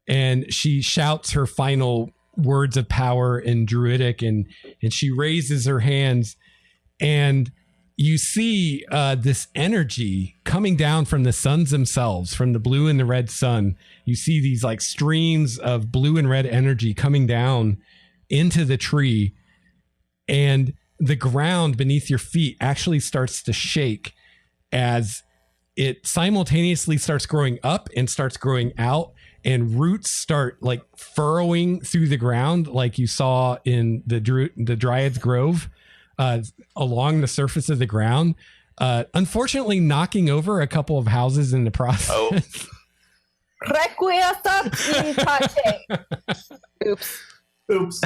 And she shouts her final words of power in Druidic, and she raises her hands, and you see this energy coming down from the suns themselves, from the blue and the red sun. You see these like streams of blue and red energy coming down into the tree, and the ground beneath your feet actually starts to shake as it simultaneously starts growing up and starts growing out, and roots start like furrowing through the ground like you saw in the Dryad's Grove along the surface of the ground, unfortunately knocking over a couple of houses in the process. Oops.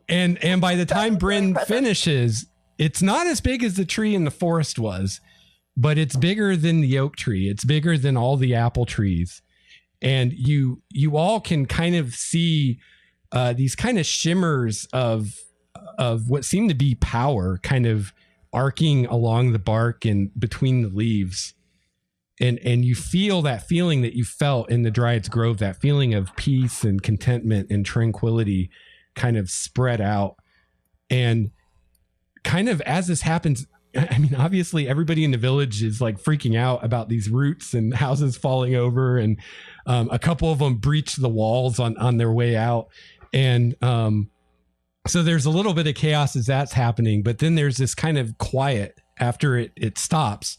And by the time Bryn finishes, it's not as big as the tree in the forest was, but it's bigger than the oak tree. It's bigger than all the apple trees. And you all can kind of see these kind of shimmers of what seem to be power kind of arcing along the bark and between the leaves. And you feel that feeling that you felt in the Dryad's Grove, that feeling of peace and contentment and tranquility kind of spread out. And kind of as this happens, I mean, obviously everybody in the village is like freaking out about these roots and houses falling over. And a couple of them breach the walls on their way out. And so there's a little bit of chaos as that's happening, but then there's this kind of quiet after it stops.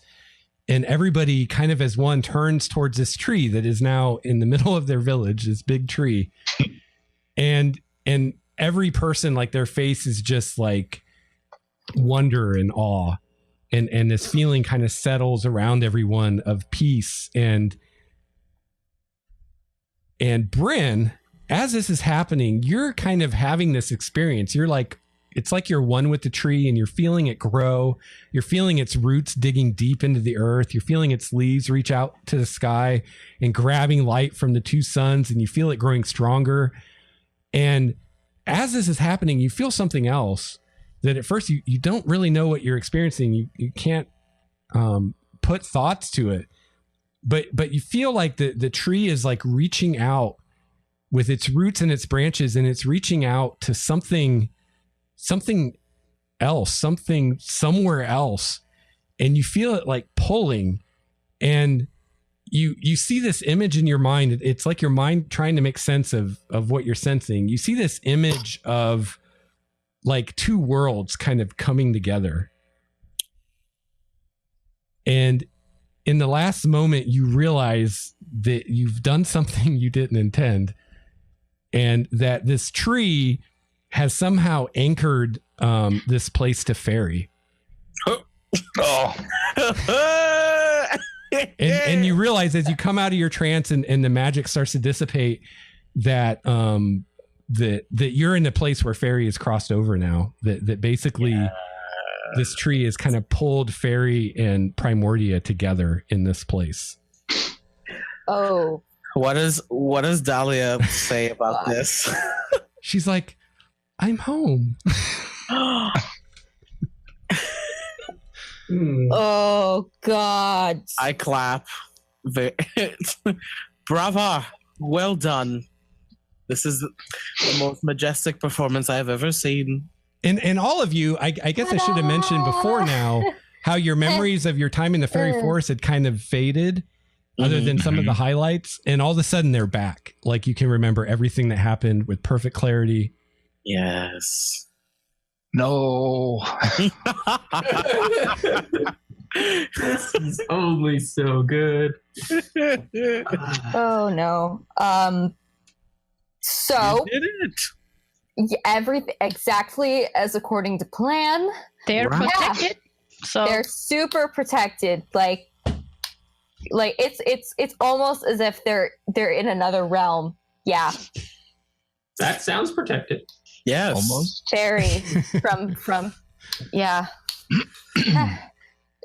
And everybody kind of as one turns towards this tree that is now in the middle of their village, this big tree. And every person, like their face is just like wonder and awe. And this feeling kind of settles around everyone of peace. And Bryn, as this is happening, you're kind of having this experience. You're like, it's like you're one with the tree and you're feeling it grow. You're feeling its roots digging deep into the earth. You're feeling its leaves reach out to the sky and grabbing light from the two suns, and you feel it growing stronger. And as this is happening, you feel something else that at first you don't really know what you're experiencing. You can't put thoughts to it, but you feel like the tree is like reaching out with its roots and its branches, and it's reaching out to something else, something somewhere else. And you feel it like pulling, and you see this image in your mind. It's like your mind trying to make sense of what you're sensing. You see this image of like two worlds kind of coming together. And in the last moment, you realize that you've done something you didn't intend, and that this tree has somehow anchored this place to Faerie. Oh. And you realize as you come out of your trance and the magic starts to dissipate that that you're in the place where Faerie is crossed over now. That basically this tree has kind of pulled Faerie and Primordia together in this place. Oh. What does Dahlia say about this? She's like, I'm home. Oh God. I clap. Brava. Well done. This is the most majestic performance I've ever seen. And all of you, I guess I should have mentioned before now how your memories of your time in the fairy forest had kind of faded, other than some of the highlights. And all of a sudden they're back. Like you can remember everything that happened with perfect clarity. Yes. No. This is only so good. Oh no. So you did it. Everything exactly as according to plan. They're protected. So They're super protected. Like it's almost as if they're in another realm. Yeah. That sounds protected. Yes. Almost. Very from yeah.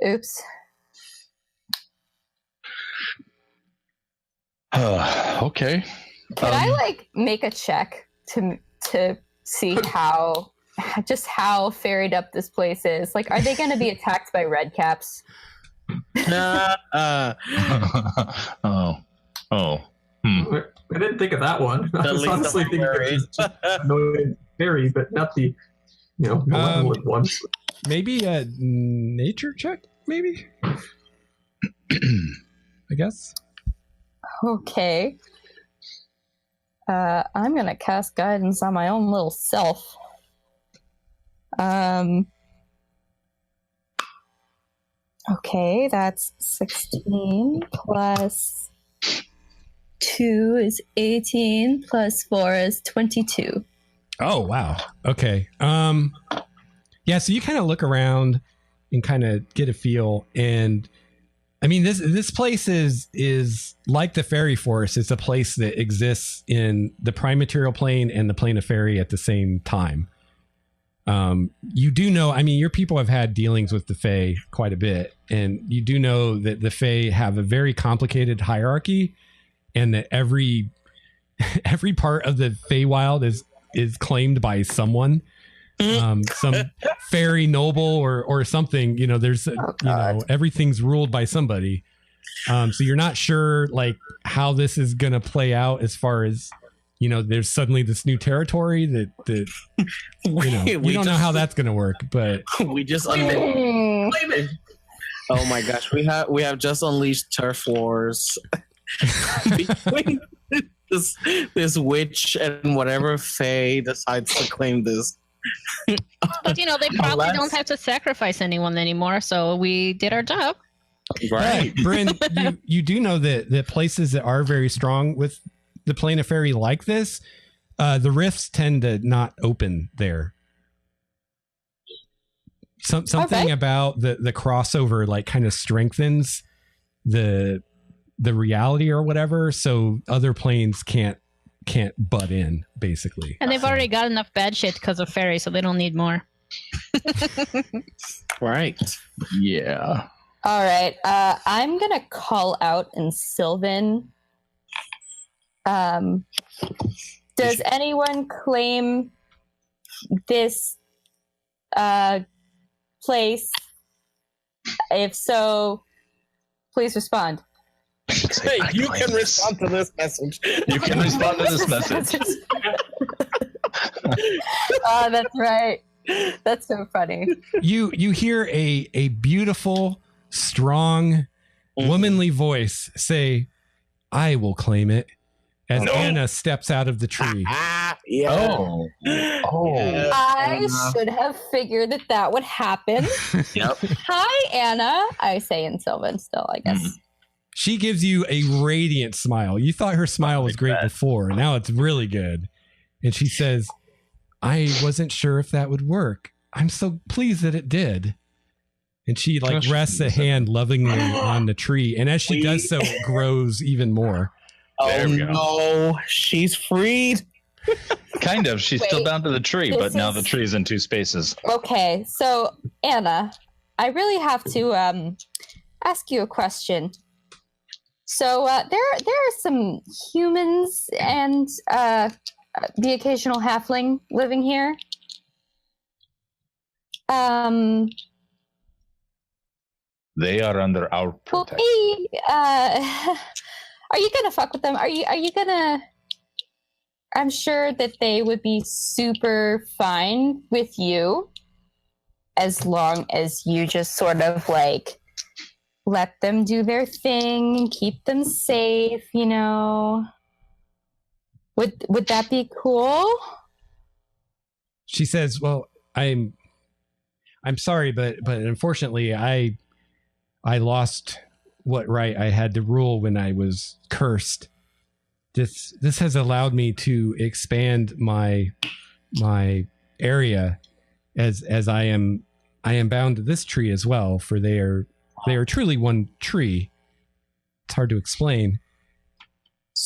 Oops. Okay. Could I like make a check to see how ferried up this place is? Like, are they going to be attacked by red caps? Oh. I didn't think of that one. I was honestly thinking of Faerie, but not the malevolent one. Maybe a nature check, maybe? I guess. Okay. I'm gonna cast guidance on my own little self. Okay, that's 16 plus 2 is 18 plus 4 is 22. Oh, wow. Okay. Yeah, so you kind of look around and kind of get a feel, and I mean, this place is like the fairy forest. It's a place that exists in the prime material plane and the plane of fairy at the same time. You do know, I mean, your people have had dealings with the Fae quite a bit, and you do know that the Fae have a very complicated hierarchy, and that every part of the Feywild is claimed by someone. Some fairy noble or something, there's everything's ruled by somebody. So you're not sure like how this is going to play out as far as, there's suddenly this new territory that you don't know how that's going to work, but we just oh my gosh, we have just unleashed turf wars between this witch and whatever Fae decides to claim this. But they probably don't have to sacrifice anyone anymore, so we did our job. Right. Bryn, you do know that the places that are very strong with the plane of fairy like this, the rifts tend to not open there. Something about the crossover like kind of strengthens the reality or whatever, so other planes can't butt in, basically. And they've already got enough bad shit because of fairy, so they don't need more. Right. Yeah. All right. I'm gonna call out in Sylvan. Does anyone claim this place? If so, please respond. Hey, you can respond to this message. You can respond to this message. Oh, that's right. That's so funny. You hear a beautiful, strong, womanly voice say, "I will claim it," as Anna steps out of the tree. Yeah. Oh. I should have figured that would happen. Yep. Hi, Anna. I say in Sylvan still, I guess. She gives you a radiant smile. You thought her smile was great before. Now it's really good. And she says, "I wasn't sure if that would work. I'm so pleased that it did." And she rests a hand lovingly on the tree. And as she does so, it grows even more. Oh no, she's freed. Kind of. She's still bound to the tree, but now the tree's in two spaces. Okay, so Anna, I really have to ask you a question. So there are some humans and the occasional halfling living here. They are under our protection. Are you gonna fuck with them? Are you gonna? I'm sure that they would be super fine with you, as long as you just sort of like let them do their thing and keep them safe. Would that be cool? She says, "Well, I'm sorry, but unfortunately, I lost what right I had to rule when I was cursed. This has allowed me to expand my area as I am bound to this tree as well, for they are truly one tree. It's hard to explain."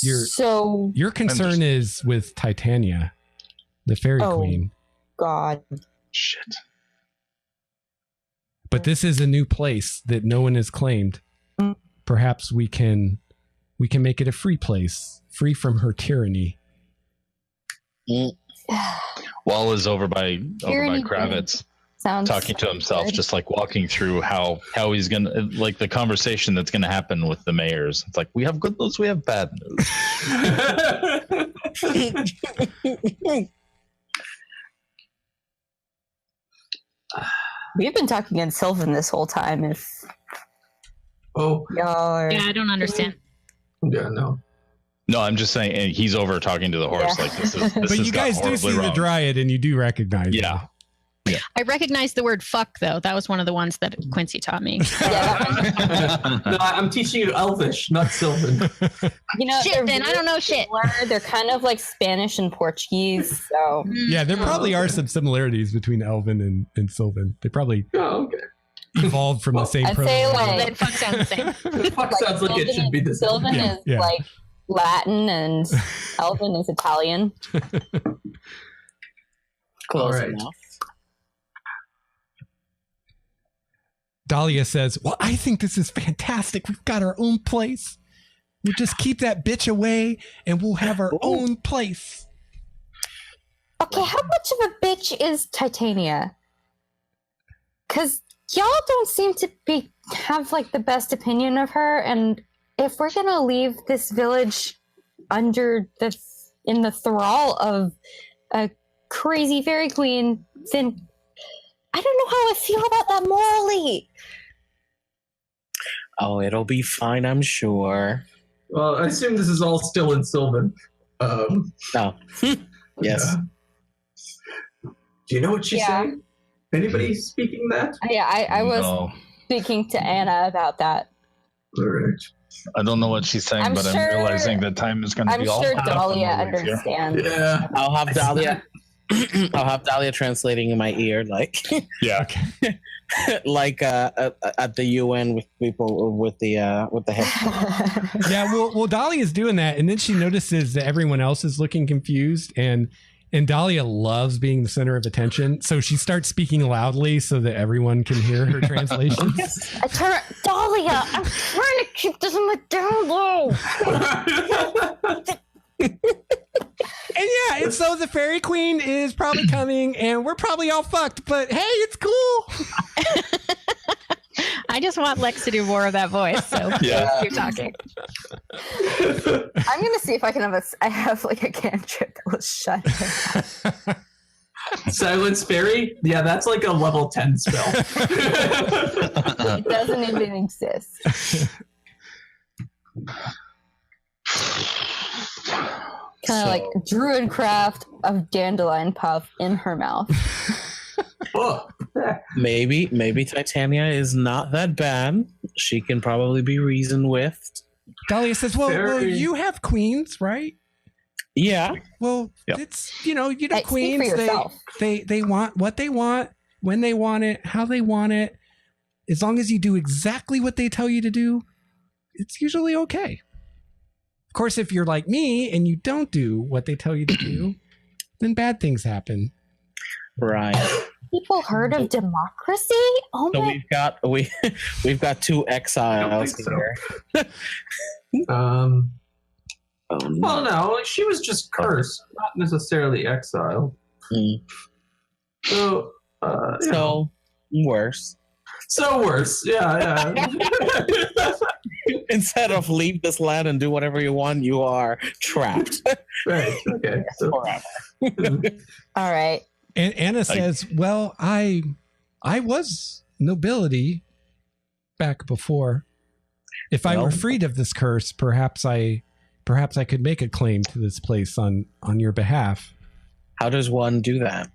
Your concern is with Titania, the fairy queen. God. Shit. But this is a new place that no one has claimed. Perhaps we can make it a free place, free from her tyranny. Wahl is over by Kravitz, talking to himself, good. just like walking through how he's gonna, like, the conversation that's gonna happen with the mayors. It's like, we have good news, we have bad news. We've been talking in Sylvan this whole time. If Oh, y'all are... Yeah, I don't understand. yeah, no. No, I'm just saying, and he's over talking to the horse. Yeah. Like, this is. But you guys do see the Dryad, and you do recognize. Yeah. it. I recognize the word fuck, though. That was one of the ones that Quincy taught me. No, I'm teaching you Elvish, not Sylvan. You know, Shit, then I don't know shit. They're kind of like Spanish and Portuguese, so Yeah, there probably are some similarities between Elven and Sylvan. They probably Oh, okay. evolved from the same. I'd say, proto- like- Then fuck sounds the same. Fuck sounds like it should be the same. Sylvan Yeah, is yeah. like Latin and Elven is Italian. Close Alright. enough. Dahlia says, "Well, I think this is fantastic. We've got our own place. We'll just keep that bitch away, and we'll have our own place." Okay, how much of a bitch is Titania? Because y'all don't seem to have like the best opinion of her, and if we're gonna leave this village in the thrall of a crazy fairy queen, then I don't know how I feel about that morally. Oh, it'll be fine, I'm sure. Well, I assume this is all still in Sylvan. No. Yes. Yeah. Do you know what she's Yeah. saying? Anybody speaking that? Yeah, I was No, speaking to Anna about that. All right. I don't know what she's saying, I'm but sure- I'm realizing that time is going to I'm be all sure fucked up Dahlia on the way here. understands. Yeah. I'll have Dahlia. I'll have Dahlia translating in my ear, like Yeah. like at the UN with people with the head. Yeah, well, Dahlia is doing that, and then she notices that everyone else is looking confused, and Dahlia loves being the center of attention, so she starts speaking loudly so that everyone can hear her translations. I turn Dahlia, I'm trying to keep this in my down low. And yeah, and so the fairy queen is probably coming, and we're probably all fucked, but hey, it's cool. I just want Lex to do more of that voice, so Yeah. keep talking. I'm gonna see if I can I have like a cantrip that will shut him. Silence Fairy? Yeah, that's like a level 10 spell. It doesn't even exist. Kind of like druidcraft of dandelion puff in her mouth. Oh. Maybe Titania is not that bad. She can probably be reasoned with. Dahlia says, well, Fairy. you have queens, right? Yeah. Well, Yep. it's, Hey, speak for queens, yourself. they want what they want, when they want it, how they want it. As long as you do exactly what they tell you to do, it's usually okay. Of course, if you're like me and you don't do what they tell you to do, then bad things happen. Right. People heard of democracy? Oh So my! we've got two exiles think so. here. Um, Oh no. well, no, she was just cursed, not necessarily exiled. Mm. So, So worse. so worse. Yeah. Instead of leave this land and do whatever you want, you are trapped Right. Okay. So, forever. All right. And Anna says, well, I was nobility back before. If I were Well. freed of this curse, perhaps I could make a claim to this place on your behalf. How does one do that?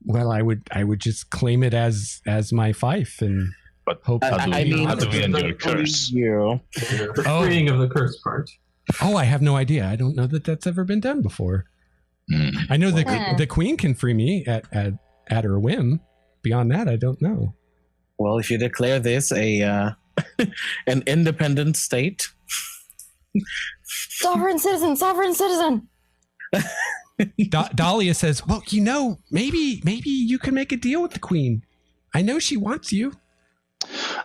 Well, I would just claim it as my fief and But hope. how do I we, mean- how do we undo a curse? You. the Oh. freeing of the curse part. Oh, I have no idea. I don't know that that's ever been done before. Mm. I know Well- the queen can free me at her whim. Beyond that, I don't know. Well, if you declare this a an independent state, Sovereign citizen, sovereign citizen. Dahlia says, well, maybe you can make a deal with the queen. I know she wants you.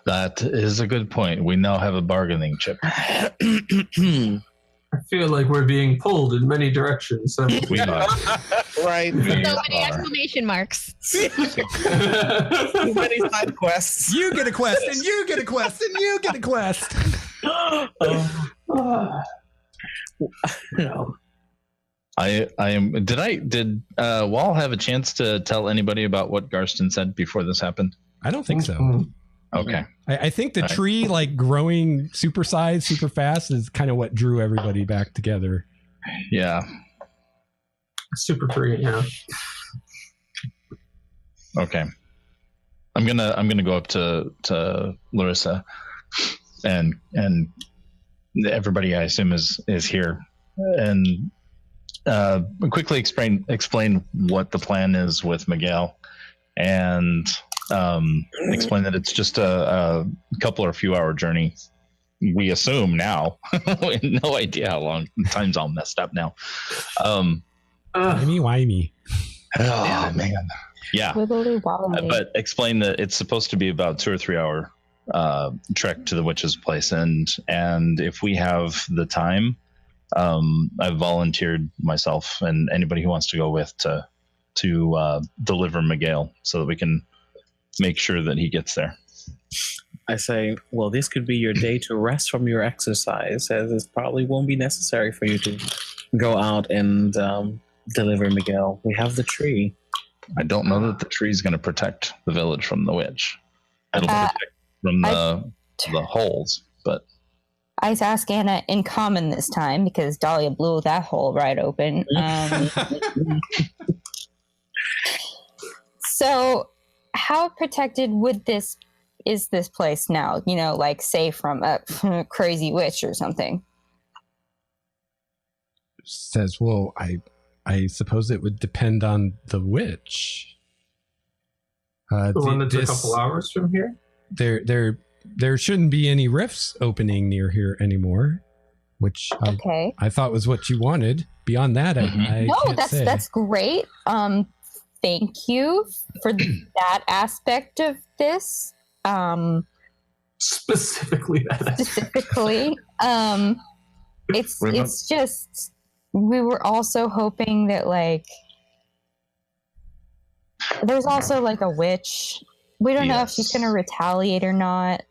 That is a good point. We now have a bargaining chip. I feel like we're being pulled in many directions. So. We are. Right. So many exclamation marks. Too many side quests. You get a quest, and you get a quest, and you get a quest. No. I am. Did Wahl have a chance to tell anybody about what Garston said before this happened? I don't think so. Okay. I think the tree like growing super size, super fast is kind of what drew everybody back together. Yeah. Super free, yeah. Okay. I'm gonna go up to Larissa and everybody I assume is here and quickly explain what the plan is with Miguel and explain that it's just a couple or few hour journey. We assume now. No idea how long. Time's all messed up now. Wimey. Oh man. Yeah. Wibbly wobbly. But explain that it's supposed to be about 2 or 3 hour trek to the witch's place, and if we have the time, I've volunteered myself and anybody who wants to go with to deliver Miguel so that we can make sure that he gets there. I say, well, this could be your day to rest from your exercise, as it probably won't be necessary for you to go out and deliver Miguel. We have the tree. I don't know that the tree is going to protect the village from the witch. It'll protect from the holes, but... I ask Anna in common this time because Dahlia blew that hole right open. So how protected is this place now? Like say from a crazy witch or something? Says, well, I suppose it would depend on the witch. The one that's a couple hours from here? There shouldn't be any rifts opening near here anymore, which I thought was what you wanted. Beyond that, I can't say. That's great. Thank you for that aspect of this. Specifically that. Specifically, it's just we were also hoping that like there's also like a witch. We don't know if she's going to retaliate or not.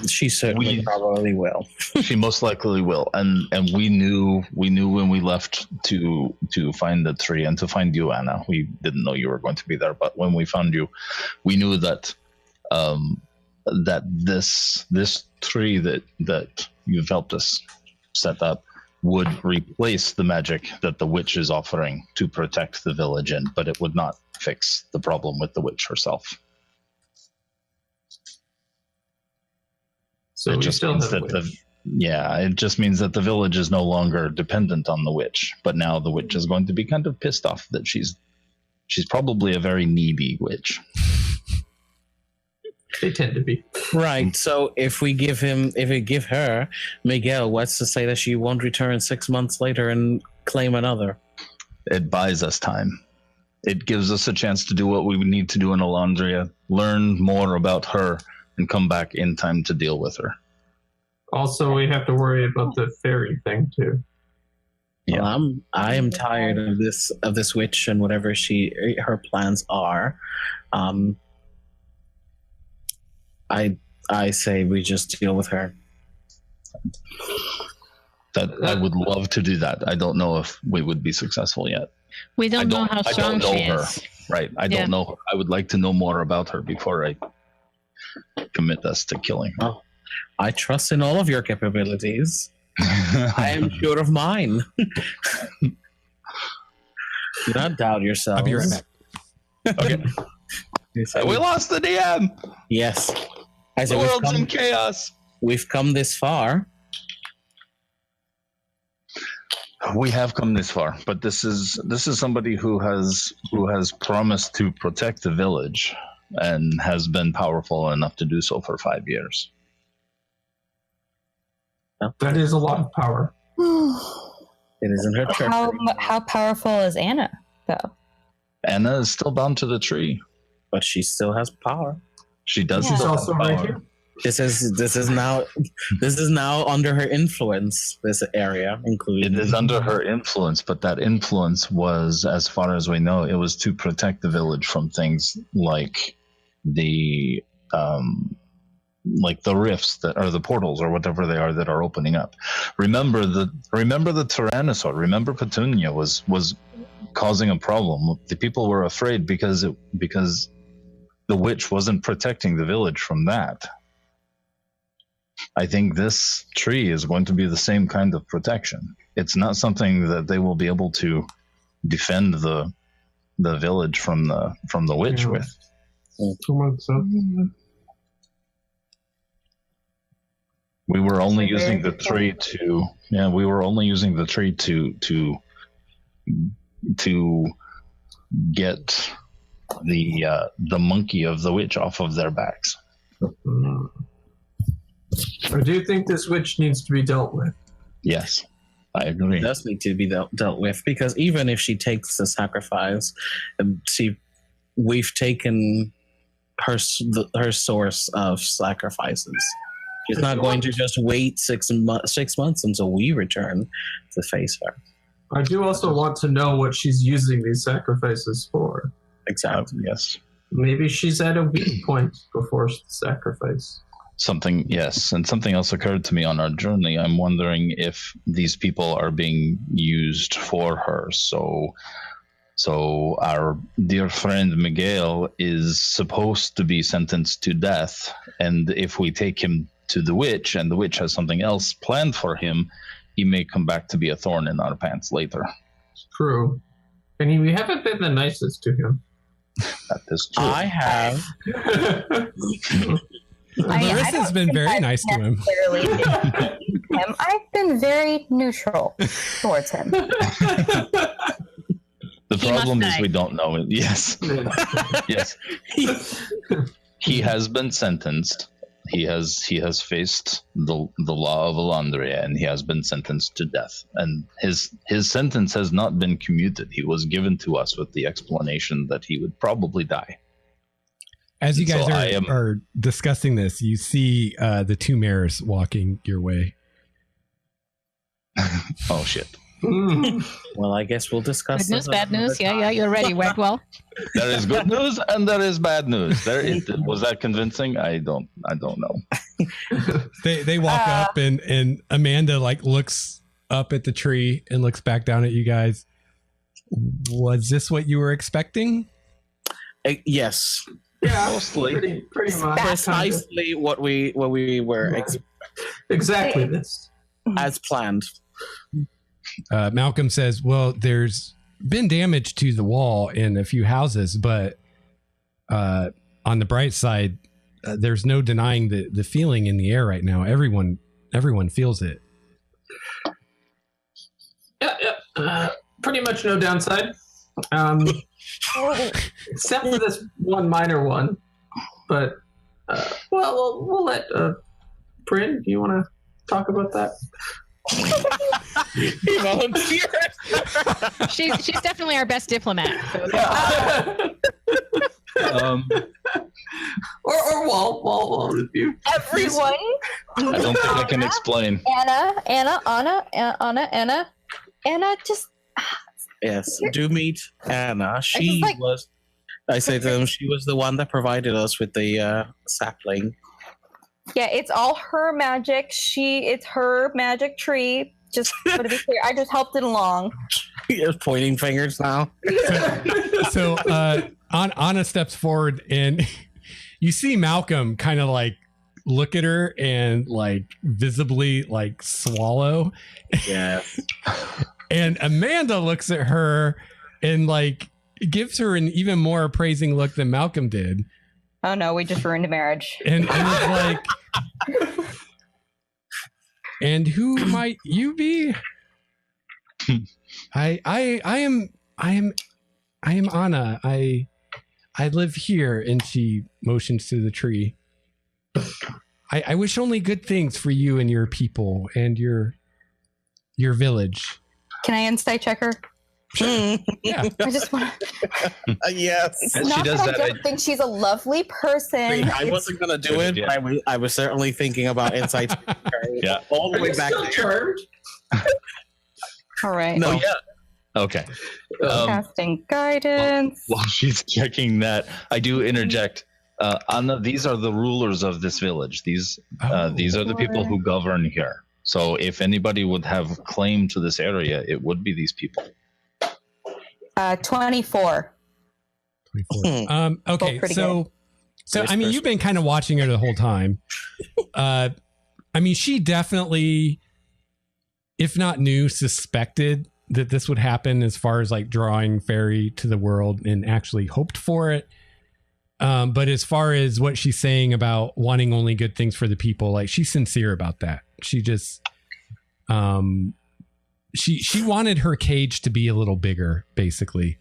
She certainly probably will. She most likely will, and we knew when we left to find the tree and to find you, Anna. We didn't know you were going to be there, but when we found you, we knew that that this tree that you've helped us set up would replace the magic that the witch is offering to protect the village in, but it would not fix the problem with the witch herself. So it just means that it just means that the village is no longer dependent on the witch, but now the witch is going to be kind of pissed off that she's probably a very needy witch. They tend to be. Right. So if we give her Miguel, what's to say that she won't return 6 months later and claim another? It buys us time. It gives us a chance to do what we need to do in Elandria, learn more about her, and come back in time to deal with her. Also, we have to worry about the Faerie thing too. Yeah, well, I am tired of this witch and whatever her plans are. I say we just deal with her. That I would love to do that. I don't know if we would be successful yet. We don't know how strong she is. Right. I don't know her. I would like to know more about her before I commit us to killing her. Oh, I trust in all of your capabilities. I am sure of mine. Do not doubt yourself. I'll be right back. Okay. We lost the DM. Yes. The world's in chaos. We've come this far. We have come this far, but this is somebody who has promised to protect the village and has been powerful enough to do so for 5 years. That is a lot of power. It isn't her church. How powerful is Anna, though? Anna is still bound to the tree. But she still has power. She does She's still have also power. right here. This is now under her influence. This area, including It is under her influence, but that influence was, as far as we know, it was to protect the village from things like the rifts that are the portals or whatever they are that are opening up. Remember the Tyrannosaur. Remember Petunia was causing a problem. The people were afraid because the witch wasn't protecting the village from that. I think this tree is going to be the same kind of protection. It's not something that they will be able to defend the village from the witch with. We were only using the tree to get the monkey of the witch off of their backs. I do think this witch needs to be dealt with. Yes, I agree. It does need to be dealt with, because even if she takes the sacrifice, we've taken her source of sacrifices. She's not going to just wait 6 months until we return to face her. I do also want to know what she's using these sacrifices for. Exactly. Yes. Maybe she's at a weak point before sacrifice. Something else occurred to me on our journey. I'm wondering if these people are being used for her. So our dear friend Miguel is supposed to be sentenced to death, and if we take him to the witch and the witch has something else planned for him, he may come back to be a thorn in our pants later. It's true. And we haven't been the nicest to him. That is true. I have. Larissa's been very nice to him. I've been very neutral towards him. The problem is we don't know it. Yes. Yes. He has been sentenced. He has faced the law of Elandria, and he has been sentenced to death. And his sentence has not been commuted. He was given to us with the explanation that he would probably die. As you guys are discussing this, you see the two mares walking your way. Oh, shit. Well, I guess we'll discuss. Good news, bad news. Yeah, you're ready. Wagwell. There is good news and there is bad news. Was that convincing? I don't know. They walk up and Amanda looks up at the tree and looks back down at you guys. Was this what you were expecting? Yes. Yeah, mostly. Pretty much. Precisely what we were exactly this as planned. Malcolm says, well, there's been damage to the wall in a few houses, but on the bright side, there's no denying the feeling in the air right now. Everyone feels it. Yeah. Pretty much no downside. Except for this one minor one. But, we'll let Bryn, do you want to talk about that? He volunteered. She's definitely our best diplomat. Or Wahl with you. Everyone. I don't think I can explain. Anna, just... Yes, do meet Anna. I say to them, she was the one that provided us with the sapling. Yeah, it's all her magic. It's her magic tree. Just to be clear, I just helped it along. You're pointing fingers now. So Anna steps forward and you see Malcolm kind of look at her and visibly swallow. Yeah. And Amanda looks at her and gives her an even more appraising look than Malcolm did. Oh no, we just ruined a marriage. And it's and who might you be? I am Anna. I live here, and she motions to the tree. I wish only good things for you and your people and your village. Can I insight check her? Yeah. I just want Yes. It's And not she does that I that, don't think she's a lovely person. I wasn't gonna do it. Yeah. I was certainly thinking about insight. Yeah. All the Are way you back still there. charmed? All right. No. Oh, yeah. Okay. Casting guidance. While she's checking that, I do interject. Anna, these are the rulers of this village. These are the people who govern here. So if anybody would have claim to this area, it would be these people. 24. 24. Okay, pretty so I mean, you've been kind of watching her the whole time. I mean, she definitely, if not knew, suspected that this would happen as far as like drawing Faerie to the world, and actually hoped for it. But as far as what she's saying about wanting only good things for the people, like she's sincere about that. She just, she wanted her cage to be a little bigger, basically.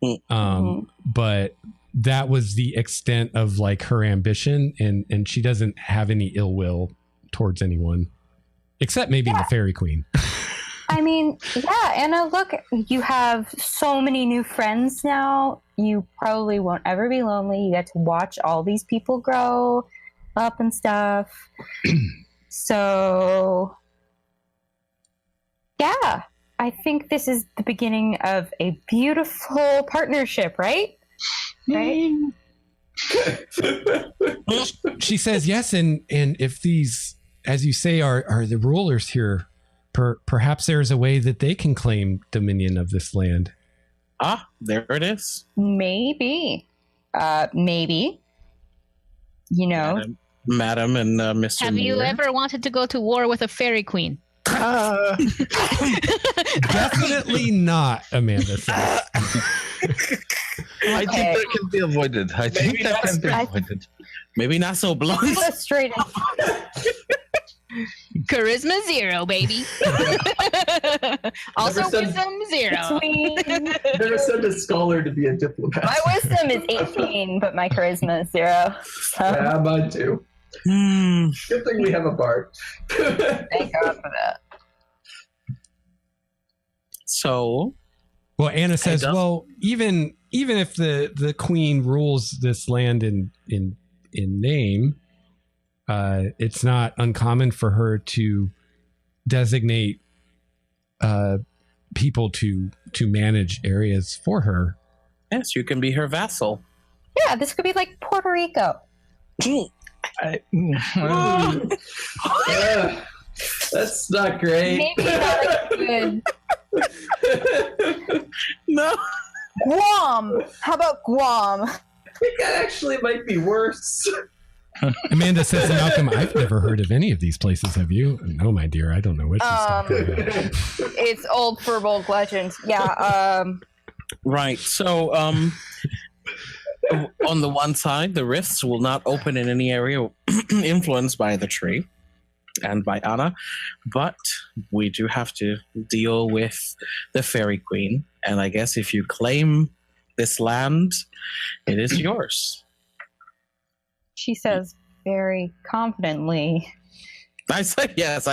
But that was the extent of like her ambition, and she doesn't have any ill will towards anyone, except maybe the Fairy Queen. I mean, yeah, Anna, look, you have so many new friends now. You probably won't ever be lonely. You get to watch all these people grow up and stuff. So, yeah, I think this is the beginning of a beautiful partnership, right? Right? She says yes, and if these, as you say, are the rulers here, perhaps there's a way that they can claim dominion of this land. Ah, there it is. Maybe. Maybe. You know. Madam and Mr. Have you Mayor. ever wanted to go to war with a fairy queen? Definitely not, Amanda says. I think that can be avoided. I think that can be avoided. Maybe not so blunt. Frustrated. Charisma 0, baby. Also wisdom 0. Never send a scholar to be a diplomat. My wisdom is 18, but my charisma is 0. So Yeah, mine too. Good thing we have a bard. thank God for that. So, Well, Anna says, well, even if the queen rules this land in name, it's not uncommon for her to designate people to manage areas for her. yes, you can be her vassal. Yeah, this could be like Puerto Rico. Yeah, that's not great. Maybe not as good. No. Guam. How about Guam? I think that actually might be worse. Amanda says, Malcolm, I've never heard of any of these places. Have you? No, my dear, I don't know what she's talking about. It's old Furbolg legend. Yeah. Right. So, on the one side, the rifts will not open in any area influenced by the tree and by Anna, but we do have to deal with the Fairy Queen. And I guess if you claim this land, it is yours. She says very confidently. I said yes.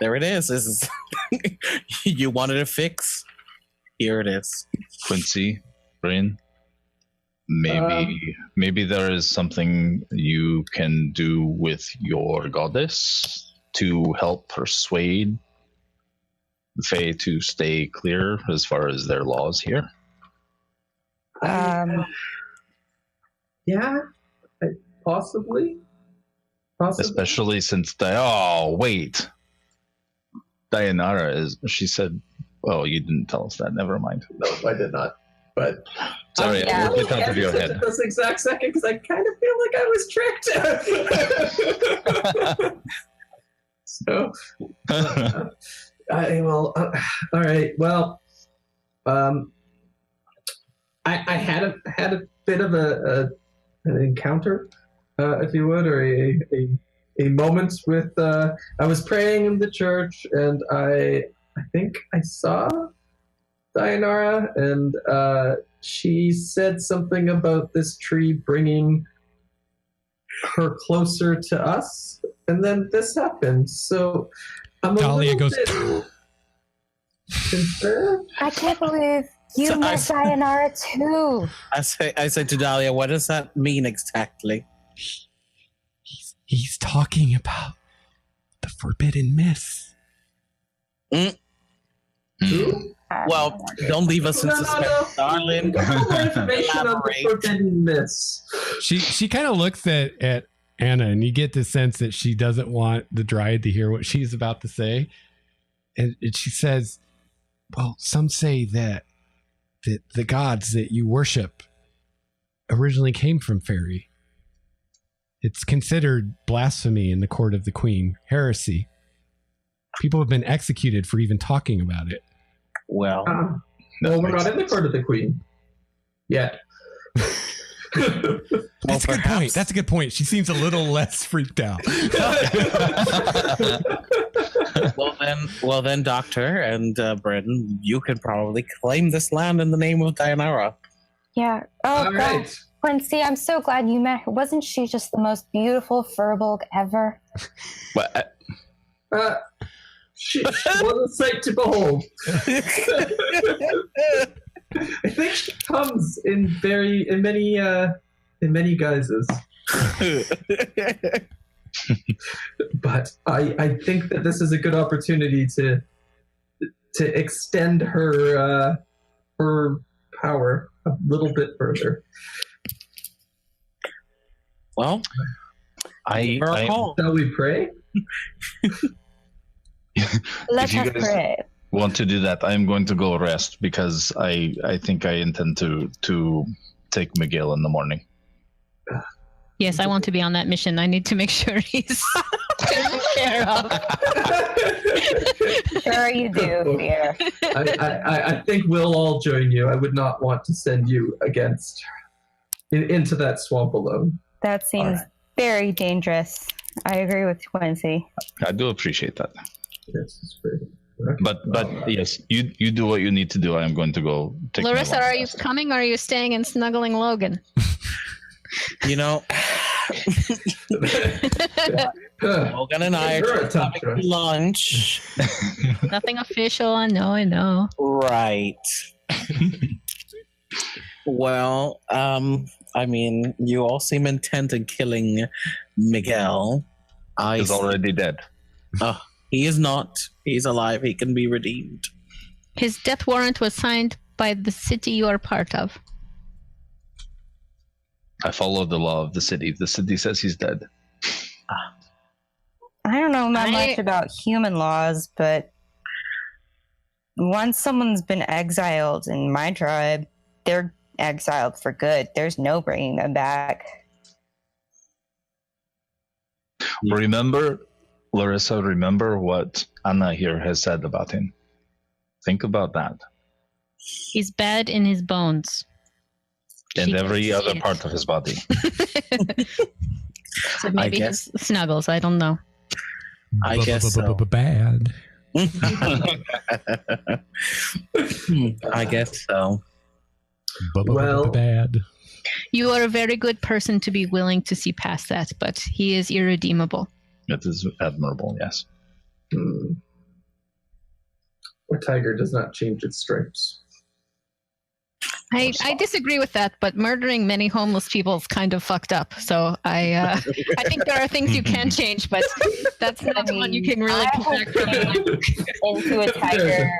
There it is. This is you wanted a fix. Here it is. Quincy, Bryn, maybe there is something you can do with your goddess to help persuade the Fae to stay clear as far as their laws here. Yeah, possibly. Especially since Dianara is. She said, "Oh, you didn't tell us that. Never mind." No, I did not. But sorry, I worked it out of your head. At this exact second, because I kind of feel like I was tricked. So, all right. Well, I had a bit of an encounter, if you would, or a moment with. I was praying in the church, and I think I saw Dianara, and she said something about this tree bringing her closer to us, and then this happened. So I'm Dahlia a little goes, bit concerned. I can't believe you So met Dianara too. I say to Dahlia, what does that mean exactly? he's talking about the Forbidden Miss. Who? Well, don't leave us in suspense, darling. More information on the Elaborate. Forbidden Miss. She kind of looks at Anna, and you get the sense that she doesn't want the Dryad to hear what she's about to say. And she says, well, some say that the gods that you worship originally came from Faerie. It's considered blasphemy in the court of the queen, heresy. People have been executed for even talking about it. Well, Well, we're not in the court of the queen yet. That's a good point. That's a good point. She seems a little less freaked out. well then, Doctor and Brendan, you can probably claim this land in the name of Dianara. Yeah. Oh, All God. right. Quincy, I'm so glad you met her. Wasn't she just the most beautiful Furbolg ever? But She was a sight to behold. I think she comes in many guises. But I think that this is a good opportunity to extend her power a little bit further. Well, Shall we pray? Let you us guys- pray. want to do that, I'm going to go rest because I think I intend to take Miguel in the morning. Yes, I want to be on that mission. I need to make sure he's taken care of. Sure you do, dear. I think we'll all join you. I would not want to send you into that swamp alone. That seems very dangerous. I agree with Quincy. I do appreciate that. Yes, it's great. But yes, you do what you need to do. I am going to go take Larissa, my long are you rest. coming or are you staying and snuggling Logan? you know, Logan and I You're are a tough having choice. lunch. Nothing official. I know. Right. Well, I mean, you all seem intent on killing Miguel. He's already dead. He is not. He's alive. He can be redeemed. His death warrant was signed by the city you are part of. I follow the law of the city. If the city says he's dead, I don't know much about human laws, but once someone's been exiled in my tribe, they're exiled for good. There's no bringing them back. remember, Larissa, remember what Anna here has said about him. Think about that. He's bad in his bones. And She every can see other it. part of his body. So maybe guess- his snuggles. I don't know. I guess so. Bad. I guess so. Well- Bad. You are a very good person to be willing to see past that, but he is irredeemable. It is admirable, yes. A tiger does not change its stripes. I disagree with that, but murdering many homeless people is kind of fucked up. So I think there are things you can change, but that's not one you can really come back from. Into a tiger.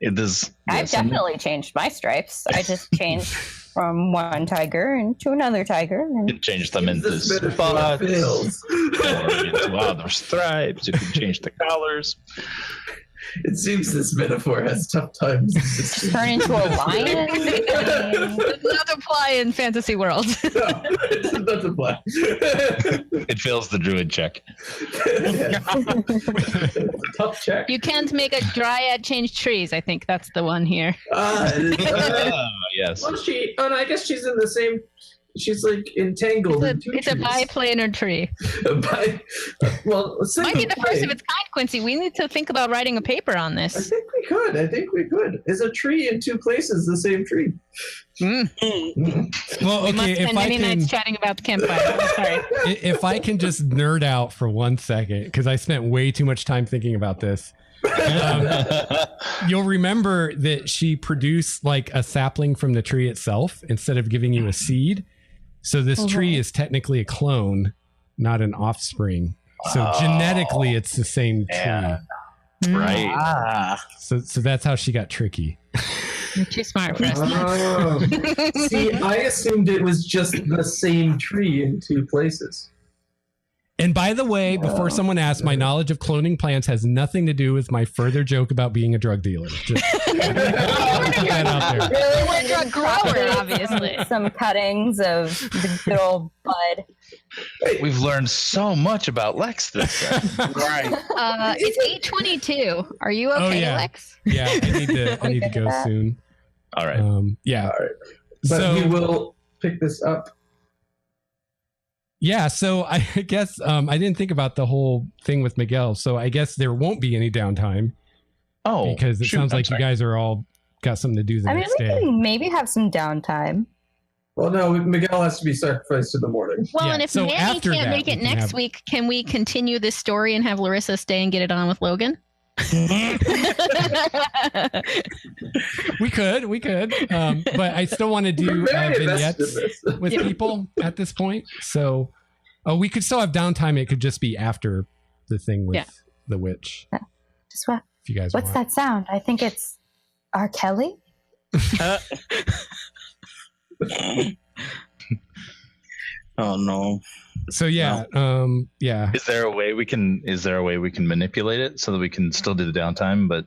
It is. I've yes, and definitely changed my stripes. I just changed from one tiger into another tiger. you And can change them into This metaphor spots fails. or into other stripes. You can change the colors. It seems this metaphor has tough times. turn into a lion. I mean, Does not apply in fantasy world. No, it does not apply. It fails the druid check. It's a tough check. You can't make a dryad change trees. I think that's the one here. Yes. Well, I guess she's in the same. She's like entangled in two It's a trees. biplanar tree. Well, a Might be single the first plane. of its kind, Quincy. We need to think about writing a paper on I this. think we could. Is a tree in two places the same tree? Well, We must okay, spend many nights chatting about the campfire. I'm sorry. if I can just nerd out for 1 second, because I spent way too much time thinking about this. You'll remember that she produced like a sapling from the tree itself instead of giving you a seed. So this tree is technically a clone, not an offspring. So genetically, it's the same tree. Right. So that's how she got tricky. You're too smart for us. See, I assumed it was just the same tree in two places. And by the way, before someone asks, my knowledge of cloning plants has nothing to do with my further joke about being a drug dealer. Just put that out there. Really, We're a drug grower, obviously. Some cuttings of the good old bud. We've learned so much about Lex this time. Right. It's 8:22. Are you okay, Oh, yeah. Lex? Yeah, I need to go soon. All right. Yeah. All right. But we will pick this up. Yeah, so I guess I didn't think about the whole thing with Miguel. So I guess there won't be any downtime because it sounds like you guys are all got something to do the next we day. can maybe have some downtime. Well, no, Miguel has to be sacrificed in the morning. Well, Yeah, and if so Manny after can't that, make we it can next have- week, can we continue this story and have Larissa stay and get it on with Logan? We could, but I still want to do vignettes with people at this point. So we could still have downtime. It could just be after the thing with the witch. Just what? If you guys What's want. that sound? I think it's R. Kelly. Oh no. So yeah, yeah. Is there a way we can manipulate it so that we can still do the downtime, but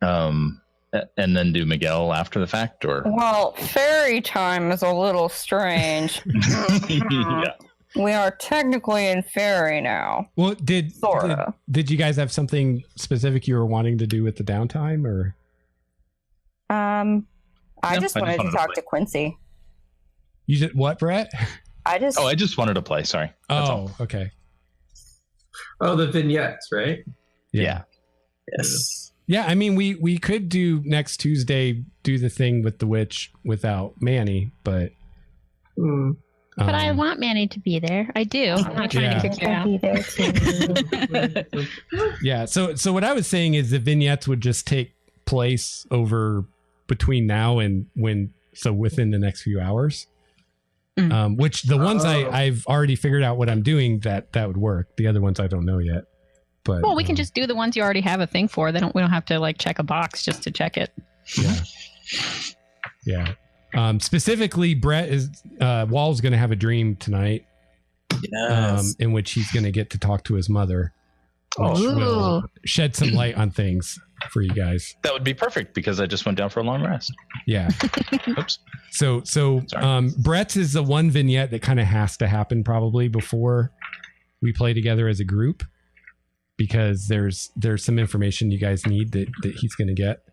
and then do Miguel after the fact, or Well, fairy time is a little strange. yeah. We are technically in fairy now. Well, did Sorta. you guys have something specific you were wanting to do with the downtime, or? I just I wanted to talk play. to Quincy. You did what, Brett? I just I just wanted to play. Sorry. That's all. Okay. Oh, the vignettes, right? Yeah. Yes. Yeah, I mean, we could do next Tuesday, do the thing with the witch without Manny, but But I want Manny to be there. I do. I'm not trying to kick you I'll out. be there too. yeah. So what I was saying is the vignettes would just take place over between now and within the next few hours. Which the ones I've already figured out what I'm doing that would work. The other ones I don't know yet. But Well, we can just do the ones you already have a thing for. We don't have to like check a box just to check it. Yeah. Specifically, Brett is Wahl's going to have a dream tonight, Yes. in which he's going to get to talk to his mother, which Ooh. will shed some light on things for you guys. That would be perfect because I just went down for a long rest. Yeah. Oops. So Sorry. Brett's is the one vignette that kind of has to happen probably before we play together as a group, because there's some information you guys need that he's going to get.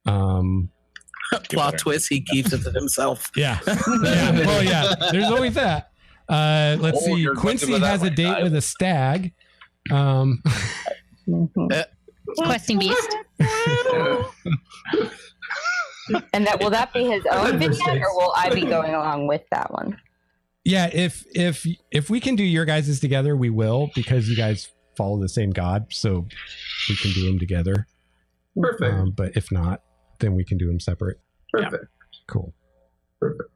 Plot twist, he keeps it to himself. Yeah. Well, yeah. There's always that. Let's see. you're Quincy going to has a that date one. with a stag. Questing beast. And will that be his own vignette, or will I be going along with that one? Yeah. If we can do your guys's together, we will, because you guys follow the same god, so we can do them together. Perfect. But if not, then we can do them separate. Perfect. Cool. Perfect.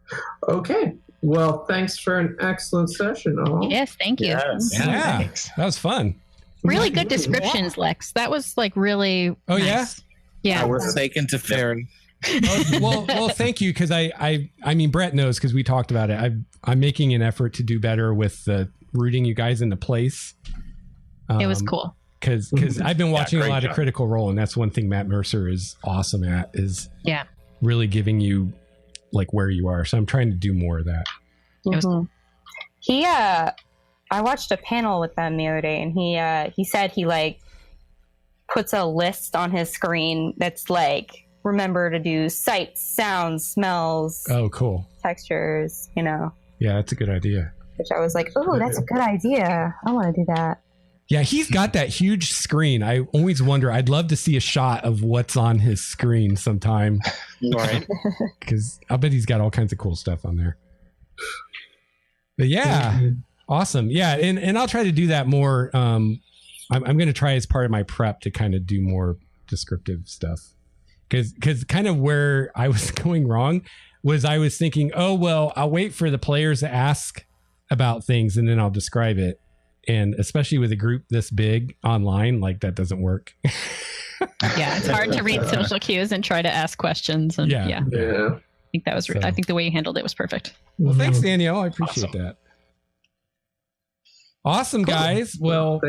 Okay. Well, thanks for an excellent session, all. Yes, thank you. Yes. Yeah. That was fun. Really good descriptions, Lex. That was like really. Oh, nice. Yeah. I was taken to Faerie. Well, thank you, because I mean, Brett knows because we talked about it. I'm making an effort to do better with rooting you guys into place. It was cool. Because I've been watching a great lot of job. Critical Role, and that's one thing Matt Mercer is awesome at, is Yeah. really giving you like where you are. So I'm trying to do more of that. It was cool. I watched a panel with them the other day, and he said he like puts a list on his screen that's like, remember to do sights, sounds, smells, Oh, cool. textures, Yeah, that's a good idea. which I was like, oh, that's a good idea. I want to do that. Yeah, he's got that huge screen. I always wonder. I'd love to see a shot of what's on his screen sometime. Right. Because I bet he's got all kinds of cool stuff on there. But yeah, awesome. Yeah, and I'll try to do that more. I'm going to try as part of my prep to kind of do more descriptive stuff. Because kind of where I was going wrong was I was thinking, oh, well, I'll wait for the players to ask about things and then I'll describe it. And especially with a group this big online, like that doesn't work. Yeah, it's hard to read social cues and try to ask questions. And yeah. I think that was. I think the way you handled it was perfect. Well, thanks, Danielle. I appreciate that. Awesome, guys. Well,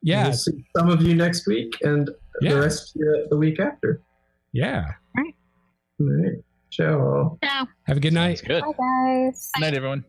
yeah. We'll see some of you next week, and the rest of you the week after. Yeah. All right. All right. Ciao. Ciao. Have a good night. Good. Bye, guys. Good night, everyone.